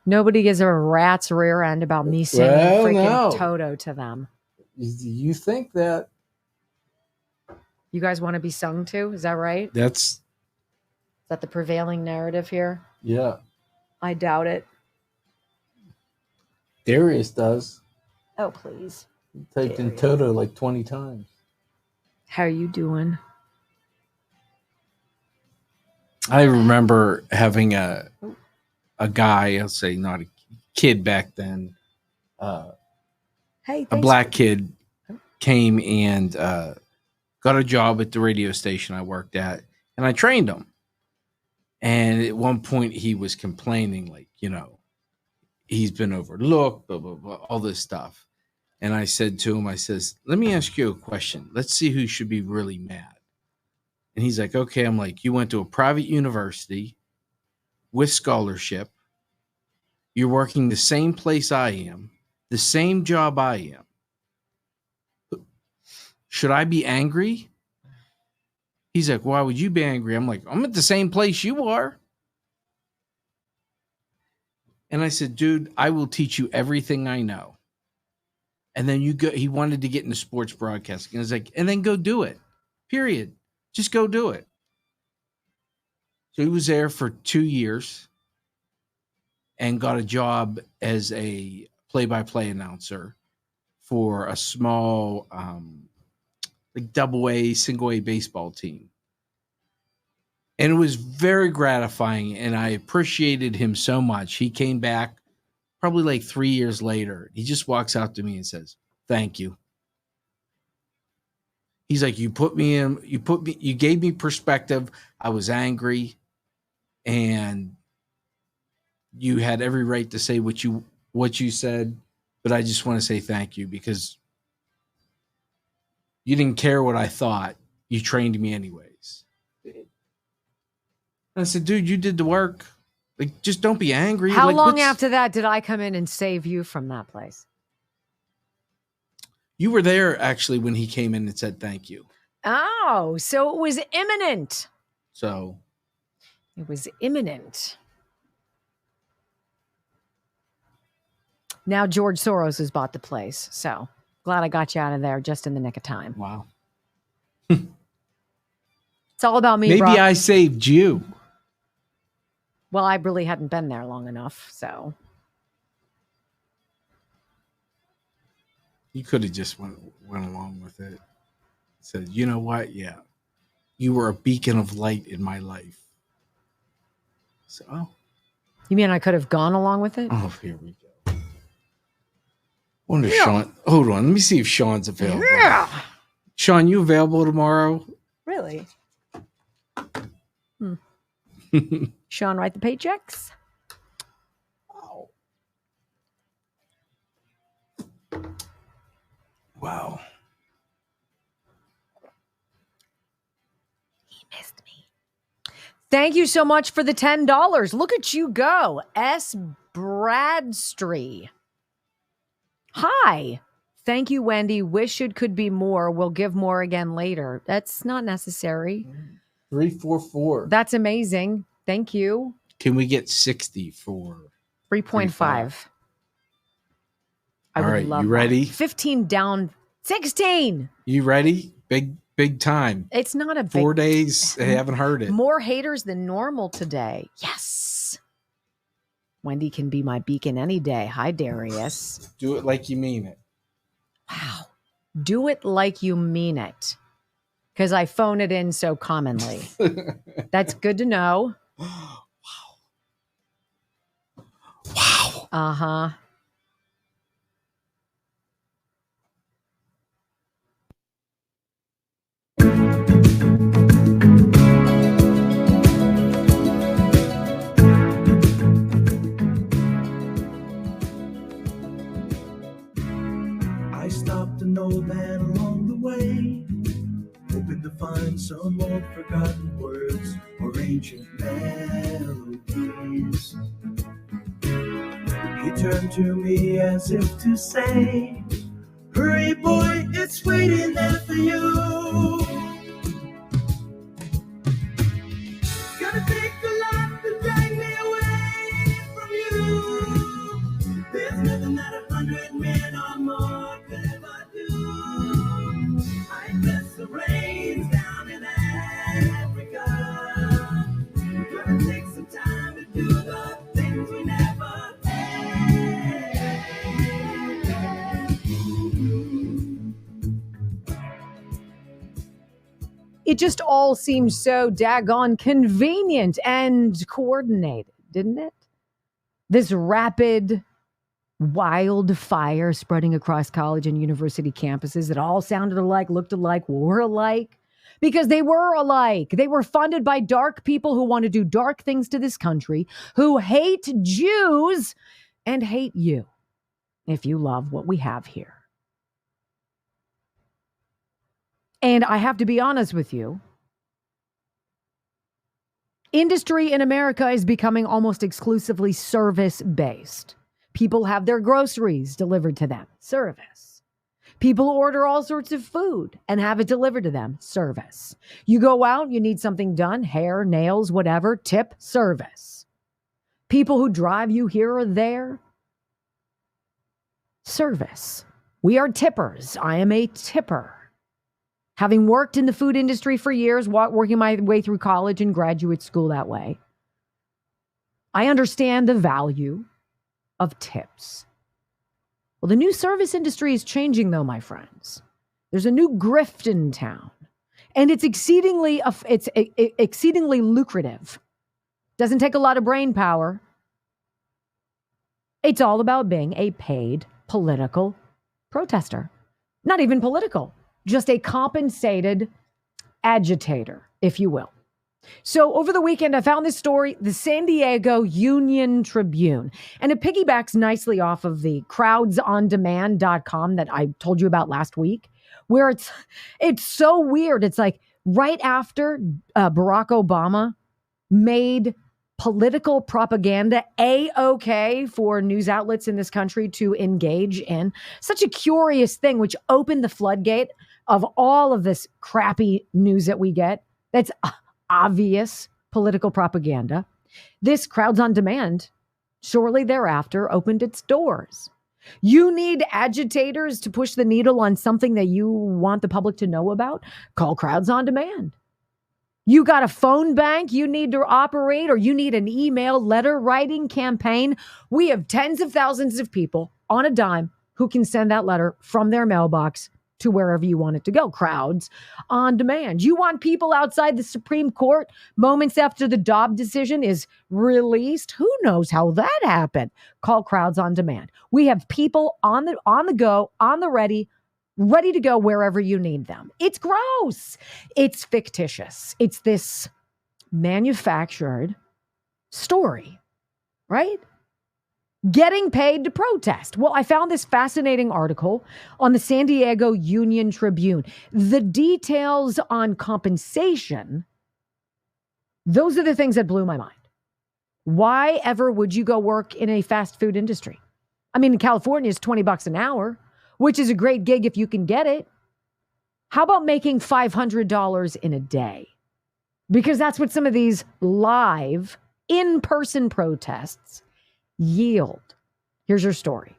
Nobody gives a rat's rear end about me singing freaking Toto to them. You think that? You guys want to be sung to? Is that right? Is that the prevailing narrative here? Yeah. I doubt it. Darius does. Oh, please. He typed in Toto like 20 times. How are you doing? I remember having a guy, I'll say not a kid back then, a black kid came and got a job at the radio station I worked at, and I trained him. And at one point he was complaining, like, he's been overlooked, blah, blah, blah, all this stuff. And I said to him, I says, let me ask you a question. Let's see who should be really mad. And he's like, okay. I'm like, you went to a private university with scholarship. You're working the same place I am, the same job I am. Should I be angry? He's like, why would you be angry? I'm like, I'm at the same place you are. And I said, dude, I will teach you everything I know. And then he wanted to get into sports broadcasting. And I was like, and then go do it. Period. Just go do it. So he was there for 2 years and got a job as a play-by-play announcer for a small, like double-A, single-A baseball team. And it was very gratifying, and I appreciated him so much. He came back probably like 3 years later. He just walks out to me and says, thank you. He's like, you gave me perspective. I was angry, and you had every right to say what you said, but I just want to say thank you because you didn't care what I thought. You trained me anyways. And I said, dude, you did the work. Like, just don't be angry. How long after that did I come in and save you from that place? You were there, actually, when he came in and said thank you. Oh, so it was imminent. So. It was imminent. Now George Soros has bought the place. So glad I got you out of there just in the nick of time. Wow. It's all about me, Maybe Brock. I saved you. Well, I really hadn't been there long enough, so. You could have just went along with it. Said, you know what? Yeah. You were a beacon of light in my life. So, You mean I could have gone along with it? Oh, here we go. Wonder Sean. Hold on. Let me see if Sean's available. Yeah. Sean, you available tomorrow? Really? Sean, write the paychecks. Wow. He missed me. Thank you so much for the $10. Look at you go. S. Bradstreet. Hi. Thank you, Wendy. Wish it could be more. We'll give more again later. That's not necessary. 344. That's amazing. Thank you. Can we get 60 for 3.5? All right, you ready? 15 down, 16. You ready? Big time. It's not a big 4 days. They haven't heard it. More haters than normal today. Yes. Wendy can be my beacon any day. Hi, Darius. Do it like you mean it. Wow. Do it like you mean it. because I phone it in so commonly. That's good to know. Wow. Uh-huh. I stopped an old man along the way, hoping to find some old forgotten words or ancient melodies. He turned to me as if to say, hurry boy, it's waiting there for you. Gotta take a lot to drag me away from you. There's nothing that 100 men or more could ever do. I miss the rains down in Africa. Gotta take some time to do the things we never had. It just all seemed so daggone convenient and coordinated, didn't it? This rapid wildfire spreading across college and university campuses that all sounded alike, looked alike, were alike, because they were alike. They were funded by dark people who want to do dark things to this country, who hate Jews and hate you if you love what we have here. And I have to be honest with you, industry in America is becoming almost exclusively service-based. People have their groceries delivered to them. Service. People order all sorts of food and have it delivered to them. Service. You go out, you need something done, hair, nails, whatever, tip, service. People who drive you here or there, service. We are tippers. I am a tipper. Having worked in the food industry for years, working my way through college and graduate school that way, I understand the value of tips. Well, the new service industry is changing, though, my friends. There's a new grift in town, and it's exceedingly lucrative. Doesn't take a lot of brain power. It's all about being a paid political protester. Not even political. Just a compensated agitator, if you will. So over the weekend, I found this story, the San Diego Union Tribune, and it piggybacks nicely off of the crowdsondemand.com that I told you about last week, where it's so weird. It's like right after Barack Obama made political propaganda A-okay for news outlets in this country to engage in. Such a curious thing, which opened the floodgate of all of this crappy news that we get. That's obvious political propaganda. This Crowds on Demand, shortly thereafter, opened its doors. You need agitators to push the needle on something that you want the public to know about? Call Crowds on Demand. You got a phone bank you need to operate, or you need an email letter writing campaign? We have tens of thousands of people on a dime who can send that letter from their mailbox to wherever you want it to go. Crowds on Demand. You want people outside the Supreme Court moments after the Dobbs decision is released? Who knows how that happened? Call Crowds on Demand. We have people on the go, on the ready to go wherever you need them. It's gross. It's fictitious. It's this manufactured story, right? Getting paid to protest. Well, I found this fascinating article on the San Diego Union Tribune. The details on compensation, those are the things that blew my mind. Why ever would you go work in a fast food industry? I mean, in California, it's $20 an hour, which is a great gig if you can get it. How about making $500 in a day? Because that's what some of these live, in-person protests yield. Here's your story.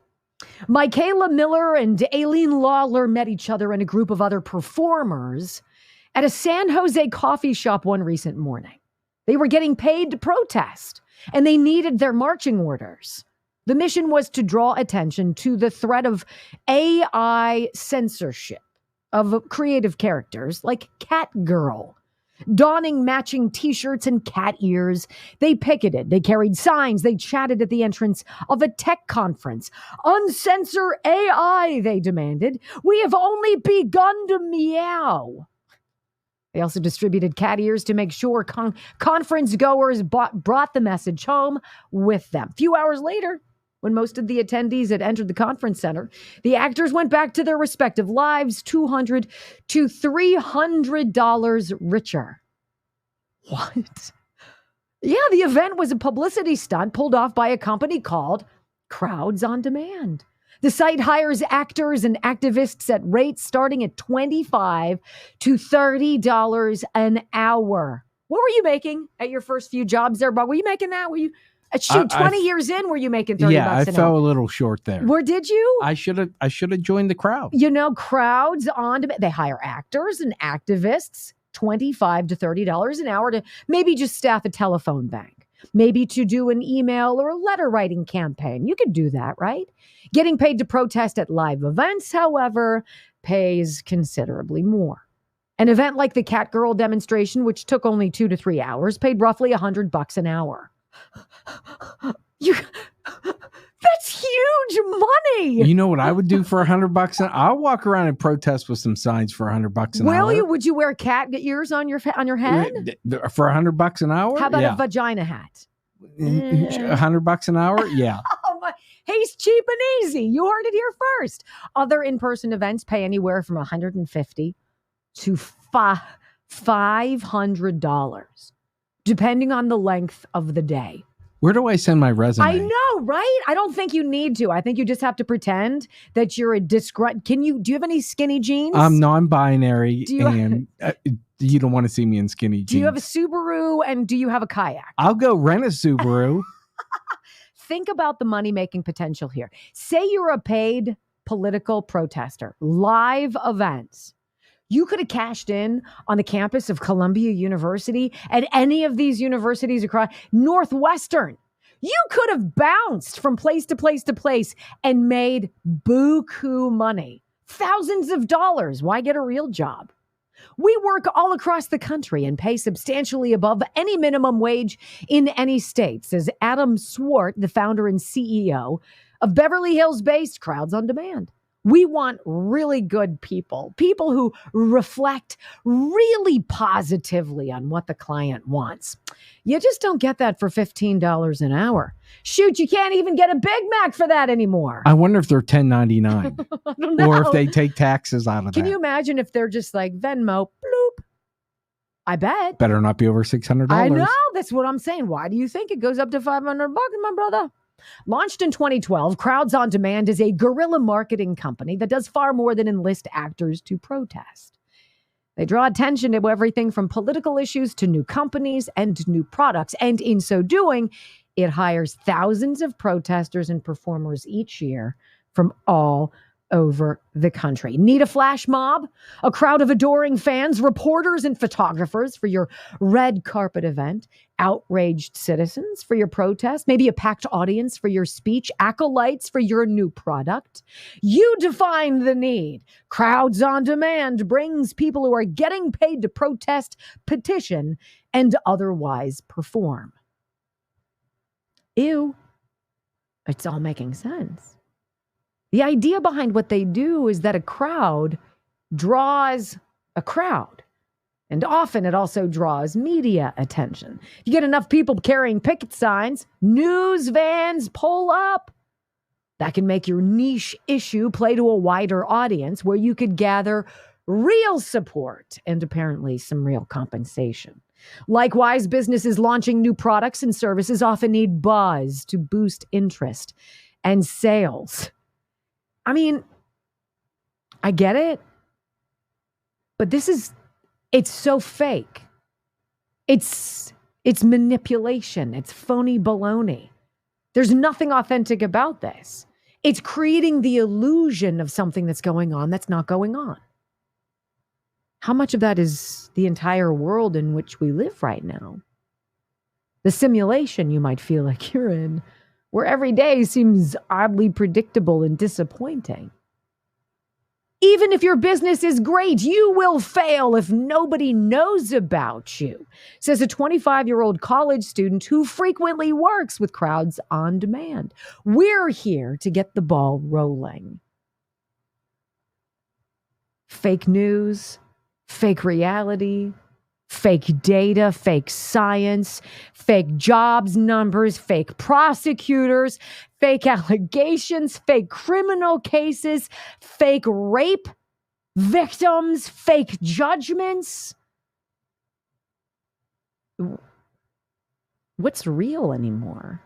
Michaela Miller and Aileen Lawler met each other and a group of other performers at a San Jose coffee shop one recent morning. They were getting paid to protest, and they needed their marching orders. The mission was to draw attention to the threat of AI censorship of creative characters like Cat Girl. Donning matching t-shirts and cat ears, they picketed, they carried signs, they chatted at the entrance of a tech conference. Uncensor AI, they demanded. We have only begun to meow. They also distributed cat ears to make sure conference goers brought the message home with them. A few hours later, when most of the attendees had entered the conference center, the actors went back to their respective lives, $200 to $300 richer. What? Yeah, the event was a publicity stunt pulled off by a company called Crowds on Demand. The site hires actors and activists at rates starting at $25 to $30 an hour. What were you making at your first few jobs there, Bob? Were you making that? Were you... 20 years in, were you making 30 bucks an hour? Yeah, I fell a little short there. Where did you? I should have joined the crowd. Crowds on demand. They hire actors and activists, $25 to $30 an hour to maybe just staff a telephone bank, maybe to do an email or a letter writing campaign. You could do that, right? Getting paid to protest at live events, however, pays considerably more. An event like the Cat Girl demonstration, which took only 2 to 3 hours, paid roughly $100 an hour. That's huge money. You know what I would do for $100? I'll walk around and protest with some signs for $100 an hour. Will you? Would you wear cat ears on your head for $100 an hour? How about a vagina hat? $100 an hour? Yeah. Oh my. He's cheap and easy. You heard it here first. Other in-person events pay anywhere from $150 to $500. Depending on the length of the day. Where do I send my resume? I know, right? I don't think you need to. I think you just have to pretend that you're a do you have any skinny jeans? I'm non-binary and you don't want to see me in skinny jeans. Do you have a Subaru and do you have a kayak? I'll go rent a Subaru. Think about the money-making potential here. Say you're a paid political protester, live events. You could have cashed in on the campus of Columbia University and any of these universities across Northwestern. You could have bounced from place to place to place and made buku money. Thousands of dollars. Why get a real job? We work all across the country and pay substantially above any minimum wage in any state, says Adam Swart, the founder and CEO of Beverly Hills-based Crowds on Demand. We want really good people who reflect really positively on what the client wants. You just don't get that for $15 an hour. Shoot, you can't even get a Big Mac for that anymore. I wonder if they're $10.99 I don't know. or if they take taxes out of that. Can you imagine if they're just like Venmo, bloop? I bet. Better not be over $600. I know. That's what I'm saying. Why do you think it goes up to $500, my brother? Launched in 2012, Crowds on Demand is a guerrilla marketing company that does far more than enlist actors to protest. They draw attention to everything from political issues to new companies and new products. And in so doing, it hires thousands of protesters and performers each year from all over the country. Need a flash mob? A crowd of adoring fans, reporters, and photographers for your red carpet event? Outraged citizens for your protest? Maybe a packed audience for your speech? Acolytes for your new product? You define the need. Crowds on Demand brings people who are getting paid to protest, petition, and otherwise perform. Ew. It's all making sense. The idea behind what they do is that a crowd draws a crowd. And often it also draws media attention. You get enough people carrying picket signs, news vans pull up. That can make your niche issue play to a wider audience where you could gather real support and apparently some real compensation. Likewise, businesses launching new products and services often need buzz to boost interest and sales. I mean, I get it, but it's so fake. It's manipulation. It's phony baloney. There's nothing authentic about this. It's creating the illusion of something that's going on that's not going on. How much of that is the entire world in which we live right now? The simulation you might feel like you're in, where every day seems oddly predictable and disappointing. Even if your business is great, you will fail if nobody knows about you, says a 25-year-old college student who frequently works with crowds on demand. We're here to get the ball rolling. Fake news, fake reality, fake data, fake science, fake jobs numbers, fake prosecutors, fake allegations, fake criminal cases, fake rape victims, fake judgments. What's real anymore?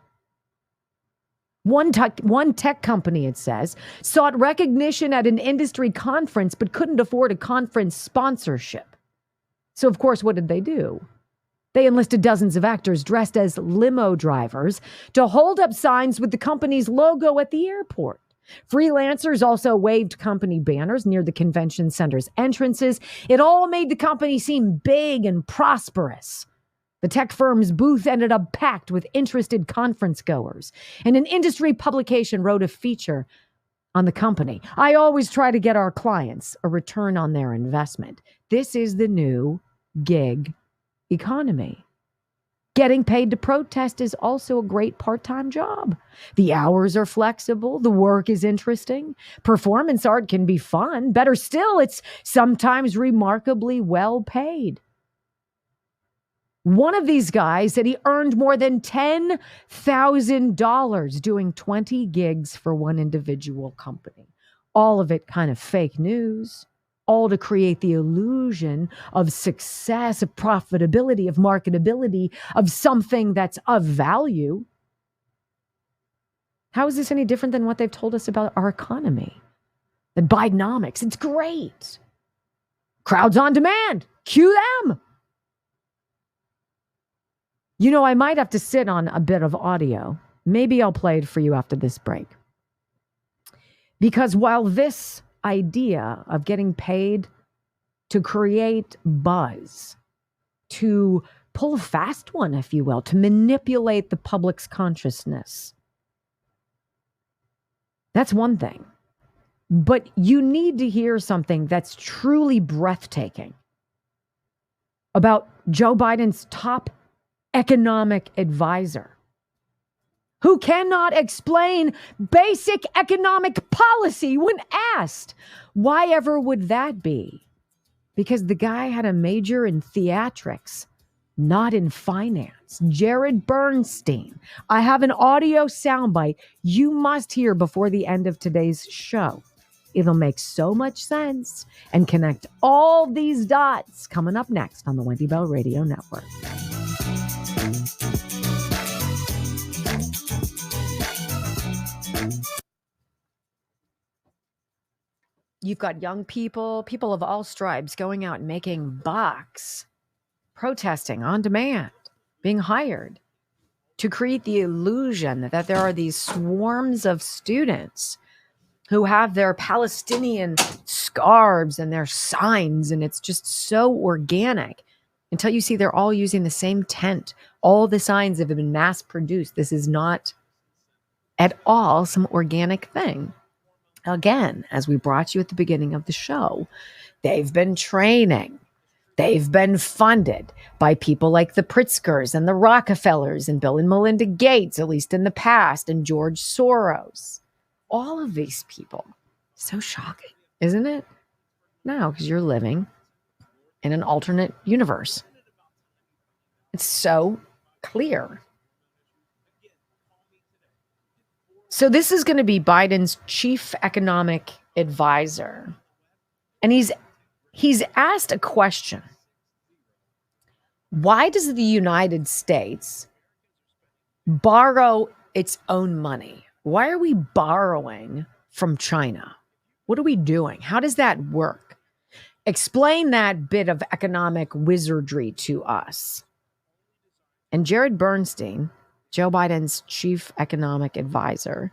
One tech company, it says, sought recognition at an industry conference but couldn't afford a conference sponsorship. So, of course, what did they do? They enlisted dozens of actors dressed as limo drivers to hold up signs with the company's logo at the airport. Freelancers also waved company banners near the convention center's entrances. It all made the company seem big and prosperous. The tech firm's booth ended up packed with interested conference goers, and an industry publication wrote a feature on the company. I always try to get our clients a return on their investment. This is the new gig economy. Getting paid to protest is also a great part-time job. The hours are flexible. The work is interesting. Performance art can be fun. Better still, it's sometimes remarkably well paid. One of these guys said he earned more than $10,000 doing 20 gigs for one individual company. All of it kind of fake news, all to create the illusion of success, of profitability, of marketability, of something that's of value. How is this any different than what they've told us about our economy? The Bidenomics, it's great. Crowds on demand, cue them. You know, I might have to sit on a bit of audio. Maybe I'll play it for you after this break. Because while this idea of getting paid to create buzz, to pull a fast one, if you will, to manipulate the public's consciousness, that's one thing. But you need to hear something that's truly breathtaking about Joe Biden's top economic advisor, who cannot explain basic economic policy when asked. Why ever would that be? Because the guy had a major in theatrics, not in finance. Jared Bernstein. I have an audio soundbite you must hear before the end of today's show. It'll make so much sense and connect all these dots coming up next on the Wendy Bell Radio Network. You've got young people, people of all stripes going out and making bucks, protesting on demand, being hired to create the illusion that there are these swarms of students who have their Palestinian scarves and their signs, and it's just so organic until you see they're all using the same tent. All the signs have been mass produced. This is not at all some organic thing. Again, as we brought you at the beginning of the show, they've been training. They've been funded by people like the Pritzkers and the Rockefellers and Bill and Melinda Gates, at least in the past, and George Soros. All of these people. So shocking, isn't it? No, because you're living in an alternate universe. It's so clear. So this is going to be Biden's chief economic advisor. And he's asked a question. Why does the United States borrow its own money? Why are we borrowing from China? What are we doing? How does that work? Explain that bit of economic wizardry to us. And Jared Bernstein, Joe Biden's chief economic advisor,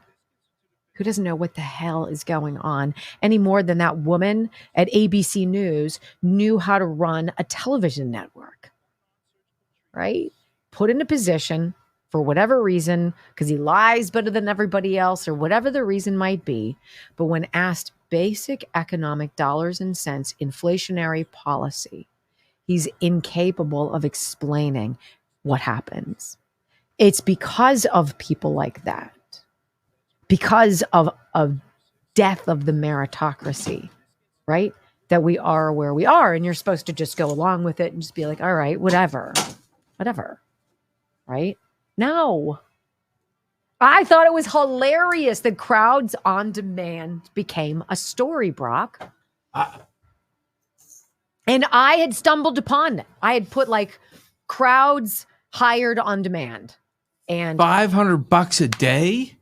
who doesn't know what the hell is going on any more than that woman at ABC News knew how to run a television network, right? Put in a position for whatever reason, because he lies better than everybody else or whatever the reason might be. But when asked basic economic dollars and cents inflationary policy, he's incapable of explaining what happens. It's because of people like that, because of death of the meritocracy, right? That we are where we are. And you're supposed to just go along with it and just be like, all right, whatever, right? No. I thought it was hilarious that Crowds on Demand became a story, Brock. And I had stumbled upon it. I had put like Crowds hired on demand. And $500 a day?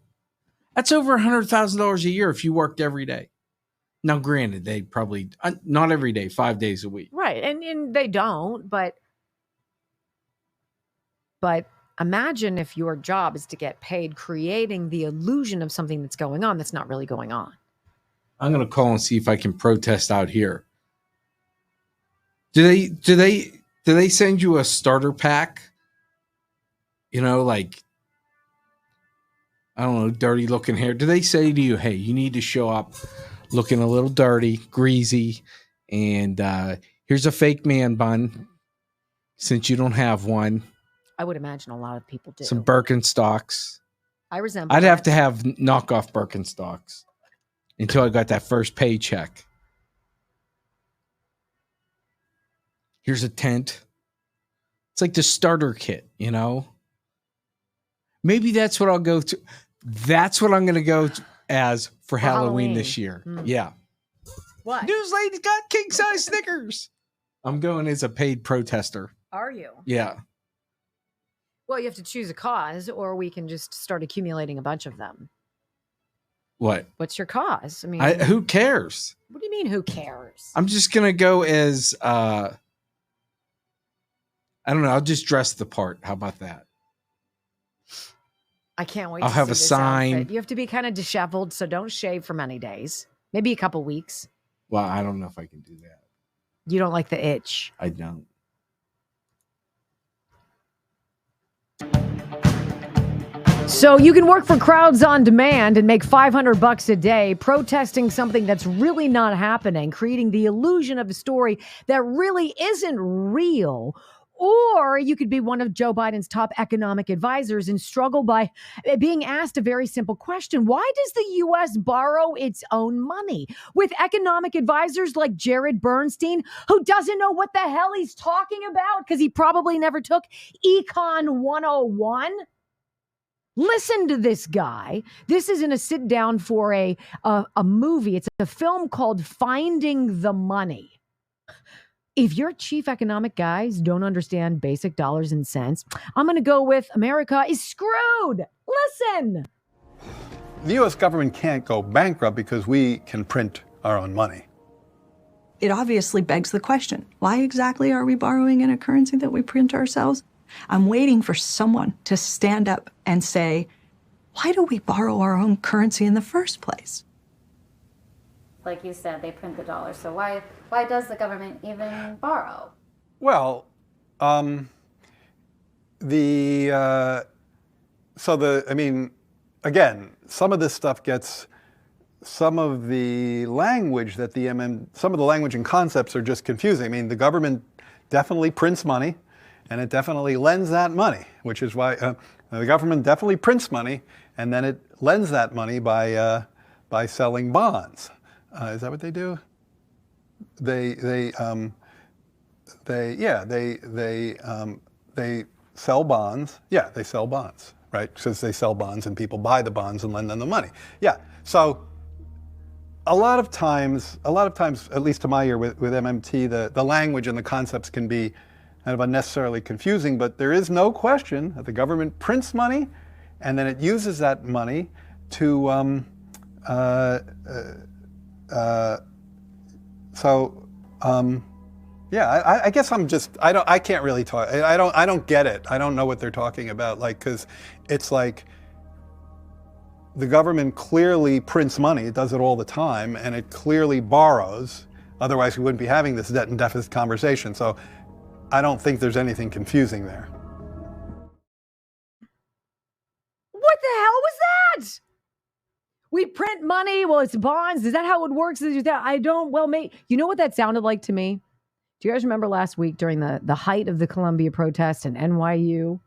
That's over $100,000 a year if you worked every day. Now, granted, they probably, not every day, 5 days a week. Right. And they don't, but imagine if your job is to get paid creating the illusion of something that's going on that's not really going on. I'm going to call and see if I can protest out here. Do they send you a starter pack? You know, like, I don't know, dirty looking hair. Do they say to you, hey, you need to show up looking a little dirty, greasy, and here's a fake man bun since you don't have one. I would imagine a lot of people do. Some Birkenstocks. I'd have to have knockoff Birkenstocks until I got that first paycheck. Here's a tent. It's like the starter kit, you know? Maybe that's what I'll go to. That's what I'm going to go as for Halloween this year. Yeah. What? News lady's got king size Snickers. I'm going as a paid protester. Are you? Yeah. Well, you have to choose a cause, or we can just start accumulating a bunch of them. What? What's your cause? I mean, who cares? What do you mean, who cares? I'm just going to go as, I don't know. I'll just dress the part. How about that? I can't wait. I'll have a sign. Outfit. You have to be kind of disheveled, so don't shave for many days. Maybe a couple weeks. Well, I don't know if I can do that. You don't like the itch. I don't. So you can work for Crowds on Demand and make $500 a day protesting something that's really not happening, creating the illusion of a story that really isn't real. Or you could be one of Joe Biden's top economic advisors and struggle by being asked a very simple question. Why does the U.S. borrow its own money? With economic advisors like Jared Bernstein, who doesn't know what the hell he's talking about because he probably never took Econ 101. Listen to this guy. This isn't a sit down for a movie. It's a film called Finding the Money. If your chief economic guys don't understand basic dollars and cents, I'm going to go with America is screwed. Listen. The U.S. government can't go bankrupt because we can print our own money. It obviously begs the question, why exactly are we borrowing in a currency that we print ourselves? I'm waiting for someone to stand up and say, why do we borrow our own currency in the first place? Like you said, they print the dollar. So why does the government even borrow? Well, again, some of this stuff gets, some of the language that some of the language and concepts are just confusing. I mean, the government definitely prints money, and it definitely lends that money, which is why the government definitely prints money, and then it lends that money by selling bonds. Is that what they do? They sell bonds. Yeah, they sell bonds, right? Because they sell bonds and people buy the bonds and lend them the money. Yeah. So a lot of times, at least to my ear with MMT, the language and the concepts can be kind of unnecessarily confusing, but there is no question that the government prints money and then it uses that money to I guess I can't really talk. I don't get it. I don't know what they're talking about. Like, because it's like the government clearly prints money. It does it all the time, and it clearly borrows. Otherwise, we wouldn't be having this debt and deficit conversation. So I don't think there's anything confusing there. What the hell was that? We print money. Well, it's bonds. Is that how it works? I don't. Well, mate, you know what that sounded like to me? Do you guys remember last week during the height of the Columbia protests in NYU?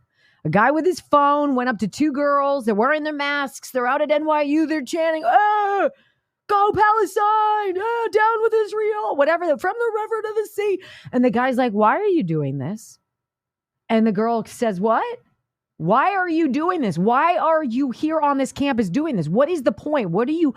A guy with his phone went up to two girls. They're wearing their masks. They're out at NYU. They're chanting, go Palestine, down with Israel, whatever, from the river to the sea. And the guy's like, why are you doing this? And the girl says, what? Why are you doing this? Why are you here on this campus doing this? What is the point? What are you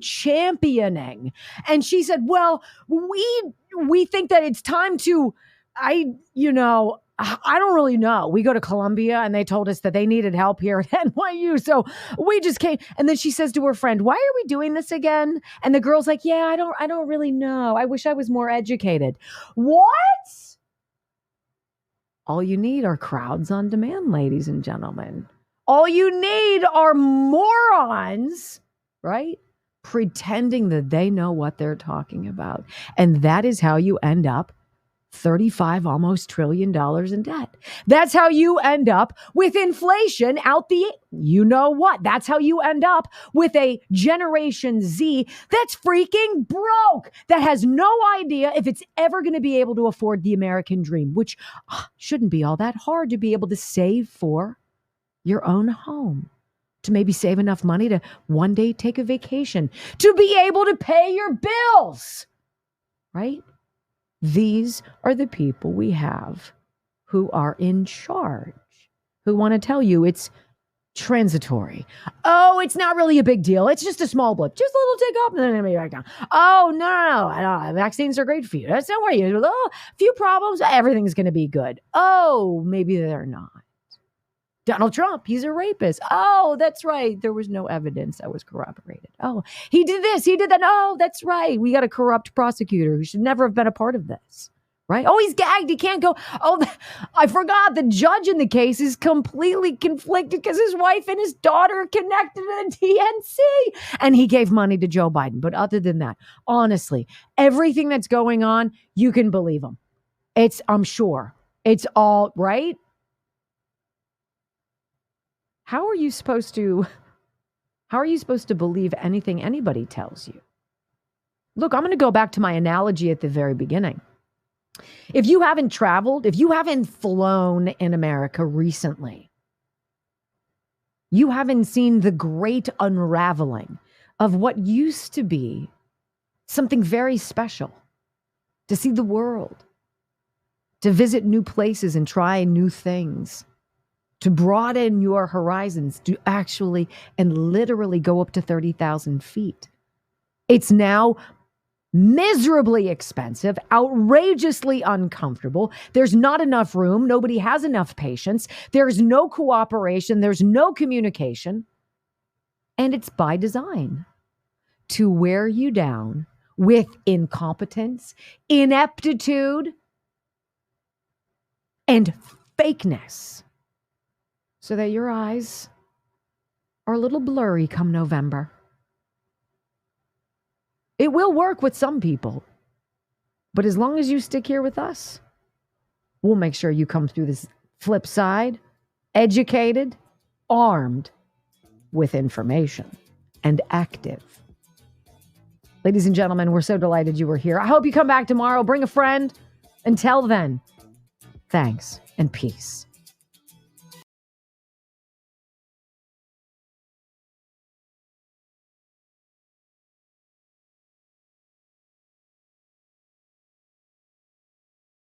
championing? And she said, well, we think that it's time to, I don't really know. We go to Columbia and they told us that they needed help here at NYU. So we just came. And then she says to her friend, why are we doing this again? And the girl's like, yeah, I don't really know. I wish I was more educated. What? All you need are crowds on demand, ladies and gentlemen. All you need are morons, right? Pretending that they know what they're talking about. And that is how you end up almost $35 trillion in debt. That's how you end up with inflation out the, you know what? That's how you end up with a Generation Z that's freaking broke, that has no idea if it's ever going to be able to afford the American dream, which shouldn't be all that hard to be able to save for your own home, to maybe save enough money to one day take a vacation, to be able to pay your bills, right? These are the people we have who are in charge, who want to tell you it's transitory. Oh, it's not really a big deal. It's just a small blip, just a little tick up and then it'll be back down. Oh, no. Vaccines are great for you. That's not where you. Oh, a few problems. Everything's going to be good. Oh, maybe they're not. Donald Trump, he's a rapist. Oh, that's right. There was no evidence that was corroborated. Oh, he did this, he did that. Oh, that's right. We got a corrupt prosecutor who should never have been a part of this, right? Oh, he's gagged. He can't go. Oh, I forgot. The judge in the case is completely conflicted because his wife and his daughter are connected to the DNC. And he gave money to Joe Biden. But other than that, honestly, everything that's going on, you can believe him. I'm sure. It's all right. How are you supposed to believe anything anybody tells you? Look, I'm going to go back to my analogy at the very beginning. If you haven't traveled, if you haven't flown in America recently, you haven't seen the great unraveling of what used to be something very special, to see the world, to visit new places and try new things, to broaden your horizons, to actually and literally go up to 30,000 feet. It's now miserably expensive, outrageously uncomfortable. There's not enough room. Nobody has enough patience. There's no cooperation. There's no communication. And it's by design to wear you down with incompetence, ineptitude, and fakeness, so that your eyes are a little blurry come November. It will work with some people, but as long as you stick here with us, we'll make sure you come through this flip side, educated, armed with information, and active. Ladies and gentlemen, we're so delighted you were here. I hope you come back tomorrow. Bring a friend. Until then, thanks and peace.